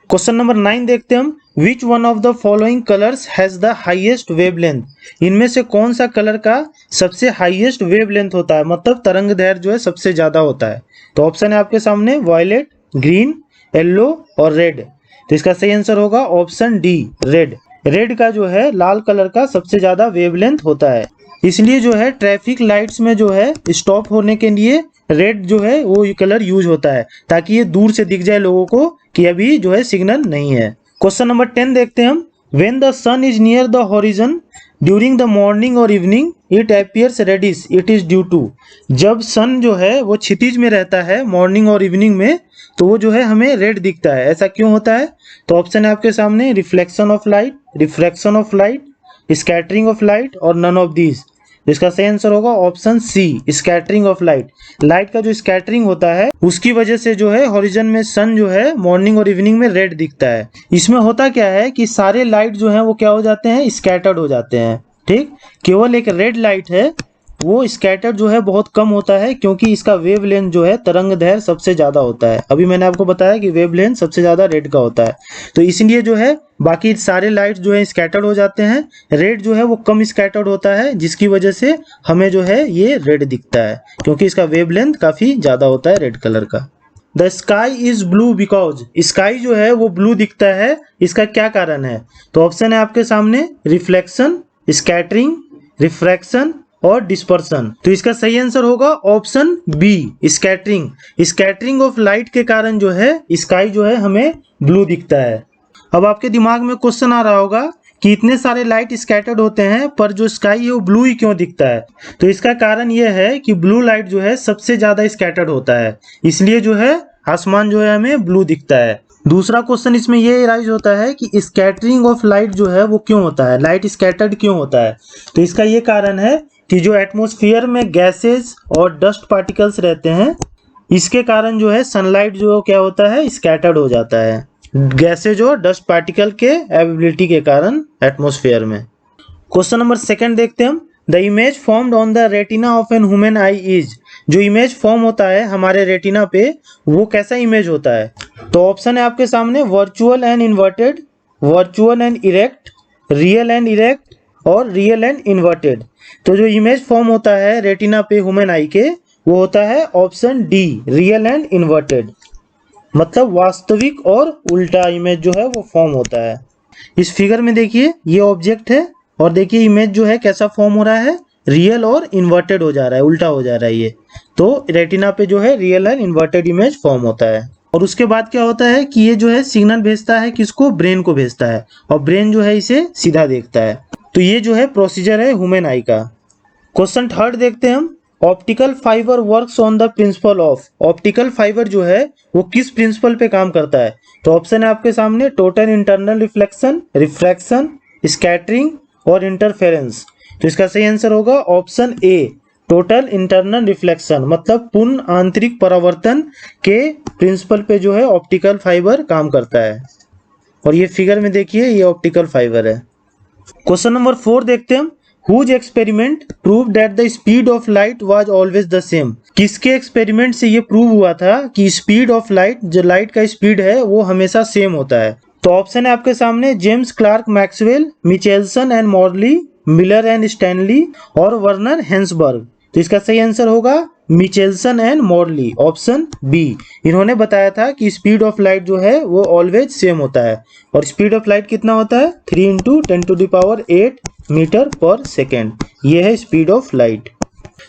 A: क्वेश्चन नंबर 9 देखते हैं हम। Which one of the following colours has the highest wavelength. इनमें से कौन सा कलर का सबसे हाईएस्ट वेवलेंथ होता है, मतलब तरंग दैर्घ्य जो है सबसे ज्यादा होता है, तो ऑप्शन है आपके सामने वायलेट, ग्रीन, येलो और रेड। तो इसका सही आंसर होगा ऑप्शन डी रेड। रेड का जो है लाल कलर का सबसे ज्यादा वेवलेंथ होता है, इसलिए जो है ट्रैफिक लाइट्स में जो है स्टॉप होने के लिए रेड जो है वो कलर यूज होता है, ताकि ये दूर से दिख जाए लोगों को कि अभी जो है सिग्नल नहीं है। क्वेश्चन नंबर 10 देखते हैं हम। When the sun is near the horizon during the morning और evening it appears reddish, it is due to. जब सन जो है वो क्षितिज में रहता है मॉर्निंग और इवनिंग में, तो वो जो है हमें रेड दिखता है। ऐसा क्यों होता है, तो ऑप्शन है आपके सामने reflection of light, refraction of light, scattering of light और नन ऑफ दीज। इसका सही आंसर होगा option C scattering of light. Light का जो स्कैटरिंग होता है उसकी वजह से जो है हॉरिजन में सन जो है मॉर्निंग और इवनिंग में रेड दिखता है। इसमें होता क्या है कि सारे लाइट जो है वो क्या हो जाते हैं, स्कैटर्ड हो जाते हैं, ठीक। केवल एक रेड लाइट है वो स्कैटर्ड जो है बहुत कम होता है, क्योंकि इसका वेवलेंथ जो है तरंग दैर्घ्य सबसे ज्यादा होता है। अभी मैंने आपको बताया कि वेवलेंथ सबसे ज्यादा रेड का होता है, तो इसलिए जो है बाकी सारे लाइट जो है स्कैटर्ड हो जाते हैं, रेड जो है वो कम स्कैटर्ड होता है, जिसकी वजह से हमें जो है ये रेड दिखता है, क्योंकि इसका वेवलेंथ काफी ज्यादा होता है रेड कलर का। The sky is blue because, sky जो है वो ब्लू दिखता है, इसका क्या कारण है, तो ऑप्शन है आपके सामने रिफ्लेक्शन, स्कैटरिंग, रिफ्रैक्शन और डिस्पर्सन। तो इसका सही आंसर होगा option B scattering. Scattering of light के कारण जो है स्काई जो है हमें ब्लू दिखता है। अब आपके दिमाग में क्वेश्चन आ रहा होगा कि इतने सारे लाइट स्कैटर्ड होते हैं पर जो स्काई है वो ब्लू ही क्यों दिखता है, तो इसका कारण यह है कि ब्लू लाइट जो है सबसे ज्यादा स्कैटर्ड होता है, इसलिए जो है आसमान जो है हमें ब्लू दिखता है। दूसरा क्वेश्चन इसमें ये राइज होता है कि स्कैटरिंग ऑफ लाइट जो है वो क्यों होता है, लाइट स्कैटर्ड क्यों होता है, तो इसका ये कारण है कि जो एटमॉस्फेयर में गैसेस और डस्ट पार्टिकल्स रहते हैं, इसके कारण जो है सनलाइट जो क्या होता है, स्कैटर्ड हो जाता है गैसेज और डस्ट पार्टिकल के अवेलेबिलिटी के कारण एटमॉस्फेयर में। क्वेश्चन नंबर सेकंड देखते हैं हम। The image formed on the retina of an human I is, जो इमेज फॉर्म होता है हमारे रेटिना पे वो कैसा इमेज होता है? तो ऑप्शन है आपके सामने virtual and inverted, virtual and erect, real and erect और रियल एंड इन्वर्टेड। तो जो इमेज फॉर्म होता है रेटिना पे ह्यूमन आई के वो होता है option D, real and inverted, मतलब वास्तविक और उल्टा इमेज जो है वो फॉर्म होता है। इस फिगर में देखिए ये ऑब्जेक्ट है और देखिए इमेज जो है कैसा फॉर्म हो रहा है, रियल और इन्वर्टेड हो जा रहा है, उल्टा हो जा रहा है ये। तो रेटिना पे जो है real and inverted image form होता है। और उसके बाद क्या होता है कि ये जो है सिग्नल भेजता है किसको, ब्रेन को भेजता है और ब्रेन जो है इसे सीधा देखता है। तो ये जो है प्रोसीजर है ह्यूमन आई का। क्वेश्चन थर्ड देखते हैं हम। Optical fibre works on the principle of, optical fibre जो है वो किस प्रिंसिपल पे काम करता है? तो ऑप्शन है आपके सामने total internal reflection, refraction, scattering और इंटरफेरेंस। तो इसका सही आंसर होगा ऑप्शन ए, टोटल इंटरनल रिफ्लेक्शन, मतलब पूर्ण आंतरिक परावर्तन के प्रिंसिपल पे जो है ऑप्टिकल फाइबर काम करता है। और ये फिगर में देखिए ये ऑप्टिकल फाइबर है। क्वेश्चन नंबर 4 देखते हैं हम। Whose experiment proved that the speed of light was always the same? किसके एक्सपेरिमेंट से ये प्रूव हुआ था कि स्पीड ऑफ लाइट, जो लाइट का स्पीड है वो हमेशा सेम होता है? तो ऑप्शन है आपके सामने James Clerk Maxwell, Michelson and Morley, Miller and Stanley और वर्नर हेंसबर्ग। तो इसका सही आंसर होगा Michelson and Morley, option B. इन्होंने बताया था कि स्पीड ऑफ लाइट जो है वो ऑलवेज सेम होता है। और स्पीड ऑफ लाइट कितना होता है? 3 × 10⁸ मीटर पर सेकेंड, ये है speed of light.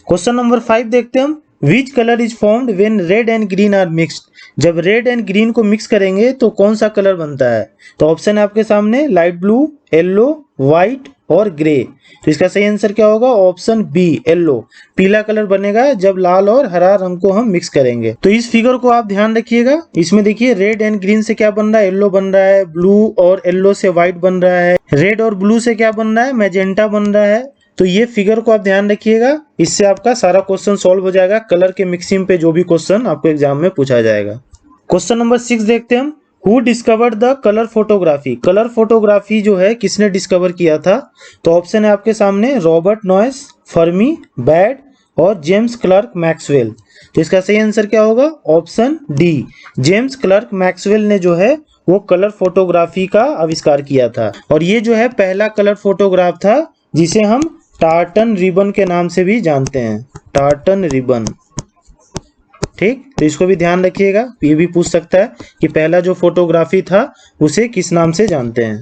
A: Question number 5 देखते हैं हम। Which colour is formed when red and green are mixed? जब रेड एंड ग्रीन को मिक्स करेंगे तो कौन सा कलर बनता है? तो ऑप्शन है आपके सामने लाइट ब्लू, येलो, व्हाइट और ग्रे। तो इसका सही आंसर क्या होगा? ऑप्शन बी, येलो, पीला कलर बनेगा जब लाल और हरा रंग को हम मिक्स करेंगे। तो इस फिगर को आप ध्यान रखिएगा, इसमें देखिए रेड एंड ग्रीन से क्या बन रहा है, येलो बन रहा है, ब्लू और येलो से व्हाइट बन रहा है, रेड और ब्लू से क्या बन रहा है, मैजेंटा बन रहा है। तो ये फिगर को आप ध्यान रखिएगा, इससे आपका सारा क्वेश्चन सॉल्व हो जाएगा। कलर के मिक्सिंग पे जो भी क्वेश्चन आपको एग्जाम में पूछा जाएगा। क्वेश्चन नंबर 6 देखते हैं हम। Who discovered the colour photography? Colour photography जो है किसने डिस्कवर किया था? तो ऑप्शन है आपके सामने रॉबर्ट नॉयस, फर्मी, बैड और जेम्स क्लर्क मैक्सवेल। तो इसका सही आंसर क्या होगा? Option D, James clerk Maxwell ने जो है वो कलर फोटोग्राफी का आविष्कार किया था। और ये जो है पहला कलर फोटोग्राफ था जिसे हम टार्टन रिबन के नाम से भी जानते हैं, टार्टन रिबन। ठीक, तो इसको भी ध्यान रखिएगा, ये भी पूछ सकता है कि पहला जो फोटोग्राफी था उसे किस नाम से जानते हैं।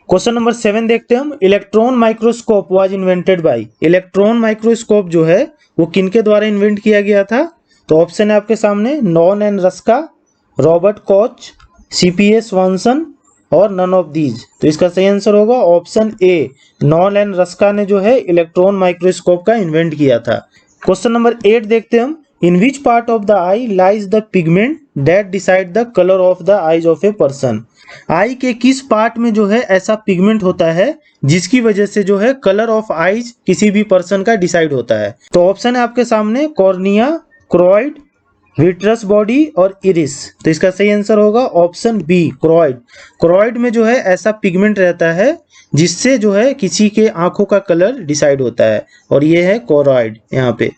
A: क्वेश्चन नंबर 7 देखते हैं हम। Electron microscope was invented bye? Electron microscope जो है वो किनके द्वारा इन्वेंट किया गया था? तो ऑप्शन है आपके सामने non and Ruska, Robert Koch, CPA स्वानसन और नन ऑफ दीज। तो इसका सही आंसर होगा option A, non and Ruska ने जो है इलेक्ट्रॉन माइक्रोस्कोप का इन्वेंट किया था। क्वेश्चन नंबर 8 देखते हैं हम। In which part of the eye lies the pigment that decide the color of the eyes of a person? आई के किस पार्ट में जो है ऐसा पिगमेंट होता है जिसकी वजह से जो है कलर ऑफ आईज किसी भी पर्सन का डिसाइड होता है? तो ऑप्शन है आपके सामने कॉर्निया, क्रोइड, विट्रस बॉडी और इरिस। तो इसका सही आंसर होगा ऑप्शन बी, क्रोइड। क्रोइड में जो है ऐसा पिगमेंट रहता है जिससे जो है किसी के आंखों का कलर डिसाइड होता है और ये है क्रोइड यहाँ पे।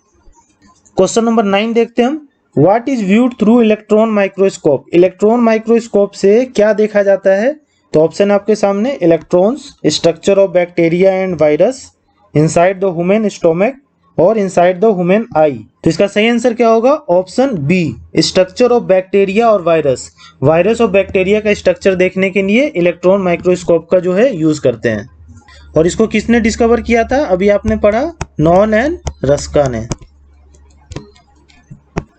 A: क्वेश्चन नंबर 9 देखते हैं हम। What is viewed through electron microscope? Electron microscope से क्या देखा जाता है? तो ऑप्शन आपके सामने electrons, structure of bacteria and virus, inside the human stomach और इनसाइड द ह्यूमन आई। तो इसका सही आंसर क्या होगा? Option B, structure of bacteria और वायरस। वायरस और बैक्टीरिया का स्ट्रक्चर देखने के लिए इलेक्ट्रॉन माइक्रोस्कोप का जो है यूज करते हैं। और इसको किसने डिस्कवर किया था? अभी आपने पढ़ा, नॉन एंड रस्का ने।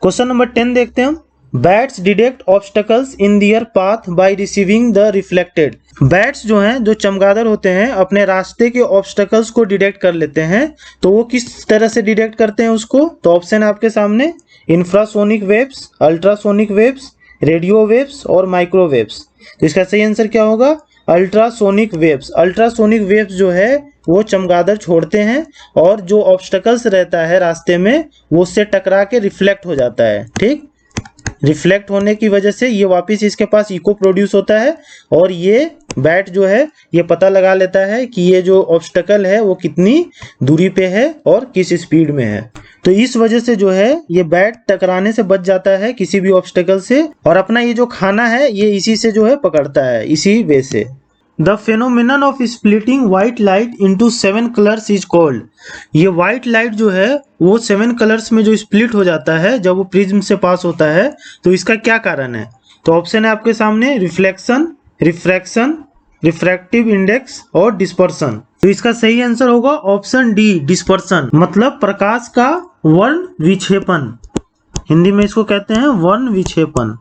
A: क्वेश्चन नंबर 10 देखते हैं हम। Bats detect obstacles in their path by receiving the reflected. Bats जो हैं, जो चमगादड़ होते हैं, अपने रास्ते के ऑब्स्टकल्स को डिटेक्ट कर लेते हैं। तो वो किस तरह से डिटेक्ट करते हैं उसको? तो ऑप्शन है आपके सामने infrasonic waves, ultrasonic waves, radio waves और माइक्रोवेव्स। तो इसका सही आंसर क्या होगा? Ultrasonic waves. अल्ट्रासोनिक वेव्स जो है वो चमगादड़ छोड़ते हैं और जो ऑब्स्टकल्स रहता है रास्ते में वो उससे टकरा के रिफ्लेक्ट हो जाता है। ठीक, रिफ्लेक्ट होने की वजह से ये वापस इसके पास इको प्रोड्यूस होता है और ये बैट जो है ये पता लगा लेता है कि ये जो ऑब्स्टकल है वो कितनी दूरी पे है और किस स्पीड में है। तो इस वजह से जो है ये बैट टकराने से बच जाता है किसी भी ऑब्स्टकल से और अपना ये जो खाना है ये इसी से जो है पकड़ता है, इसी वे से। The phenomenon of splitting white light into 7 colours is called. ये व्हाइट लाइट जो है वो 7 कलर्स में जो स्प्लिट हो जाता है जब वो प्रिज्म से पास होता है, तो इसका क्या कारण है? तो ऑप्शन है आपके सामने रिफ्लेक्शन, रिफ्रैक्शन, रिफ्रैक्टिव इंडेक्स और डिस्पर्सन। तो इसका सही आंसर होगा ऑप्शन डी, डिस्पर्सन, मतलब प्रकाश का वर्ण विक्षेपण। हिंदी में इसको कहते हैं वर्ण विक्षेपण।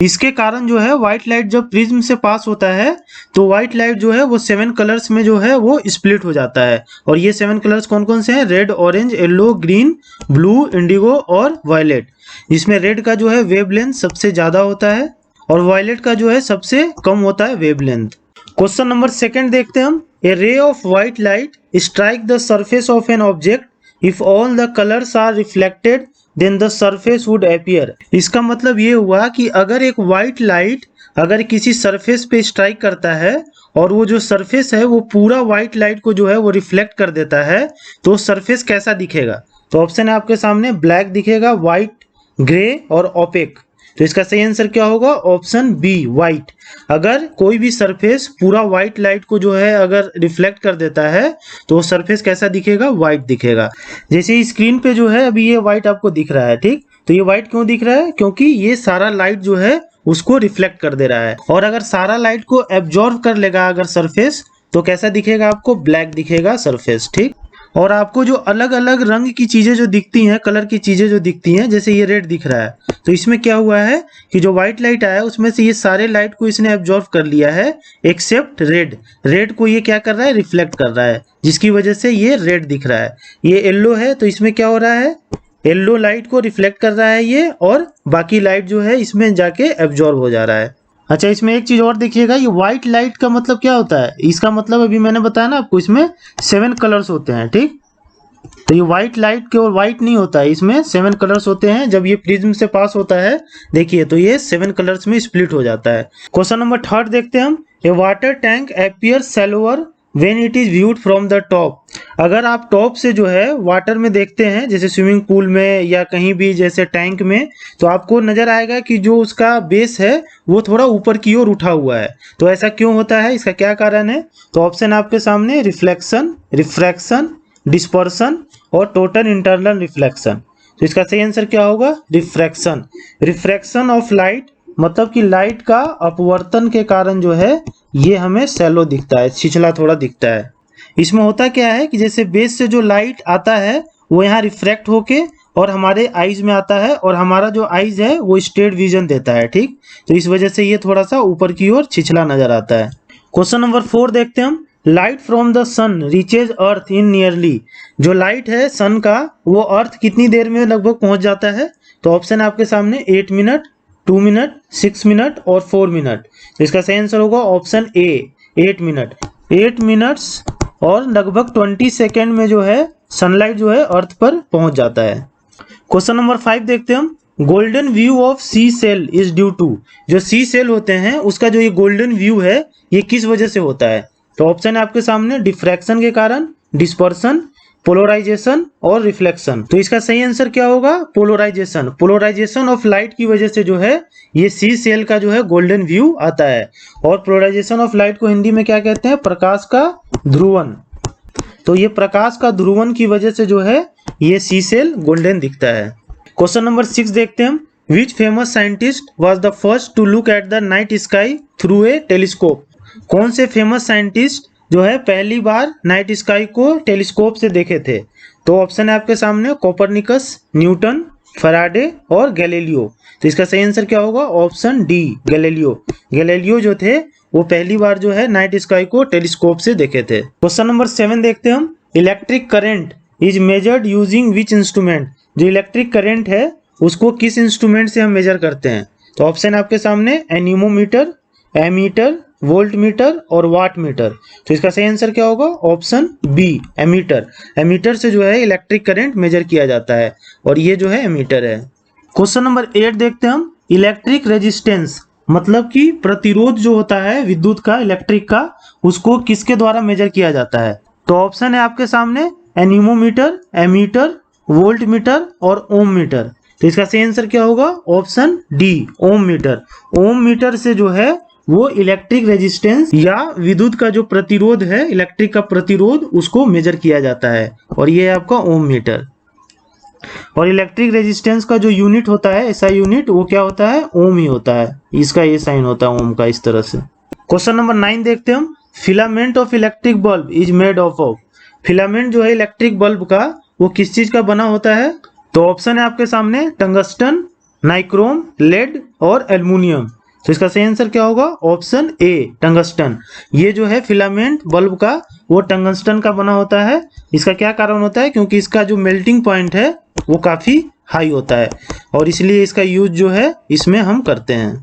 A: इसके कारण जो है व्हाइट लाइट जब प्रिज्म से पास होता है तो व्हाइट लाइट जो है वो 7 कलर्स में जो है वो स्प्लिट हो जाता है। और ये 7 कलर्स कौन कौन से हैं? Red, orange, yellow, green, blue, Indigo और वायलेट। इसमें रेड का जो है वेवलेंथ सबसे ज्यादा होता है और वायलेट का जो है सबसे कम होता है वेवलेंथ। क्वेश्चन नंबर 2 देखते हैं हम। A ray of white light strike the surface of an object if all the colours are reflected then the surface would appear. इसका मतलब ये हुआ कि अगर एक व्हाइट लाइट अगर किसी सरफेस पे स्ट्राइक करता है और वो जो सरफेस है वो पूरा व्हाइट लाइट को जो है वो रिफ्लेक्ट कर देता है तो सरफेस कैसा दिखेगा? तो ऑप्शन है आपके सामने ब्लैक दिखेगा, व्हाइट, ग्रे और ओपेक। तो इसका सही आंसर क्या होगा? Option B, white. अगर कोई भी सरफेस पूरा व्हाइट लाइट को जो है अगर रिफ्लेक्ट कर देता है तो सरफेस कैसा दिखेगा? व्हाइट दिखेगा। जैसे स्क्रीन पे जो है अभी ये व्हाइट आपको दिख रहा है, ठीक, तो ये व्हाइट क्यों दिख रहा है? क्योंकि ये सारा लाइट जो है उसको रिफ्लेक्ट कर दे रहा है। और अगर सारा लाइट को एब्जॉर्ब कर लेगा अगर सरफेस तो कैसा दिखेगा आपको? ब्लैक दिखेगा सरफेस। ठीक, और आपको जो अलग अलग रंग की चीजें जो दिखती हैं, कलर की चीजें जो दिखती हैं, जैसे ये रेड दिख रहा है, तो इसमें क्या हुआ है कि जो व्हाइट लाइट आया उसमें से ये सारे लाइट को इसने एब्जॉर्ब कर लिया है एक्सेप्ट रेड। रेड को ये क्या कर रहा है? रिफ्लेक्ट कर रहा है, जिसकी वजह से ये रेड दिख रहा है। ये येलो है तो इसमें क्या हो रहा है? येलो लाइट को रिफ्लेक्ट कर रहा है ये और बाकी लाइट जो है इसमें जाके एब्जॉर्ब हो जा रहा है। अच्छा, इसमें एक चीज और देखिएगा, ये व्हाइट लाइट का मतलब क्या होता है? इसका मतलब अभी मैंने बताया ना आपको, इसमें 7 कलर्स होते हैं। ठीक, तो ये व्हाइट लाइट केवल व्हाइट नहीं होता है, इसमें 7 कलर्स होते हैं। जब ये प्रिज्म से पास होता है देखिए तो ये 7 कलर्स में स्प्लिट हो जाता है। क्वेश्चन नंबर 3 देखते हैं हम। A water tank appears shallower when it is viewed from the top. अगर आप टॉप से जो है वाटर में देखते हैं, जैसे स्विमिंग पूल में या कहीं भी जैसे टैंक में, तो आपको नजर आएगा कि जो उसका बेस है वो थोड़ा ऊपर की ओर उठा हुआ है। तो ऐसा क्यों होता है? इसका क्या कारण है? तो ऑप्शन आपके सामने रिफ्लेक्शन, रिफ्रैक्शन, डिस्पर्सन और टोटल इंटरनल रिफ्लेक्शन। तो इसका सही आंसर क्या होगा? रिफ्रैक्शन। रिफ्रैक्शन ऑफ लाइट मतलब कि लाइट का अपवर्तन के कारण जो है ये हमें शैलो दिखता है, छिछला थोड़ा दिखता है। इसमें होता क्या है कि जैसे बेस से जो लाइट आता है वो यहाँ रिफ्रैक्ट होके और हमारे आईज में आता है और हमारा जो आईज है वो स्ट्रेट विजन देता है। ठीक, तो इस वजह से ये थोड़ा सा ऊपर की ओर छिछला नजर आता है। क्वेश्चन नंबर 4 देखते हैं हम। Light from the sun reaches earth in nearly. जो लाइट है सन का वो अर्थ कितनी देर में लगभग पहुंच जाता है? तो ऑप्शन है आपके सामने 8 मिनट, 2 मिनट, 6 मिनट और 4 मिनट। तो इसका सही आंसर होगा ऑप्शन ए, 8 मिनट। 8 मिनट्स और लगभग 20 सेकेंड में जो है सनलाइट जो है अर्थ पर पहुंच जाता है। क्वेश्चन नंबर 5 देखते हैं हम। Golden view of sea shell is due to. जो सी सेल होते हैं उसका जो ये गोल्डन व्यू है ये किस वजह से होता है? तो ऑप्शन है आपके सामने डिफ्रैक्शन के कारण, डिस्पर्सन, पोलराइजेशन और रिफ्लेक्शन। तो इसका सही आंसर क्या होगा? पोलराइजेशन। पोलराइजेशन ऑफ लाइट की वजह से जो है ये सी सेल का जो है गोल्डन व्यू आता है। और पोलराइजेशन ऑफ लाइट को हिंदी में क्या कहते हैं? प्रकाश का ध्रुवन। तो ये प्रकाश का ध्रुवन की वजह से जो है ये सी सेल गोल्डन दिखता है। क्वेश्चन नंबर 6 देखते हैं हम। Which famous scientist was the first to look at the night sky through a telescope. कौन से फेमस साइंटिस्ट जो है पहली बार नाइट स्काई को टेलीस्कोप से देखे थे? तो ऑप्शन है आपके सामने कोपरनिकस, न्यूटन, फैराडे और गैलीलियो। तो इसका सही आंसर क्या होगा? Option D, Galileo. गैलीलियो जो थे वो पहली बार जो है नाइट स्काई को टेलीस्कोप से देखे थे। क्वेश्चन नंबर 7 देखते हैं हम। Electric current is measured using which instrument. जो इलेक्ट्रिक करंट है उसको किस इंस्ट्रूमेंट से हम मेजर करते हैं? तो ऑप्शन है आपके सामने एनीमोमीटर, एमीटर, वोल्ट मीटर और वाट मीटर। तो इसका सही आंसर क्या होगा? Option B, ammeter. एमीटर से जो है इलेक्ट्रिक करंट मेजर किया जाता है और ये जो है एमीटर है। क्वेश्चन नंबर 8 देखते हैं हम। इलेक्ट्रिक रेजिस्टेंस मतलब कि प्रतिरोध जो होता है विद्युत का, इलेक्ट्रिक का, उसको किसके द्वारा मेजर किया जाता है? तो ऑप्शन है आपके सामने एनीमोमीटर, एमीटर, वोल्ट मीटर और ओम मीटर। तो इसका सही आंसर क्या होगा? ऑप्शन डी, ओम मीटर। ओम मीटर से जो है वो इलेक्ट्रिक रेजिस्टेंस या विद्युत का जो प्रतिरोध है, इलेक्ट्रिक का प्रतिरोध, उसको मेजर किया जाता है और ये है आपका ओम मीटर। और इलेक्ट्रिक रेजिस्टेंस का जो यूनिट होता है, ऐसा यूनिट, वो क्या होता है? ओम ही होता है। इसका ये साइन होता है ओम का, इस तरह से। क्वेश्चन नंबर 9 देखते हैं हम। Filament of electric bulb is made of. Filament जो है इलेक्ट्रिक बल्ब का, वो किस चीज का बना होता है? तो ऑप्शन है आपके सामने टंगस्टन, नाइक्रोम, लेड और एल्युमिनियम। तो इसका सही आंसर क्या होगा? ऑप्शन ए, टंगस्टन। ये जो है फिलामेंट बल्ब का, वो टंगस्टन का बना होता है। इसका क्या कारण होता है? क्योंकि इसका जो मेल्टिंग पॉइंट है वो काफी हाई होता है और इसलिए इसका यूज जो है इसमें हम करते हैं।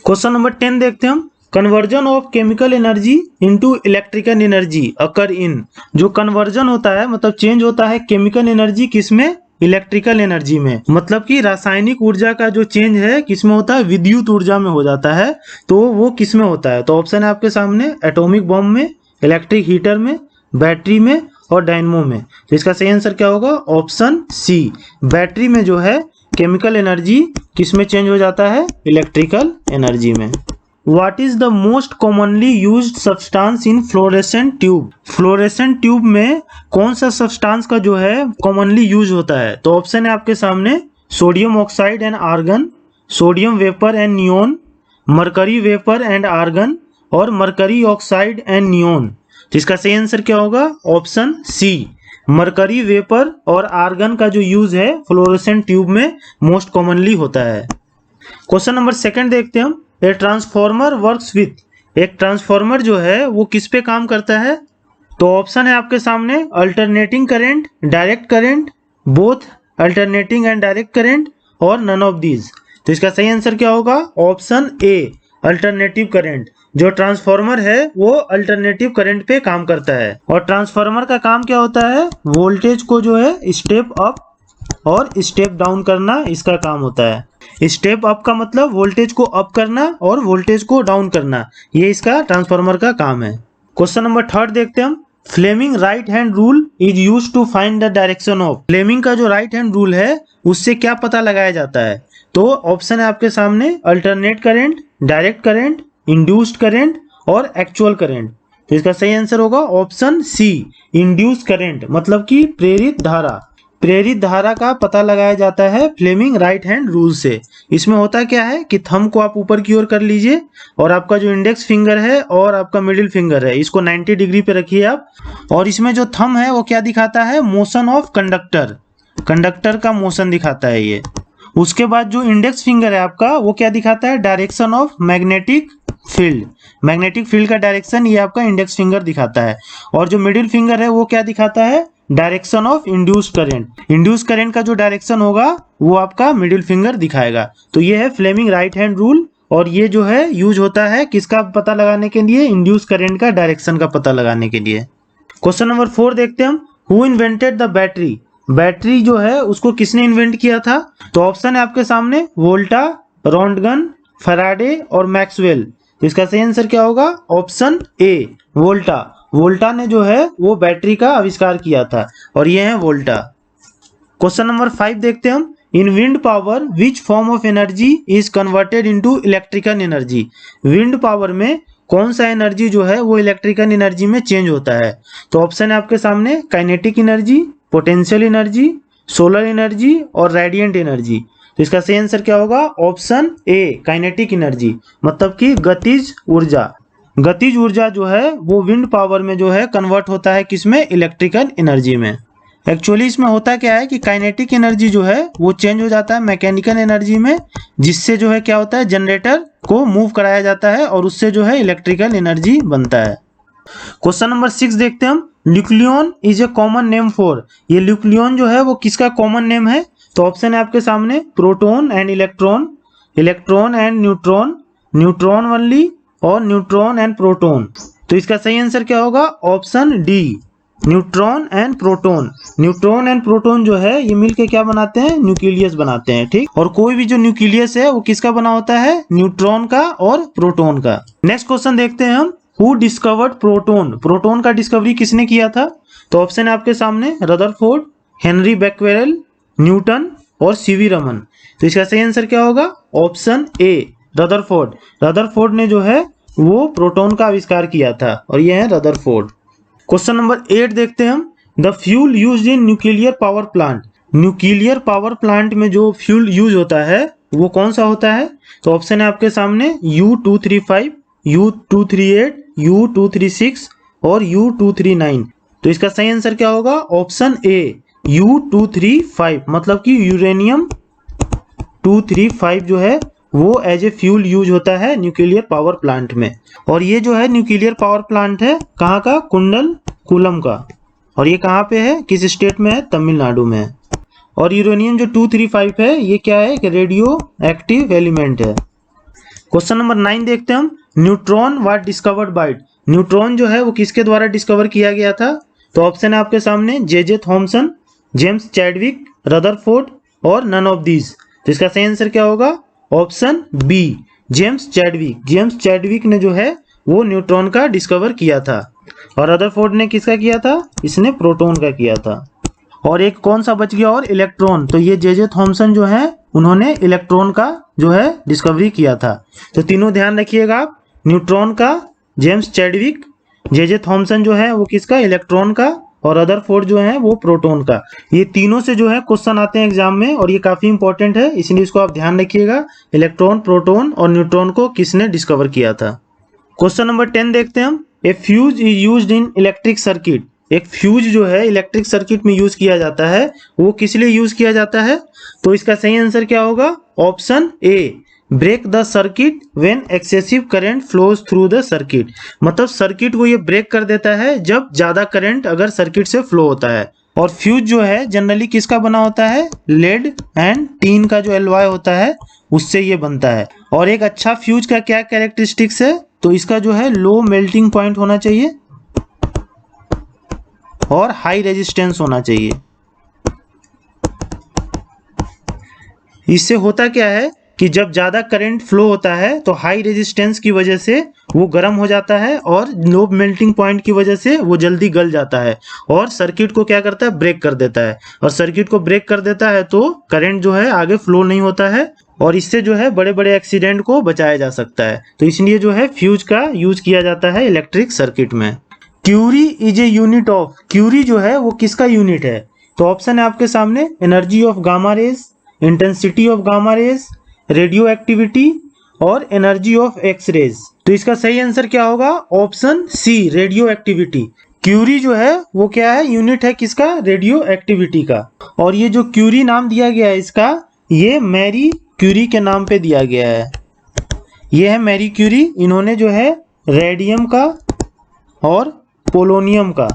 A: क्वेश्चन नंबर 10 देखते हैं हम। Conversion of chemical energy into electrical energy occur in. जो कन्वर्जन होता है मतलब चेंज होता है केमिकल एनर्जी किसमें? इलेक्ट्रिकल एनर्जी में। मतलब कि रासायनिक ऊर्जा का जो चेंज है किसमें होता है? विद्युत ऊर्जा में हो जाता है। तो वो किसमें होता है? तो ऑप्शन है आपके सामने एटॉमिक बॉम्ब में, इलेक्ट्रिक हीटर में, बैटरी में और डायनमो में। तो इसका सही आंसर क्या होगा? ऑप्शन सी, बैटरी में जो है केमिकल एनर्जी किसमें चेंज हो जाता है? इलेक्ट्रिकल एनर्जी में। What is the most commonly used substance in fluorescent tube? Fluorescent tube में कौन सा सब्सटेंस का जो है कॉमनली यूज होता है? तो ऑप्शन है आपके सामने sodium oxide and argon, sodium vapour and neon, mercury vapour and argon और मरकरी ऑक्साइड एंड नियोन। तो इसका सही आंसर क्या होगा? ऑप्शन सी, मरकरी वेपर और आर्गन का जो यूज है फ्लोरेसेंट ट्यूब में मोस्ट कॉमनली होता है। क्वेश्चन नंबर 2 देखते हैं हम। A transformer works with. एक ट्रांसफॉर्मर जो है वो किस पे काम करता है? तो ऑप्शन है आपके सामने alternating current, direct current, both alternating and direct current और नन ऑफ दीज। तो इसका सही आंसर क्या होगा? ऑप्शन ए, अल्टरनेटिव करंट। जो ट्रांसफॉर्मर है वो अल्टरनेटिव करंट पे काम करता है और ट्रांसफॉर्मर का काम क्या होता है? वोल्टेज को जो है स्टेप अप और स्टेप डाउन करना, इसका काम होता है। स्टेप अप का मतलब वोल्टेज को अप करना और वोल्टेज को डाउन करना, ये इसका ट्रांसफार्मर का काम है। क्वेश्चन नंबर 3 देखते हैं हम। Fleming right hand rule is used to find the direction of. Fleming का जो राइट हैंड रूल है उससे क्या पता लगाया जाता है? तो ऑप्शन है आपके सामने alternate current, direct current, induced current और एक्चुअल करंट। तो इसका सही आंसर होगा ऑप्शन सी, इंड्यूस्ड करंट, मतलब कि प्रेरित धारा। प्रेरित धारा का पता लगाया जाता है फ्लेमिंग राइट हैंड रूल से। इसमें होता क्या है कि थंब को आप ऊपर की ओर कर लीजिए और आपका जो इंडेक्स फिंगर है और आपका मिडिल फिंगर है इसको 90 डिग्री पे रखिए आप, और इसमें जो थंब है वो क्या दिखाता है? मोशन ऑफ कंडक्टर, कंडक्टर का मोशन दिखाता है ये। उसके बाद जो इंडेक्स फिंगर है आपका वो क्या दिखाता है? Direction of magnetic field. Magnetic field का डायरेक्शन ये आपका इंडेक्स फिंगर दिखाता है। और जो मिडिल फिंगर है वो क्या दिखाता है? Direction of induced current. Induced current का जो डायरेक्शन होगा वो आपका मिडिल फिंगर दिखाएगा। तो ये है फ्लेमिंग राइट हैंड रूल और ये जो है यूज होता है किसका पता लगाने के लिए? इंड्यूस्ड करंट का डायरेक्शन का पता लगाने के लिए। क्वेश्चन नंबर 4 देखते हैं हम। Who invented the battery. Battery जो है उसको किसने इन्वेंट किया था? तो ऑप्शन है आपके सामने वोल्टा, रॉन्टगन, फैराडे और मैक्सवेल। तो इसका सही आंसर क्या होगा? ऑप्शन ए, वोल्टा। वोल्टा ने जो है वो बैटरी का आविष्कार किया था और ये है वोल्टा। क्वेश्चन नंबर 5 देखते हैं हम। इन wind power which form of energy is converted into electrical energy. Wind power में कौन सा एनर्जी जो है वो इलेक्ट्रिकल एनर्जी में चेंज होता है? तो ऑप्शन है आपके सामने kinetic energy, potential energy, solar energy और रेडिएंट एनर्जी। तो इसका सही आंसर क्या होगा? ऑप्शन ए, काइनेटिक एनर्जी, मतलब कि गतिज ऊर्जा। गतिज ऊर्जा जो है वो विंड पावर में जो है कन्वर्ट होता है किसमें? इलेक्ट्रिकल एनर्जी में। एक्चुअली इसमें होता क्या है कि काइनेटिक एनर्जी जो है वो चेंज हो जाता है मैकेनिकल एनर्जी में, जिससे जो है क्या होता है? जनरेटर को मूव कराया जाता है और उससे जो है इलेक्ट्रिकल एनर्जी बनता है। क्वेश्चन नंबर 6 देखते हैं हम। Nucleon is a common name for. ये न्यूक्लियन जो है वो किसका कॉमन नेम है? तो ऑप्शन है आपके सामने proton and electron, electron and neutron, neutron only और न्यूट्रॉन एंड प्रोटॉन। तो इसका सही आंसर क्या होगा? Option D, neutron and proton. Neutron and proton जो है ये मिलके क्या बनाते हैं? न्यूक्लियस बनाते हैं, ठीक। और कोई भी जो न्यूक्लियस है वो किसका बना होता है? न्यूट्रॉन का और प्रोटॉन का। नेक्स्ट क्वेश्चन देखते हैं हम, हु डिस्कवर्ड प्रोटॉन? प्रोटॉन का डिस्कवरी किसने किया था? तो ऑप्शन है आपके सामने, रदरफोर्ड, हेनरी बैक्वेरेल, न्यूटन और सीवी रमन। तो इसका सही आंसर क्या होगा? ऑप्शन ए, रदरफोर्ड। रदरफोर्ड ने जो है वो प्रोटॉन का आविष्कार किया था और ये है रदरफोर्ड। क्वेश्चन नंबर 8 देखते हैं हम, the fuel used in nuclear power plant. Nuclear power plant में जो फ्यूल यूज होता है वो कौन सा होता है? तो ऑप्शन है आपके सामने, U-235, U-238, U-236 और U-239। तो इसका सही आंसर क्या होगा? ऑप्शन ए, U-235, मतलब कि यूरेनियम 235 जो है वो एज ए फ्यूल यूज होता है न्यूक्लियर पावर प्लांट में। और ये जो है न्यूक्लियर पावर प्लांट है कहाँ का? कुंडलकुलम का। और ये कहाँ पे है? किस स्टेट में है? तमिलनाडु में है। और यूरेनियम जो 235 है ये क्या है? एक रेडियो एक्टिव एलिमेंट है। क्वेश्चन नंबर 9 देखते हैं हम, neutron was discovered by. Neutron जो है वो किसके द्वारा डिस्कवर किया गया था? तो ऑप्शन है आपके सामने, J Thomson, James Chadwick, Rutherford और नन ऑफ दीज। तो इसका सही आंसर क्या होगा? Option B, James Chadwick. James Chadwick ने जो है वो न्यूट्रॉन का डिस्कवर किया था। और रदरफोर्ड ने किसका किया था? इसने प्रोटॉन का किया था। और एक कौन सा बच गया? और इलेक्ट्रॉन। तो ये जे थॉमसन जो है उन्होंने इलेक्ट्रॉन का जो है डिस्कवरी किया था। तो तीनों ध्यान रखिएगा आप, न्यूट्रॉन का जेम्स चैडविक, जे थॉमसन जो है वो किसका? इलेक्ट्रॉन का, और रदरफोर्ड जो है वो प्रोटॉन का। ये तीनों से जो है क्वेश्चन आते हैं एग्जाम में और ये काफी इंपॉर्टेंट है, इसलिए इसको आप ध्यान रखिएगा। इलेक्ट्रॉन, प्रोटॉन और न्यूट्रॉन को किसने डिस्कवर किया था? क्वेश्चन नंबर 10 देखते हैं हम, a fuse is used in electric circuit. एक फ्यूज जो है इलेक्ट्रिक सर्किट में यूज किया जाता है, वो किस लिए यूज किया जाता है? तो इसका सही आंसर क्या होगा? Option A, break the circuit when excessive current flows through the circuit. मतलब सर्किट को ये ब्रेक कर देता है जब ज्यादा करंट अगर सर्किट से फ्लो होता है। और फ्यूज जो है जनरली किसका बना होता है? लेड एंड टीन का जो एलॉय होता है उससे ये बनता है। और एक अच्छा फ्यूज का क्या कैरेक्टरिस्टिक्स है? तो इसका जो है लो मेल्टिंग पॉइंट होना चाहिए और हाई रेजिस्टेंस होना चाहिए। इससे होता क्या है कि जब ज्यादा करंट फ्लो होता है तो हाई रेजिस्टेंस की वजह से वो गर्म हो जाता है और लो मेल्टिंग पॉइंट की वजह से वो जल्दी गल जाता है और सर्किट को क्या करता है? ब्रेक कर देता है। और सर्किट को ब्रेक कर देता है तो करंट जो है आगे फ्लो नहीं होता है और इससे जो है बड़े बड़े एक्सीडेंट को बचाया जा सकता है। तो इसलिए जो है फ्यूज का यूज किया जाता है इलेक्ट्रिक सर्किट में। Curie is a unit of. Curie जो है वो किसका यूनिट है? तो ऑप्शन है आपके सामने, energy of gamma rays, intensity of gamma rays, radio activity और एनर्जी ऑफ एक्स रेज। तो इसका सही आंसर क्या होगा? Option C, radio activity. Curie जो है वो क्या है? यूनिट है किसका? रेडियो एक्टिविटी का। और ये जो क्यूरी नाम दिया गया है इसका, ये मैरी क्यूरी के नाम पे दिया गया है। ये है मैरी क्यूरी, इन्होंने जो है रेडियम का और पोलोनियम का,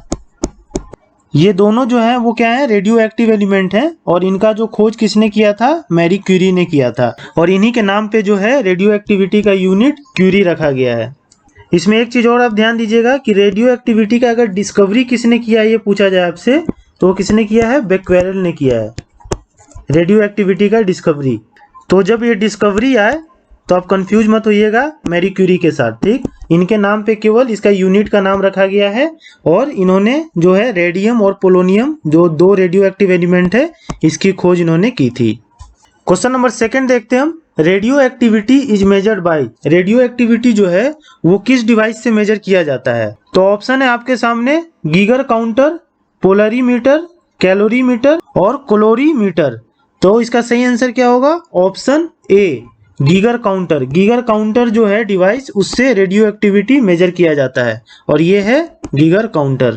A: ये दोनों जो है वो क्या है? रेडियो एक्टिव एलिमेंट है। और इनका जो खोज किसने किया था? मैरी क्यूरी ने किया था। और इन्हीं के नाम पे जो है रेडियो एक्टिविटी का यूनिट क्यूरी रखा गया है। इसमें एक चीज और आप ध्यान दीजिएगा कि रेडियो एक्टिविटी का अगर डिस्कवरी किसने किया ये पूछा जाए आपसे, तो किसने किया है? बैक्वेरेल ने किया है रेडियो एक्टिविटी का डिस्कवरी। तो जब ये डिस्कवरी आए तो आप कंफ्यूज मत होइएगा मैरी क्यूरी के साथ, ठीक। इनके नाम पे केवल इसका यूनिट का नाम रखा गया है और इन्होंने जो है रेडियम और पोलोनियम जो दो रेडियो एक्टिव एलिमेंट है इसकी खोज इन्होंने की थी। क्वेश्चन नंबर 2 देखते हैं हम, radio activity is measured by. Radio activity जो है वो किस डिवाइस से मेजर किया जाता है? तो ऑप्शन है आपके सामने, गीगर काउंटर, पोलरीमीटर, कैलोरीमीटर और क्लोरीमीटर। तो इसका सही आंसर क्या होगा? ऑप्शन ए, गीगर काउंटर। गीगर काउंटर जो है डिवाइस, उससे रेडियो एक्टिविटी मेजर किया जाता है और ये है गीगर काउंटर।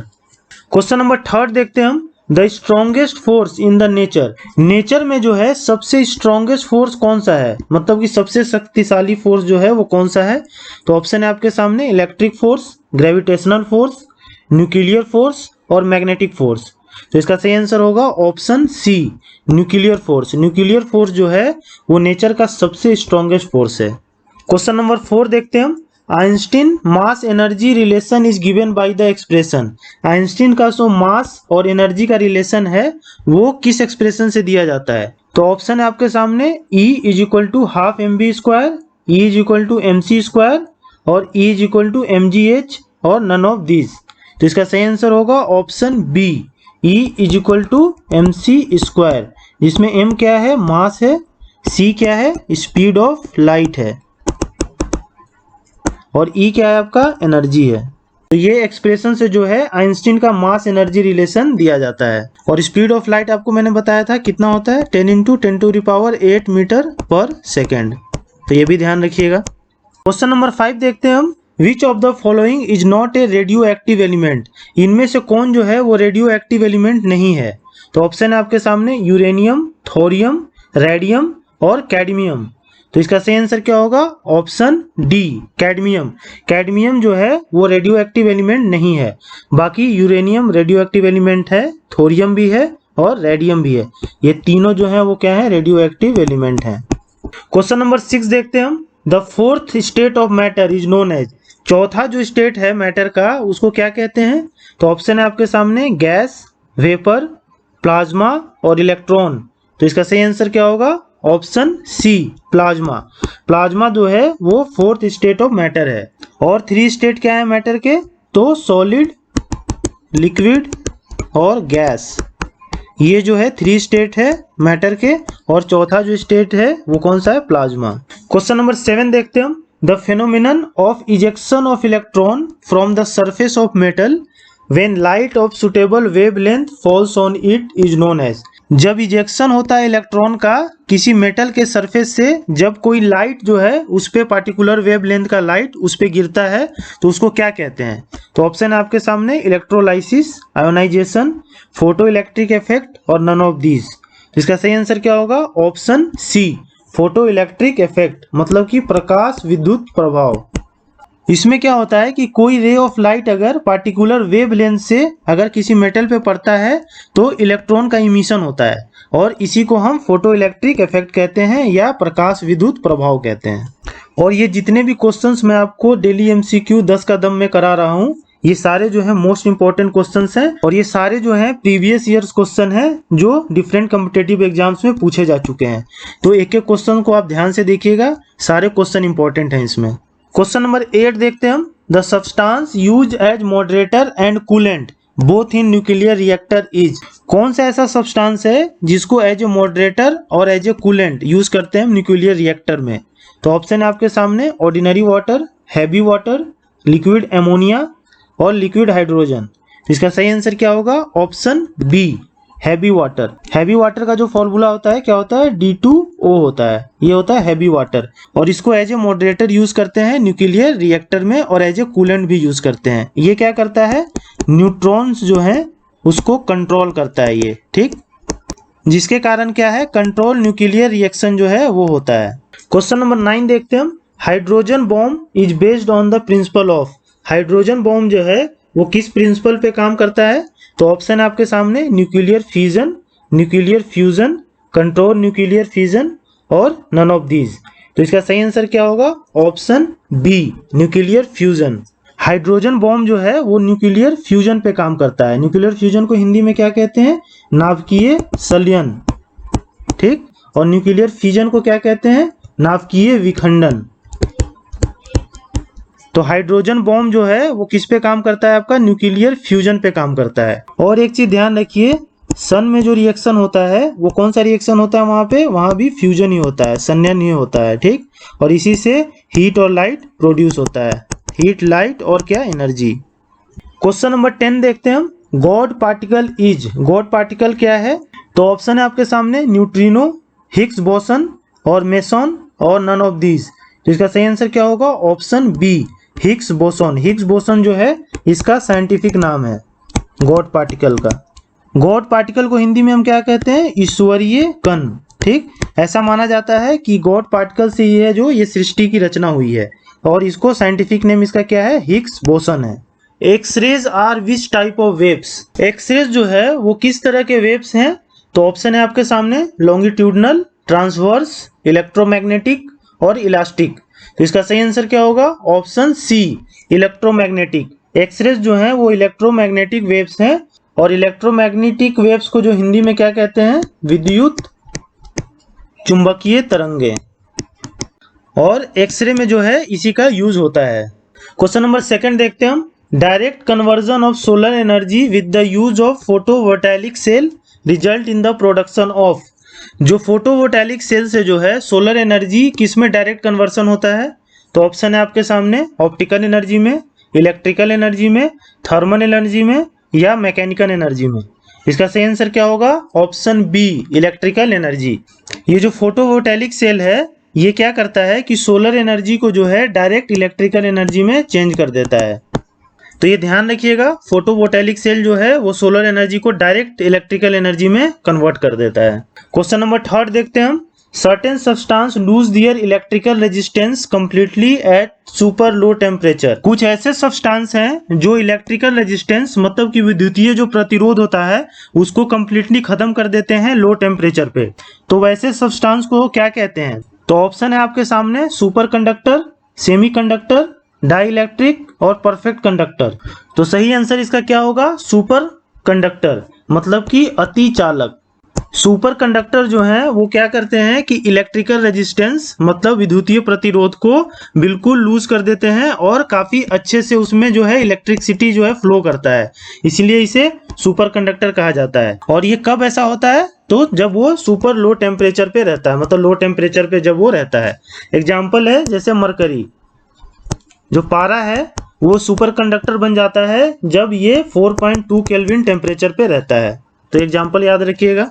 A: क्वेश्चन नंबर 3 देखते हैं हम, the strongest force in the nature. Nature में जो है सबसे स्ट्रॉन्गेस्ट फोर्स कौन सा है? मतलब कि सबसे शक्तिशाली फोर्स जो है वो कौन सा है? तो ऑप्शन है आपके सामने, electric force, gravitational force, nuclear force और मैग्नेटिक फोर्स। तो इसका सही आंसर होगा option C, nuclear force. Nuclear force जो है वो नेचर का सबसे स्ट्रॉन्गेस्ट फोर्स है। क्वेश्चन नंबर 4 देखते हैं हम, Einstein mass energy relation is given by the expression. Einstein का जो मास और एनर्जी का रिलेशन है वो किस एक्सप्रेशन से दिया जाता है? तो ऑप्शन है आपके सामने E is equal to half mv square, E is equal to mc square और E is equal to mgh और नन ऑफ दिस। तो इसका सही आंसर होगा option B, E is equal to mc square, जिसमें m क्या है? मास है, c क्या है? स्पीड ऑफ लाइट है और E क्या है आपका? एनर्जी है। तो ये एक्सप्रेशन से जो है आइंस्टीन का मास एनर्जी रिलेशन दिया जाता है। और स्पीड ऑफ लाइट आपको मैंने बताया था कितना होता है? 10 × 10⁸ मीटर पर सेकेंड। तो ये भी ध्यान रखिएगा। क्वेश्चन नंबर 5 देखते हैं हम। Which of the following is not a radio active element? इनमें से कौन जो है वो रेडियो एक्टिव एलिमेंट नहीं है? तो ऑप्शन है आपके सामने यूरेनियम, थोरियम, रेडियम और कैडमियम। तो इसका सही आंसर क्या होगा? Option D, cadmium. कैडमियम जो है वो रेडियो एक्टिव एलिमेंट नहीं है। बाकी यूरेनियम रेडियो एक्टिव एलिमेंट है, थोरियम भी है और रेडियम भी है। ये तीनों जो है वो क्या है? रेडियो एक्टिव एलिमेंट है। क्वेश्चन नंबर 6 देखते हैं हम। The fourth state of matter is known as. चौथा जो स्टेट है मैटर का उसको क्या कहते हैं? तो ऑप्शन है आपके सामने गैस, वेपर, प्लाज्मा और इलेक्ट्रॉन। तो इसका सही आंसर क्या होगा? ऑप्शन सी, प्लाज्मा। प्लाज्मा जो है वो फोर्थ स्टेट ऑफ मैटर है। और 3 स्टेट क्या है मैटर के? तो सॉलिड, लिक्विड और गैस। ये जो है 3 स्टेट है मैटर के। और चौथा जो स्टेट है वो कौन सा है? प्लाज्मा। क्वेश्चन नंबर 7 देखते हैं हम। The phenomenon of ejection of electron from the surface of metal when light of suitable wavelength falls on it is known as. जब इजेक्शन होता है इलेक्ट्रॉन का किसी मेटल के सरफेस से, जब कोई लाइट जो है उस पे पार्टिकुलर वेवलेंथ का लाइट उस पे गिरता है तो उसको क्या कहते हैं? तो ऑप्शन है आपके सामने electrolysis, ionisation, photo electric effect और नन ऑफ दीज। तो इसका सही आंसर क्या होगा? Option C, photo electric effect, मतलब कि प्रकाश विद्युत प्रभाव। इसमें क्या होता है कि कोई रे ऑफ लाइट अगर पार्टिकुलर वेवलेंथ से अगर किसी मेटल पे पड़ता है तो इलेक्ट्रॉन का इमिशन होता है और इसी को हम फोटो इलेक्ट्रिक इफेक्ट कहते हैं या प्रकाश विद्युत प्रभाव कहते हैं। और ये जितने भी क्वेश्चंस मैं आपको डेली एमसीक्यू 10 का दम में करा रहा हूँ ये सारे जो है मोस्ट इंपॉर्टेंट क्वेश्चंस हैं और ये सारे जो है प्रीवियस ईयर्स क्वेश्चन हैं जो डिफरेंट कॉम्पिटिटिव एग्जाम्स में पूछे जा चुके हैं। तो एक एक क्वेश्चन को आप ध्यान से देखिएगा, सारे क्वेश्चन इंपॉर्टेंट हैं इसमें। क्वेश्चन नंबर 8 देखते हैं हम। The substance use as moderator and coolant both in nuclear reactor is. कौन सा ऐसा सब्सटेंस है जिसको एज ए मॉडरेटर और एज ए कूलेंट यूज करते हैं न्यूक्लियर रिएक्टर में? तो ऑप्शन है आपके सामने ordinary water, heavy water, liquid ammonia और लिक्विड हाइड्रोजन। इसका सही आंसर क्या होगा? Option B, heavy water. Heavy water का जो फॉर्मूला होता है क्या होता है? D2O होता है। ये होता है हैवी वाटर और इसको एज ए मॉडरेटर यूज करते हैं न्यूक्लियर रिएक्टर में और एज ए कूलेंट भी यूज करते हैं। ये क्या करता है? न्यूट्रॉन्स जो है उसको कंट्रोल करता है ये, ठीक, जिसके कारण क्या है? कंट्रोल न्यूक्लियर रिएक्शन जो है वो होता है। क्वेश्चन नंबर 9 देखते हैं हम। Hydrogen bomb is based on the principle of. Hydrogen bomb जो है वो किस प्रिंसिपल पे काम करता है? तो ऑप्शन है आपके सामने nuclear fission, nuclear fusion, control nuclear fission और नन ऑफ दीज। तो इसका सही आंसर क्या होगा? Option B, nuclear fusion. Hydrogen bomb जो है वो न्यूक्लियर फ्यूजन पे काम करता है। न्यूक्लियर फ्यूजन को हिंदी में क्या कहते हैं? नाभिकीय संलयन, ठीक। और न्यूक्लियर फिजन को क्या कहते हैं? नाभिकीय विखंडन। तो हाइड्रोजन बॉम्ब जो है वो किस पे काम करता है? आपका न्यूक्लियर फ्यूजन पे काम करता है। और एक चीज ध्यान रखिए, सन में जो रिएक्शन होता है वो कौन सा रिएक्शन होता है? वहां पे वहां भी फ्यूजन ही होता है, संलयन ही होता है, ठीक। और इसी से हीट और लाइट प्रोड्यूस होता है, हीट, लाइट और क्या? एनर्जी। क्वेश्चन नंबर 10 देखते हैं हम। God particle is. God particle क्या है? तो ऑप्शन है आपके सामने न्यूट्रिनो, हिग्स बोसन और मेसॉन और नन ऑफ दीज। तो इसका सही आंसर क्या होगा? Option B, Higgs boson. Higgs boson जो है इसका साइंटिफिक नाम है गॉड पार्टिकल का। गॉड पार्टिकल को हिंदी में हम क्या कहते हैं? ईश्वरीय कण, ठीक। ऐसा माना जाता है कि गॉड पार्टिकल से ये जो ये सृष्टि की रचना हुई है और इसको साइंटिफिक नेम इसका क्या है? हिग्स बोसन है। X rays are which type of waves. X rays जो है वो किस तरह के वेव्स हैं? तो ऑप्शन है आपके सामने लॉन्गिट्यूडनल, ट्रांसवर्स, इलेक्ट्रोमैग्नेटिक और इलास्टिक। तो इसका सही आंसर क्या होगा? ऑप्शन सी, इलेक्ट्रोमैग्नेटिक। एक्सरेज जो है वो इलेक्ट्रोमैग्नेटिक वेव्स हैं, और इलेक्ट्रोमैग्नेटिक वेव्स को जो हिंदी में क्या कहते हैं? विद्युत चुंबकीय तरंगे। और एक्सरे में जो है इसी का यूज होता है। क्वेश्चन नंबर 2 देखते हैं हम। Direct conversion of solar energy with the use of photovoltaic cell result in the production of. जो फोटोवोल्टाइक सेल से जो है सोलर एनर्जी किस में डायरेक्ट कन्वर्सन होता है? तो ऑप्शन है आपके सामने, ऑप्टिकल एनर्जी में, इलेक्ट्रिकल एनर्जी में, थर्मल एनर्जी में, या मैकेनिकल एनर्जी में। इसका सही आंसर क्या होगा? Option B, electrical energy. ये जो फोटोवोल्टाइक सेल है ये क्या करता है कि सोलर एनर्जी को जो है डायरेक्ट इलेक्ट्रिकल एनर्जी में चेंज कर देता है। तो ये ध्यान रखिएगा, फोटोवोल्टाइक सेल जो है वो सोलर एनर्जी को डायरेक्ट इलेक्ट्रिकल एनर्जी में कन्वर्ट कर देता है। क्वेश्चन नंबर 3 देखते हैं हम। Certain substance lose their electrical resistance completely at super low temperature. कुछ ऐसे सब्सटेंस हैं जो इलेक्ट्रिकल रेजिस्टेंस मतलब कि विद्युतीय जो प्रतिरोध होता है उसको कंप्लीटली खत्म कर देते हैं लो टेम्परेचर पे। तो वैसे सब्सटेंस को क्या कहते हैं? तो ऑप्शन है आपके सामने, super conductor, semi conductor, dielectric और परफेक्ट कंडक्टर। तो सही आंसर इसका क्या होगा? सुपर कंडक्टर, मतलब कि अति चालक। सुपर कंडक्टर जो है वो क्या करते हैं कि इलेक्ट्रिकल रेजिस्टेंस मतलब विद्युतीय प्रतिरोध को बिल्कुल लूज कर देते हैं और काफी अच्छे से उसमें जो है इलेक्ट्रिसिटी जो है फ्लो करता है, इसलिए इसे सुपर कंडक्टर कहा जाता है। और ये कब ऐसा होता है? तो जब वो सुपर लो टेम्परेचर पे रहता है, मतलब लो टेम्परेचर पे जब वो रहता है। एग्जाम्पल है जैसे मरकरी, जो पारा है वो सुपर कंडक्टर बन जाता है जब ये 4.2 केल्विन टेम्परेचर पे रहता है। तो एग्जाम्पल याद रखिएगा।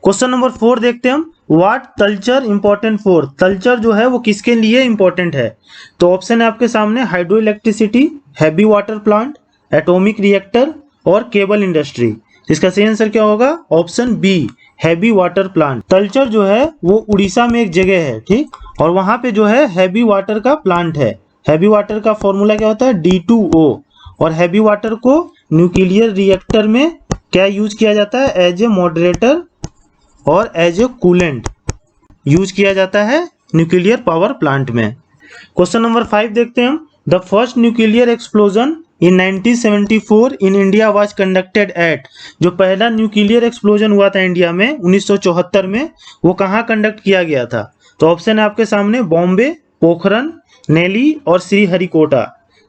A: क्वेश्चन नंबर 4 देखते हैं हम। What Talcher important for. Talcher जो है वो किसके लिए इंपॉर्टेंट है? तो ऑप्शन है आपके सामने, hydro electricity, heavy water plant, atomic reactor और केबल इंडस्ट्री। इसका सही आंसर क्या होगा? Option B, heavy water plant. Talcher जो है वो उड़ीसा में एक जगह है, ठीक, और वहां पे जो है हैवी वाटर का प्लांट है। हैवी वाटर का फॉर्मूला क्या होता है? D2O। और हैवी वाटर को न्यूक्लियर रिएक्टर में क्या यूज किया जाता है? एज ए मॉडरेटर और एज ए कूलेंट यूज किया जाता है न्यूक्लियर पावर प्लांट में। क्वेश्चन नंबर 5 देखते हैं हम। The first nuclear explosion in 1974 in India was conducted at. जो पहला न्यूक्लियर एक्सप्लोजन हुआ था इंडिया में 1974 में, वो कहाँ कंडक्ट किया गया था? तो ऑप्शन है आपके सामने, बॉम्बे, पोखरन, नेली और श्रीहरिकोटा।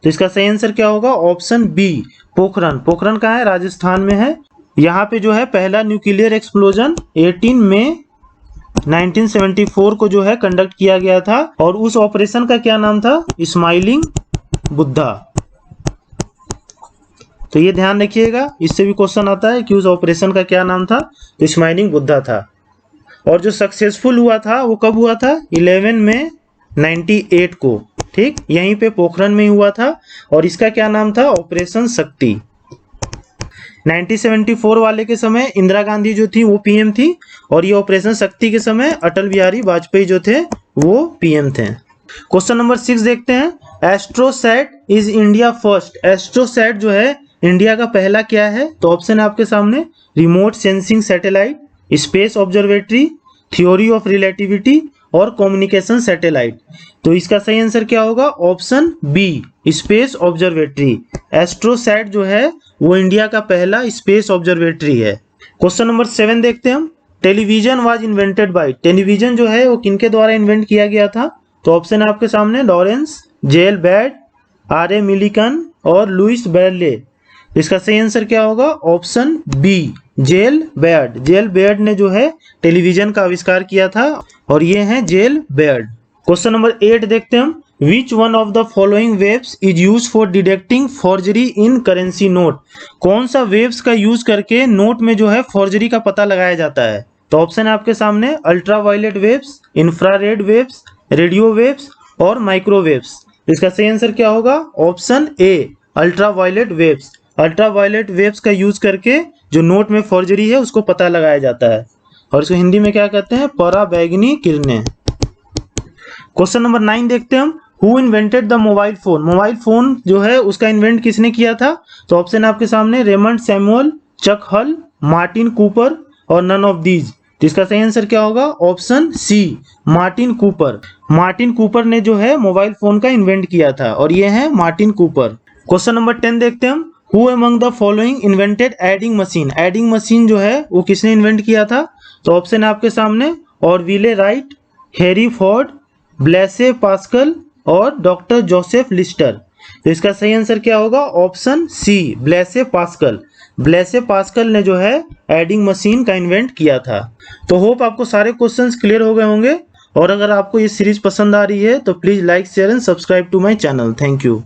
A: तो इसका सही आंसर क्या होगा? Option B, Pokhran. पोखरन कहाँ है? राजस्थान में है। यहाँ पे जो है पहला न्यूक्लियर एक्सप्लोजन 18 मई 1974 को जो है कंडक्ट किया गया था, और उस ऑपरेशन का क्या नाम था? स्माइलिंग बुद्धा। तो ये ध्यान रखिएगा, इससे भी क्वेश्चन आता है कि उस ऑपरेशन का क्या नाम था? तो स्माइलिंग बुद्धा था। और जो सक्सेसफुल हुआ था वो कब हुआ था? 11 मई 98 को, ठीक, यहीं पे पोखरन में हुआ था। और इसका क्या नाम था? ऑपरेशन शक्ति। 1974 वाले के समय इंदिरा गांधी जो थी वो पीएम थी, और ये ऑपरेशन शक्ति के समय अटल बिहारी वाजपेयी जो थे वो पीएम थे। क्वेश्चन नंबर 6 देखते हैं। AstroSat is India first. AstroSat जो है इंडिया का पहला क्या है? तो ऑप्शन है आपके सामने, remote sensing satellite, space observatory, theory of relativity और कम्युनिकेशन सैटेलाइट। तो इसका सही आंसर क्या होगा? Option B, space observatory. AstroSat जो है वो इंडिया का पहला स्पेस ऑब्जर्वेटरी है। क्वेश्चन नंबर 7 देखते हैं हम। Television was invented by. Television जो है वो किनके द्वारा इन्वेंट किया गया था? तो ऑप्शन है आपके सामने, Lawrence J L Baird, R A Millikan और लुइस ब्रेले। इसका सही आंसर क्या होगा? Option B, J L Baird. J L Baird ने जो है टेलीविजन का आविष्कार किया था, और ये हैं जेल बेयर्ड। क्वेश्चन नंबर 8 देखते हैं हम। Which one of the following waves is use for detecting forgery in currency note. कौन सा वेव्स का यूज करके नोट में जो है फॉर्जरी का पता लगाया जाता है? तो ऑप्शन है आपके सामने, ultraviolet waves, infrared waves, radio waves और माइक्रोवेव्स। इसका सही आंसर क्या होगा? ऑप्शन ए, अल्ट्रावायलेट वेव्स। अल्ट्रावायलेट वेव्स का यूज करके जो नोट में फॉर्जरी है उसको पता लगाया जाता है, और इसको हिंदी में क्या कहते हैं? पराबैंगनी किरणें। क्वेश्चन नंबर 9 देखते हैं हम। Who invented the mobile phone. Mobile phone जो है उसका इन्वेंट किसने किया था? तो ऑप्शन है आपके सामने, Raymond Samuel, Chuck Hull, Martin Cooper और नन ऑफ दीज। तो इसका सही आंसर क्या होगा? Option C, Martin Cooper. Martin Cooper ने जो है मोबाइल फोन का इन्वेंट किया था और ये है मार्टिन कूपर। क्वेश्चन नंबर 10 देखते हैं हम। Who among the following invented adding machine? Adding machine जो है वो किसने इन्वेंट किया था? तो ऑप्शन है आपके सामने, Orville Wright, Harry Ford, Blaise Pascal और डॉक्टर जोसेफ लिस्टर। तो इसका सही आंसर क्या होगा? Option C, Blaise Pascal. Blaise Pascal ने जो है एडिंग मशीन का इन्वेंट किया था। तो होप आपको सारे क्वेश्चंस क्लियर हो गए होंगे, और अगर आपको ये सीरीज पसंद आ रही है तो please like, share and subscribe to my channel. Thank you.